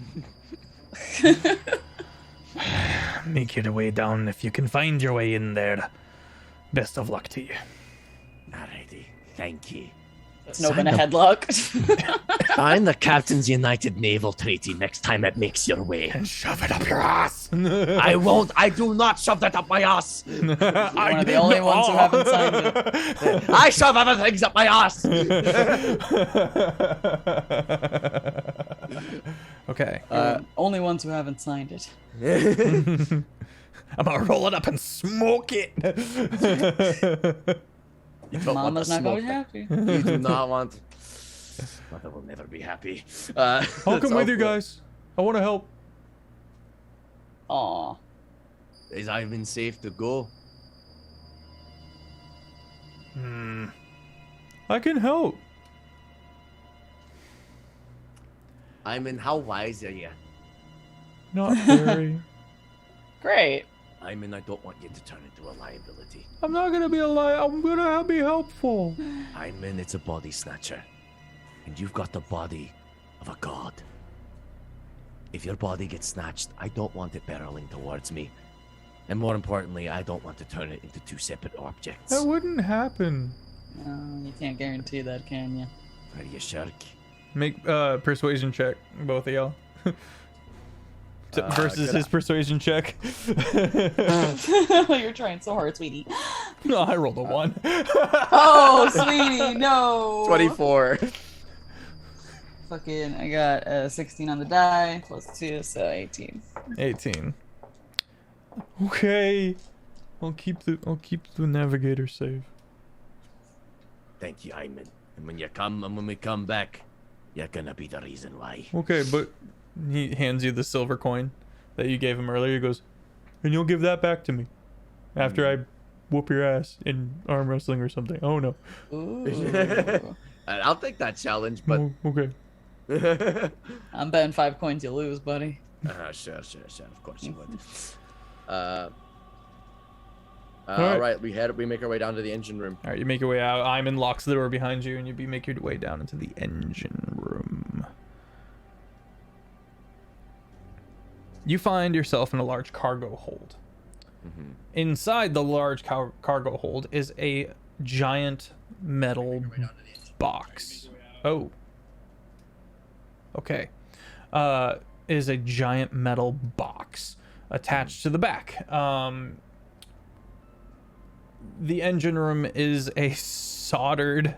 Make your way down if you can find your way in there. Best of luck to you. Alrighty, thank you. It's Nova in a headlock. Sign the Captain's United Naval Treaty next time it makes your way. And shove it up your ass. I won't. I do not shove that up my ass. One of the only ones who haven't signed it. I shove other things up my ass. Okay. Only ones who haven't signed it. I'm gonna roll it up and smoke it. You don't want Mama's to not smoke going to be that. happy. You do not want. Mother will never be happy. I'll come with you guys. I want to help. Aw. Is Ivan safe to go? I can help. Ivan, how wise are you? Not very. Great. Ivan, I don't want you to turn into a liability. I'm not gonna be a lie. I'm gonna be helpful. Ivan, it's a body snatcher. And you've got the body of a god. If your body gets snatched, I don't want it barreling towards me. And more importantly, I don't want to turn it into two separate objects. That wouldn't happen. No, you can't guarantee that, can you? Are you sure? Make persuasion check, both of y'all. Versus could his persuasion check. You're trying so hard, sweetie. No, I rolled a 1. Oh, sweetie, no. 24. Fucking, I got a 16 on the die, plus 2, so 18. 18. Okay. I'll keep the navigator safe. Thank you, Ivan. And when we come back, you're gonna be the reason why. Okay, but he hands you the silver coin that you gave him earlier. He goes, and you'll give that back to me after I whoop your ass in arm wrestling or something. Oh no. Ooh. I'll take that challenge, but Oh, okay. I'm betting 5 coins you lose, buddy. sure. Of course you would. Alright. All right, we make our way down to the engine room. All right, you make your way out. Iman locks the door behind you, and you make your way down into the engine room. You find yourself in a large cargo hold. Inside the large cargo hold is a giant metal box. Oh. Okay. Is a giant metal box attached to the back. The engine room is a soldered,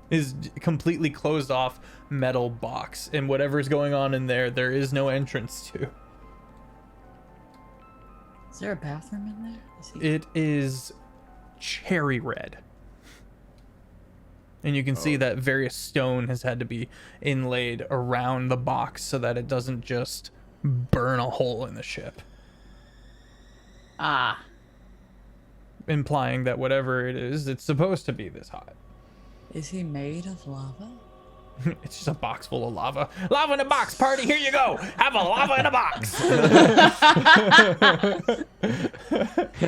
is completely closed off metal box, and whatever's going on in there, there is no entrance to. Is there a bathroom in there? It is cherry red. And you can see that various stone has had to be inlaid around the box so that it doesn't just burn a hole in the ship. Ah. Implying that whatever it is, it's supposed to be this hot. Is he made of lava? It's just a box full of lava. Lava in a box, party, here you go. Have a lava in a box.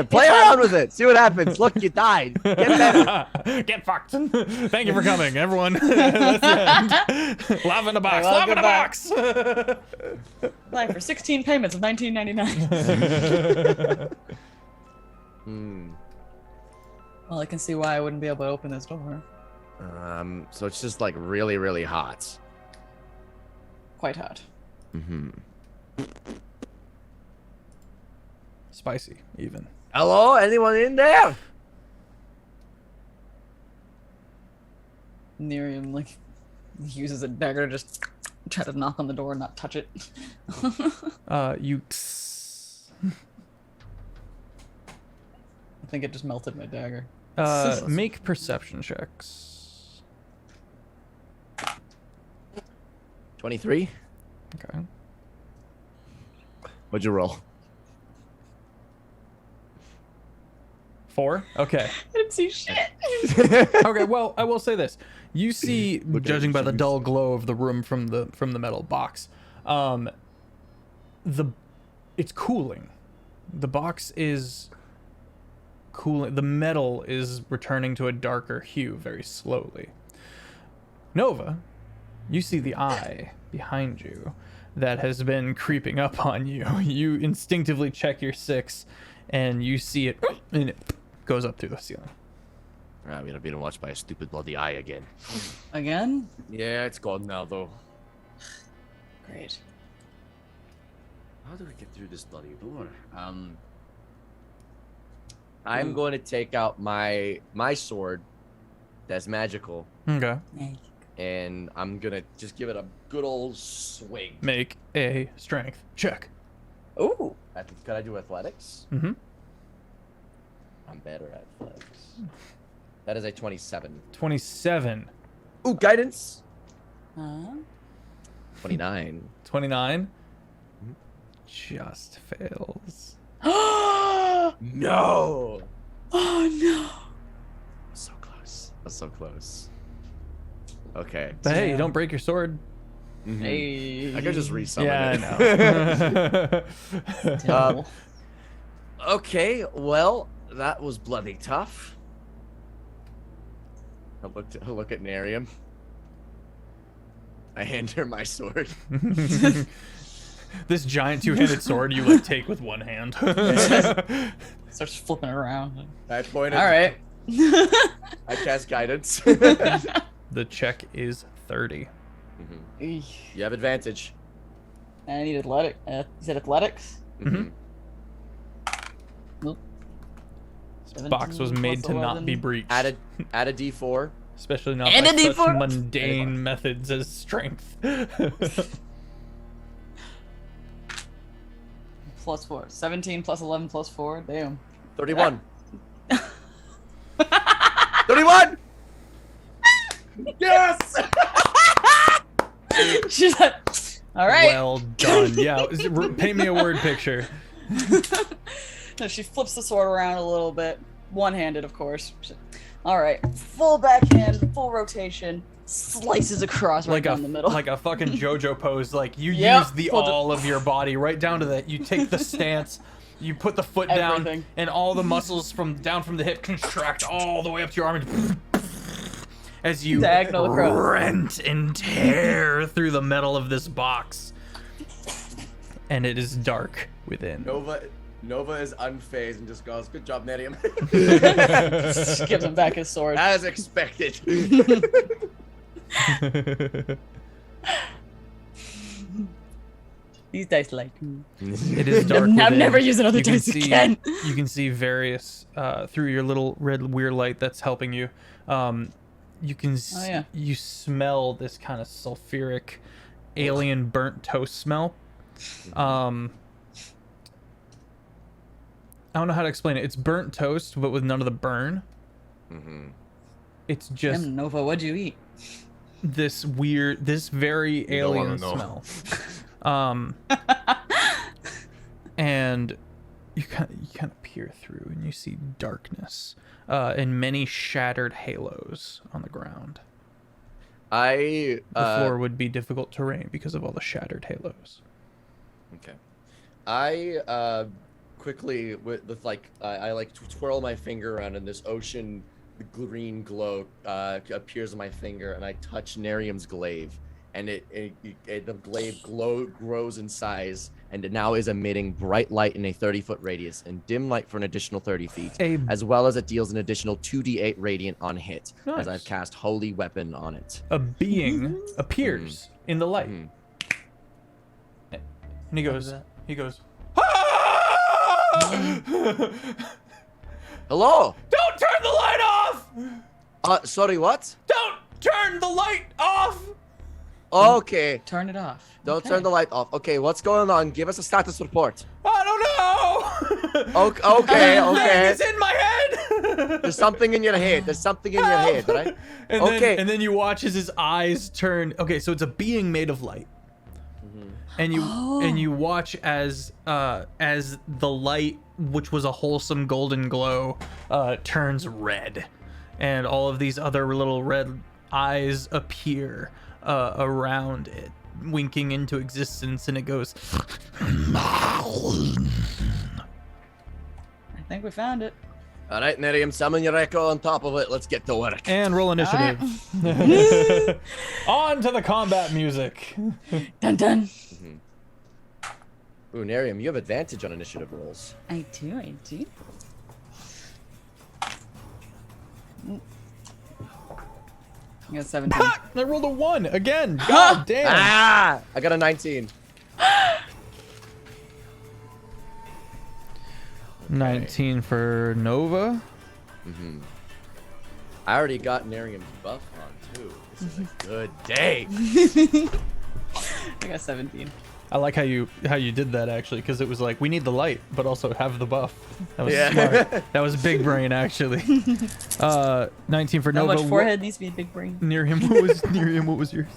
Play around with it. See what happens. Look, you died. Get better. Get fucked. Thank you for coming, everyone. That's the end. Lava in a box. Well, Lava in a box. Apply for 16 payments of $19.99. Well, I can see why I wouldn't be able to open this door. So it's just like really, really hot. Quite hot. Spicy, even. Hello? Anyone in there? Miriam like uses a dagger to just try to knock on the door and not touch it. You. I think it just melted my dagger. Make perception checks. 23. Okay. What'd you roll? 4. Okay. I didn't see shit. Okay. Well, I will say this: you see, judging by the dull glow of the room from the metal box, it's cooling. The box is cooling. The metal is returning to a darker hue very slowly. Nova, you see the eye behind you that has been creeping up on you. You instinctively check your 6, and you see it, and it goes up through the ceiling. I'm gonna be watched by a stupid bloody eye again. Again? Yeah, it's gone now though. Great. How do we get through this bloody door? I'm going to take out my sword that's magical, Okay. and I'm gonna just give it a good old swing. Make a strength check. Ooh. Could I do athletics? Mm-hmm. I'm better at athletics. That is a 27. 27. Ooh, guidance. 29. 29. Just fails. No. Oh no. So close. That's so close. Okay. But hey, you don't break your sword. Hey. I could just resummon Yeah, it. I know. Okay, well, that was bloody tough. I look at Nerium. I hand her my sword. This giant two-handed sword you like take with one hand. Starts flipping around. I point. All right. I cast guidance. The check is 30. You have advantage. I need athletic. Is it athletics? Mm-hmm. Nope. This box was made to not be breached. Add a D4. Especially not And by a such D4? mundane methods as strength. Plus 4. 17 plus 11 plus 4. Damn. 31. 31. Yes. She's like, all right. Well done. Yeah, paint me a word picture. No, she flips the sword around a little bit. One-handed, of course. All right. Full backhand, full rotation. Slices across right down the middle. Like a fucking JoJo pose. Like you Yep. use the all of your body right down to that. You take the stance, you put the foot down, Everything. and all the muscles from down from the hip contract all the way up to your arm. As you Diagonal across. rent and tear through the metal of this box. And it is dark within. Nova is unfazed and just goes, "Good job, Nerium." Just gives him back his sword. As expected. These dice like me. It is dark I'm within. never using other You can dice see- again. You can see various through your little red weird light that's helping you. You can you smell this kind of sulfuric, alien burnt toast smell. I don't know how to explain it. It's burnt toast, but with none of the burn. It's just Nova, what'd you eat? this very don't wanna alien know. smell. And you kind of peer through and you see darkness and many shattered halos on the ground. The floor would be difficult terrain because of all the shattered halos. Okay. I quickly with like I like twirl my finger around and this ocean green glow appears on my finger and I touch Nerium's glaive and the glaive grows in size and it now is emitting bright light in a 30-foot radius and dim light for an additional 30 feet, as well as it deals an additional 2d8 radiant on hit as I've cast Holy Weapon on it. A being appears in the light. And he goes, Hello? Don't turn the light off! Sorry, what? Don't turn the light off! Okay. Turn it off. Don't turn the light off. Okay, what's going on? Give us a status report. I don't know! Okay. It's in my head! There's something in your head. Right? And then you watch as his eyes turn. Okay, so it's a being made of light. And you watch as the light, which was a wholesome golden glow, turns red, and all of these other little red eyes appear around it, winking into existence, and it goes. I think we found it. All right, Nerium, summon your echo on top of it. Let's get to work. And roll initiative. On to the combat music. Dun dun. Ooh, Nerium, you have advantage on initiative rolls. I do. I got 17. I rolled a 1 again. God damn. I got a 19. 19 for Nova. I already got Nerium's buff on too. This is a good day. I got 17. I like how you did that actually, because it was like we need the light, but also have the buff. That was smart. That was big brain actually. 19 for How Nova. much forehead needs to be a big brain? Nerium, what was yours?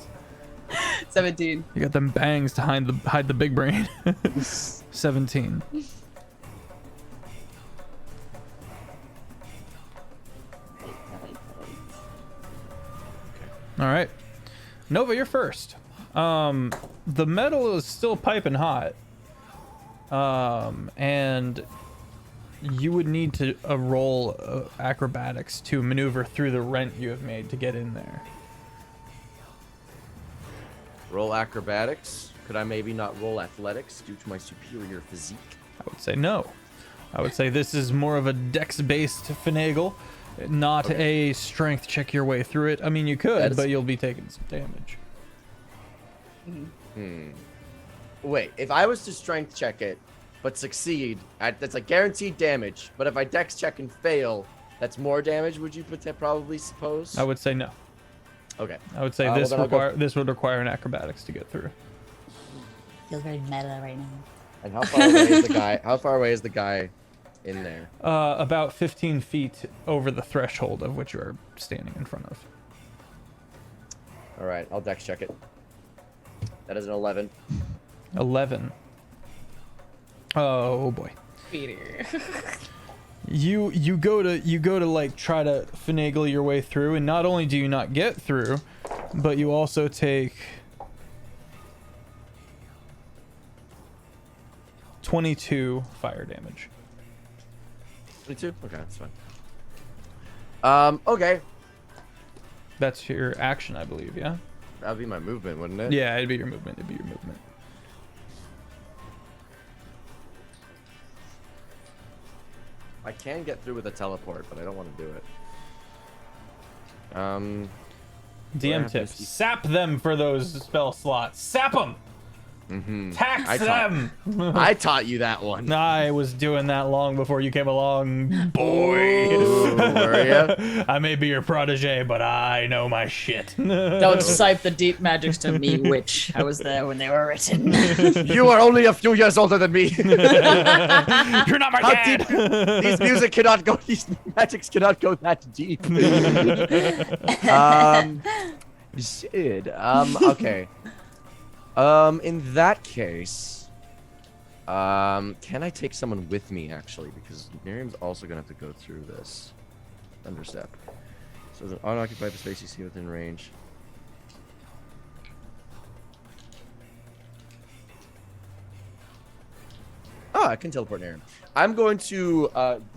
17. You got them bangs to hide the big brain. 17. All right, Nova, you're first. The metal is still piping hot. And you would need to roll acrobatics to maneuver through the rent you have made to get in there. Roll acrobatics. Could I maybe not roll athletics due to my superior physique? I would say no. I would say this is more of a dex-based finagle, not a strength check your way through it. I mean, you could, but you'll be taking some damage. Wait, if I was to strength check it, but succeed, that's like guaranteed damage. But if I dex check and fail, that's more damage, would you probably suppose? I would say no. Okay. I would say this would require an acrobatics to get through. Feels very meta right now. And how far away is the guy? How far away is the guy in there? About 15 feet over the threshold of which you are standing in front of. All right, I'll dex check it. That is an 11. 11. Oh boy. Peter. You go to like try to finagle your way through, and not only do you not get through, but you also take 22 fire damage. 22? Okay, that's fine. Okay. That's your action, I believe, yeah? That'd be my movement, wouldn't it? Yeah, it'd be your movement. I can get through with a teleport, but I don't want to do it. DM tip: sap them for those spell slots. Sap them. Tax them! I taught you that one. I was doing that long before you came along, boy. Ooh, were ya? I may be your protege, but I know my shit. Don't cite the deep magics to me, witch. I was there when they were written. You are only a few years older than me. You're not my How dad. deep? These music cannot go. These magics cannot go that deep. Shit. Okay. In that case, can I take someone with me actually? Because Miriam's also gonna have to go through this thunderstep. So the unoccupied space you see within range. Oh, I can teleport Nerium. I'm going to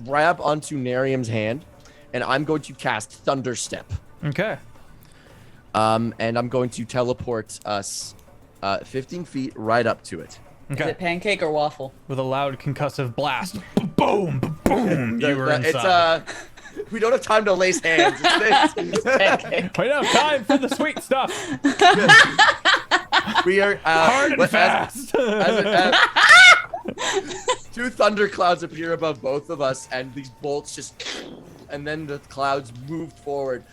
grab onto Nerium's hand, and I'm going to cast Thunderstep. Okay. And I'm going to teleport us 15 feet right up to it. Is Okay. it pancake or waffle? With a loud concussive blast. Boom, boom. You were inside. It's we don't have time to lace hands. It's Pancake. We don't have time for the sweet stuff. we are Hard and fast. Two thunderclouds appear above both of us, and these bolts just, and then the clouds move forward.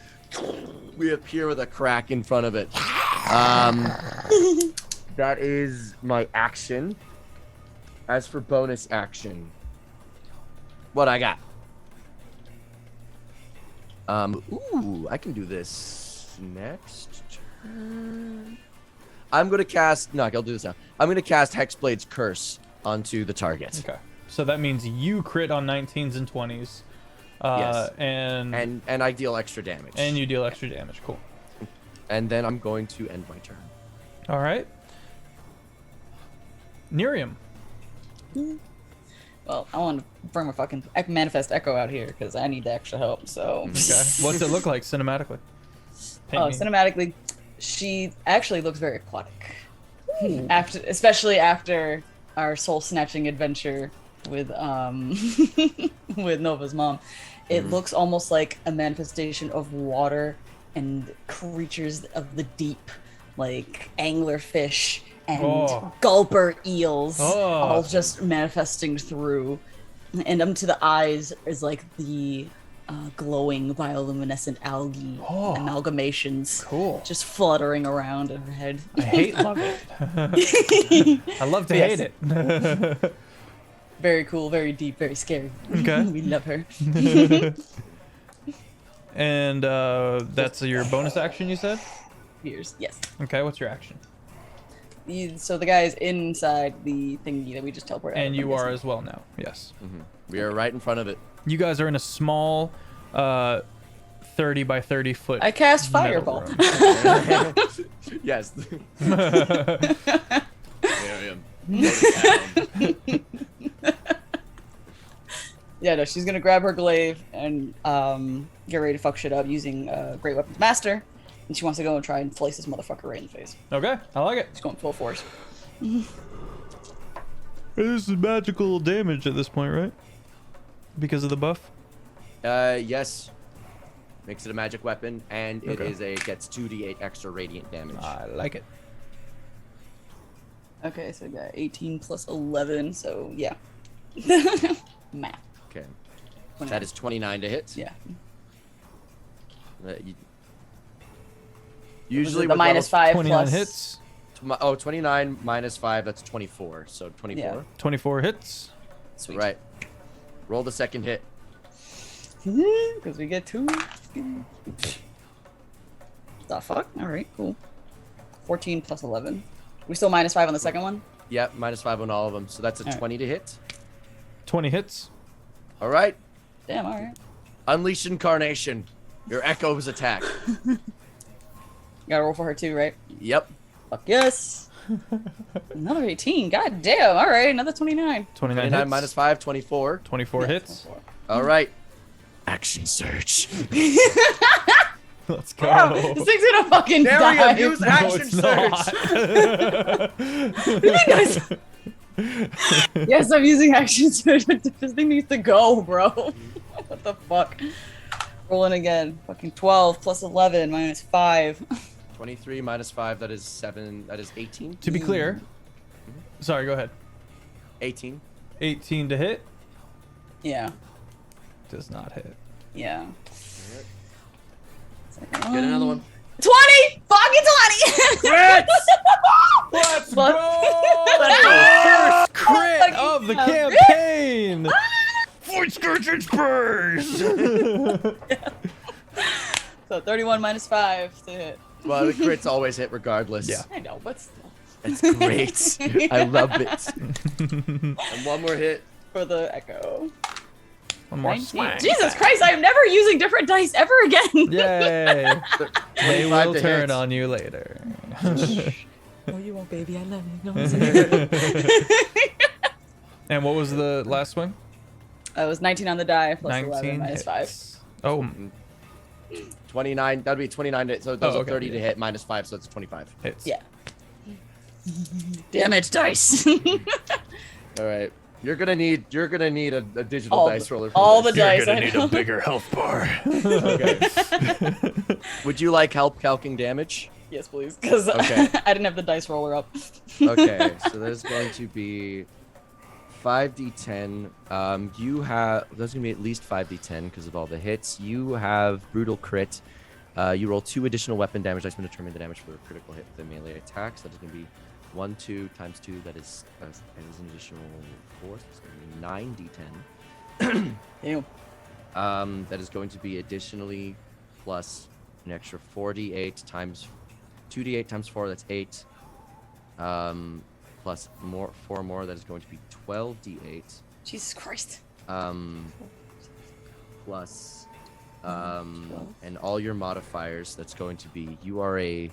We appear with a crack in front of it. That is my action. As for bonus action, what I got? Ooh, I can do this next turn. I'm gonna cast. No, I'll do this now. I'm gonna cast Hexblade's Curse onto the target. Okay. So that means you crit on 19s and 20s. Yes. And I deal extra damage. and you deal extra damage. Cool. And then I'm going to end my turn. All right. Nerium. Well, I want to bring my fucking manifest echo out here because I need the extra help. So. Okay. What's it look like cinematically? Paint Oh, me. cinematically, she actually looks very aquatic. Especially after our soul snatching adventure with with Nova's mom. It looks almost like a manifestation of water and creatures of the deep, like anglerfish and gulper eels, all just manifesting through. And to the eyes is like the glowing bioluminescent algae amalgamations, just fluttering around in her head. I love it. I love to hate it. Very cool, very deep, very scary. Okay. We love her. And that's your bonus action, you said? Yes. Okay, what's your action? So the guy is inside the thingy that we just teleported out of, And you I'm are guessing. as well now. Yes. We are right in front of it. You guys are in a small 30 by 30 foot. I cast metal fireball. room. Yes. Yeah, no, she's gonna grab her glaive and get ready to fuck shit up using Great Weapons Master. And she wants to go and try and slice this motherfucker right in the face. Okay, I like it. She's going full force. This is magical damage at this point, right? Because of the buff? Yes. Makes it a magic weapon, and it Okay. gets 2d8 extra radiant damage. I like it. Okay, so we got 18 plus 11, so yeah. Math. Okay. 29. That is 29 to hit. Yeah. Usually the with minus level- 5 29 plus. hits. 29 minus 5, that's 24. So 24. Yeah. 24 hits. Sweet. Right. Roll the second hit. Because we get 2. The fuck? Alright, cool. 14 plus 11. We still minus 5 on the second one? Yep, minus 5 on all of them. So that's a Alright. 20 to hit. 20 hits. All right. Damn, alright. Unleash Incarnation. Your Echo's attack. Gotta roll for her too, right? Yep. Fuck yes. Another 18. God damn. Alright, another 29. 29 29 hits. minus 5, 24. 24 Yeah, hits. 24. All right. Action Surge. Let's go. Bro, this thing's gonna fucking die. Nerium, use No, Action it's Surge. not. Yes, I'm using action surge, but this thing needs to go, bro. What the fuck? Rolling again. Fucking 12 plus 11 minus 5. 23 minus 5, that is 7. That is 18. To be clear, Sorry, go ahead. 18. 18 to hit. Yeah. Does not hit. Yeah. Get another one. 20! Fucking 20! Let's But- go! First crit of the Yeah. campaign! Void Scourge and Spurs! So 31 minus 5 to hit. Well, the crits always hit regardless. Yeah. I know, but still. It's great. I love it. And one more hit. For the echo. One more 19. swing. Jesus Christ, I'm never using different dice ever again. Yay! They 25 will to turn hit. on you later. No, you won't, baby. I love you. No one's And what was the last swing? It was 19 on the die plus 11 19 minus 5. hits. Oh, 29. That'd be 29. So those Oh, are okay. 30 to hit minus 5, so it's 25. hits. Yeah. Damage dice. All right. You're gonna need a digital All dice the- roller. For all this. the dice. I know. bigger health bar. Okay. Would you like help calcing damage? Yes, please, because Okay. I didn't have the dice roller up. Okay, so there's going to be 5d10. There's gonna be at least 5d10 because of all the hits. You have brutal crit. You roll 2 additional weapon damage. That's going to determine the damage for a critical hit with the melee attacks. That is going to be 1, 2 times 2. That is an additional 4. So it's going to be 9d10. Ew. That is going to be additionally plus an extra 4d8 times 2d8 times 4. That's 8. Plus 4 more. That is going to be 12d8. Jesus Christ. Plus and all your modifiers. That's going to be, you are a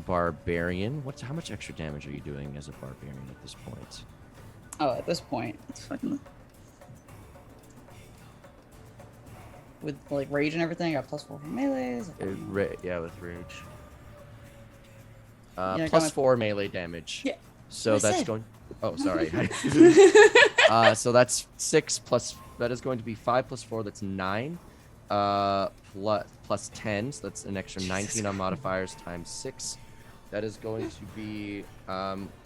barbarian. How much extra damage are you doing as a barbarian at this point? Oh, at this point, it's fucking with like rage and everything. I got +4 for melees. Yeah, with rage. Yeah, I got Plus my- 4 melee damage. Yeah, So what I that's said. going. Oh, sorry. So that's 6 plus. That is going to be 5 plus 4. That's 9. Plus 10. So that's an extra 19 on modifiers times 6. That is going to be.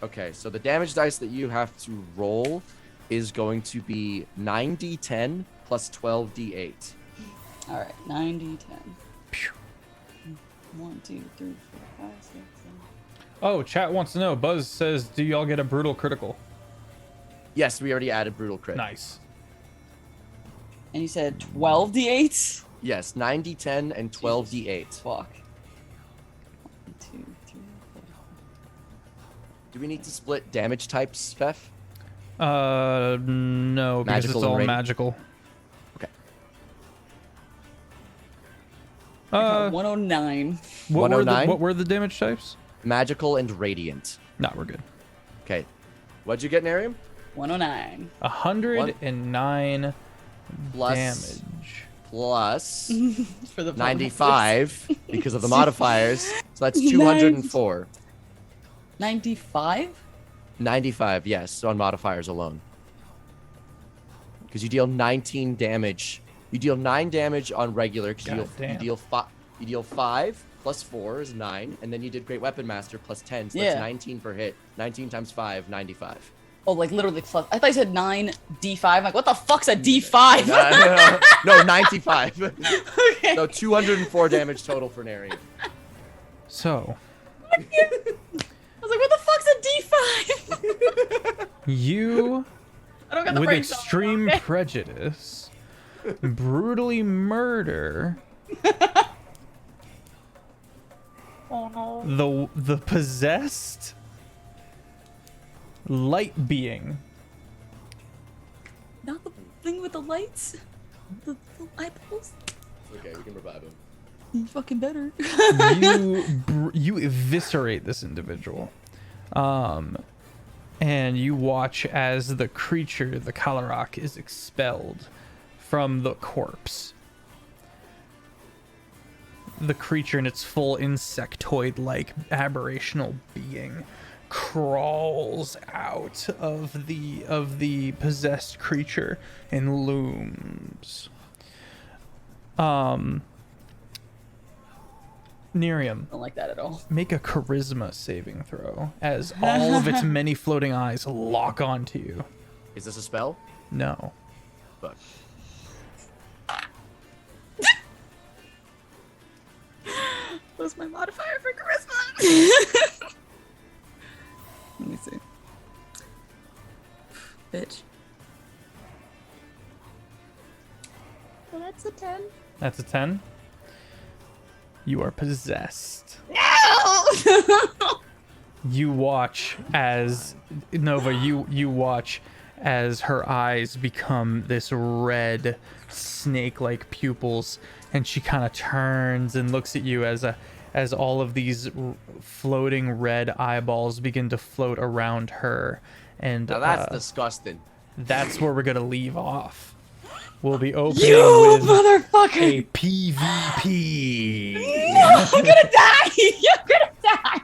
Okay, so the damage dice that you have to roll is going to be 9d10 plus 12d8. All right, 90, 10. 1, 2, 3, 4, 5, 6, 7. Oh, chat wants to know. Buzz says, do y'all get a brutal critical? Yes, we already added brutal crit. Nice. And you said 12 d8s? Yes, 9d10 and 12d8. Fuck. 1, 2, 3, 4. Do we need to split damage types, Feff? No, because Magical it's and all radiant. magical. Okay. I got 109. What were the damage types? Magical and radiant. No, we're good. Okay. What'd you get, Narium? 109. 109 Plus- damage. Plus For the 95 because of the modifiers. So that's 204. 95? 95, yes, on modifiers alone. Because you deal 19 damage. You deal 9 damage on regular. Because you Goddamn. deal 5 plus 4 is 9, and then you did Great Weapon Master plus 10, so Yeah. that's 19 per hit. 19 times 5, 95. Oh, like literally plus. I thought you said 9 d5. I'm like, what the fuck's a d5? No, 95. Okay. So 204 damage total for Narium. So, I was like, what the fuck's a d5? you, I don't got the with brain cell. extreme Okay. prejudice, brutally murder Oh no. the possessed light being. Not the thing with the lights? The eyeballs? Okay, we can revive him. You fucking better. You eviscerate this individual, and you watch as the creature, the Kalarak, is expelled from the corpse. The creature in its full insectoid-like aberrational being crawls out of the possessed creature and looms. Nerium, Don't like that at all. make a charisma saving throw as all of its many floating eyes lock onto you. Is this a spell? No. Fuck. What's my modifier for charisma? Let me see. Bitch. Well, that's a 10. That's a 10. You are possessed. No! You watch as Nova, you watch as her eyes become this red snake-like pupils, and she kind of turns and looks at you as all of these floating red eyeballs begin to float around her. And Now that's disgusting. that's where we're gonna leave off. We'll be opening You with motherfucker! a PvP. I'm gonna die! You're gonna die!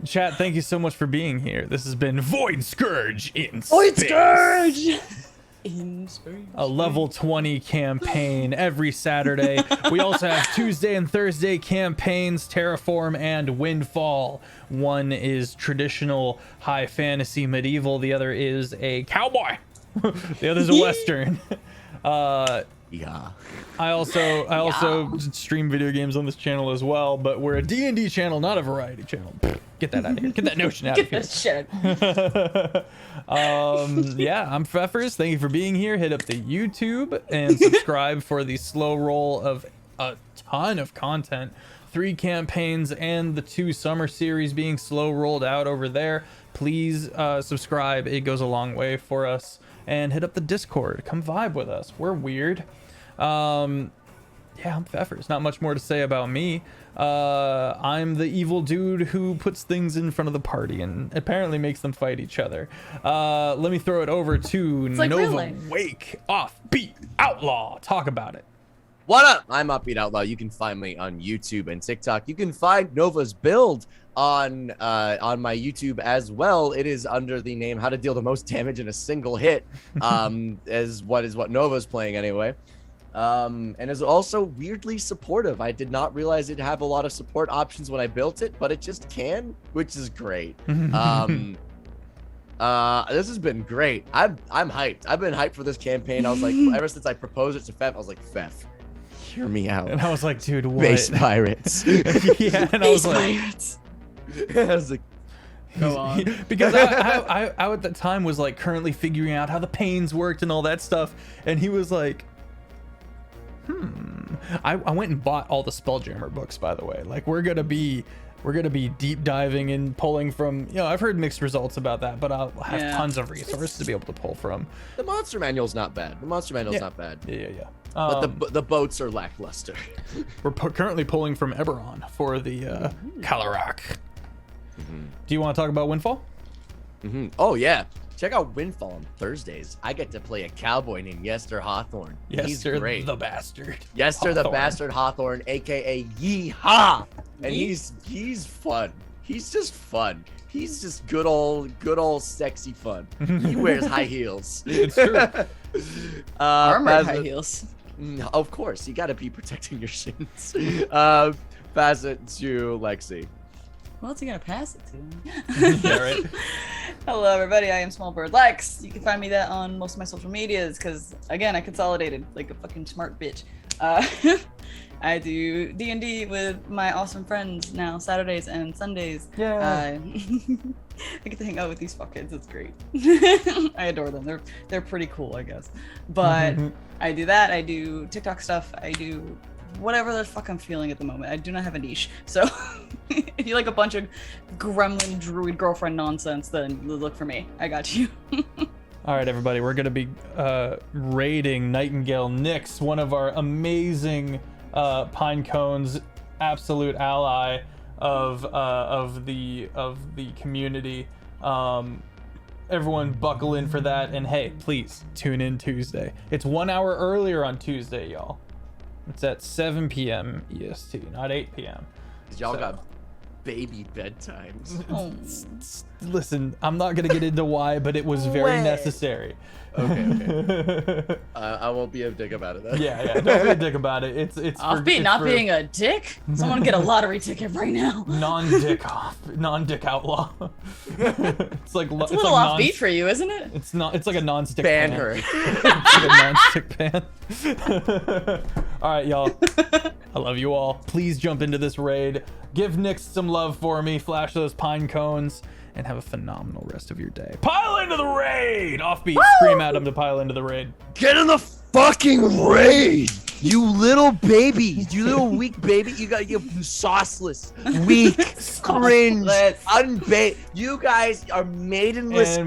Chat, thank you so much for being here. This has been Void Scourge in Void space. Scourge! In space. A level 20 campaign every Saturday. We also have Tuesday and Thursday campaigns, Terraform and Windfall. One is traditional high fantasy medieval. The other is a cowboy. The other's a Western. Yeah. I also stream video games on this channel as well, but we're a D&D channel, not a variety channel. Get that out of here. Get that notion out of here. Get shit. Yeah, I'm Feffers. Thank you for being here. Hit up the YouTube and subscribe for the slow roll of a ton of content. 3 campaigns and the 2 summer series being slow rolled out over there. Please subscribe. It goes a long way for us. And hit up the Discord. Come vibe with us. We're weird. Yeah, I'm Feffers. Not much more to say about me. I'm the evil dude who puts things in front of the party and apparently makes them fight each other. Let me throw it over to like real Nova life. Wake, Offbeat, Outlaw. Talk about it. What up? I'm Offbeat Outlaw. You can find me on YouTube and TikTok. You can find Nova's build on my YouTube as well. It is under the name How to Deal the Most Damage in a Single Hit, is what Nova's playing anyway. And is also weirdly supportive. I did not realize it'd have a lot of support options when I built it, but it just can, which is great. This has been great. I'm hyped. I've been hyped for this campaign. I was like, ever since I proposed it to Feff, I was like, Feff, hear me out. And I was like, dude, what? Base pirates. Yeah, and I was like, I was like, Go on. because I at the time was like currently figuring out how the pains worked and all that stuff, and he was like, I went and bought all the Spelljammer books, by the way. Like we're gonna be deep diving and pulling from, I've heard mixed results about that, but I'll have tons of resources to be able to pull from. the monster manual's not bad. Not bad. Yeah. But the boats are lackluster. We're currently pulling from Eberron for the Kalarak. Do you want to talk about Windfall? Oh yeah, check out Windfall on Thursdays. I get to play a cowboy named Yester Hawthorne. He's great. The bastard. Yester the bastard Hawthorne, aka Yeehaw, and he's fun. He's just fun. He's just good old sexy fun. He wears high heels. It's true. Armored high heels. Of course, you gotta be protecting your shins. Pass it to Lexi. Who else are you gonna pass it to? Yeah, right. Hello, everybody. I am SmolBirdLex. You can find me that on most of my social medias because, again, I consolidated like a fucking smart bitch. I do D&D with my awesome friends now, Saturdays and Sundays. Yeah. I get to hang out with these fuckheads. It's great. I adore them. They're pretty cool, I guess. But I do that. I do TikTok stuff. I do whatever the fuck I'm feeling at the moment. I do not have a niche. So if you like a bunch of gremlin druid girlfriend nonsense, then look for me. I got you. All right, everybody. We're going to be raiding Nightingale Nyx, one of our amazing Pinecone's absolute ally of the community. Everyone buckle in for that. And hey, please tune in Tuesday. It's 1 hour earlier on Tuesday, y'all. It's at 7 p.m. EST, not 8 p.m. Y'all got baby bedtimes. Oh. Listen, I'm not gonna get into why, but it was very Wait. necessary. Okay. I won't be a dick about it then. Yeah. Don't be a dick about it. It's Offbeat not being a dick? Someone get a lottery ticket right now. non-dick outlaw. It's like It's a little offbeat for you, isn't it? It's not. It's like a non-stick Ban pan. her. It's like a non-stick pan. All right, y'all. I love you all. Please jump into this raid. Give Nyx some love for me. Flash those pine cones. And have a phenomenal rest of your day. Pile into the raid! Offbeat, scream at him to pile into the raid. Get in the fucking raid! You little baby, you little weak baby. You sauceless, weak, cringe, unbaked. You guys are maidenless. And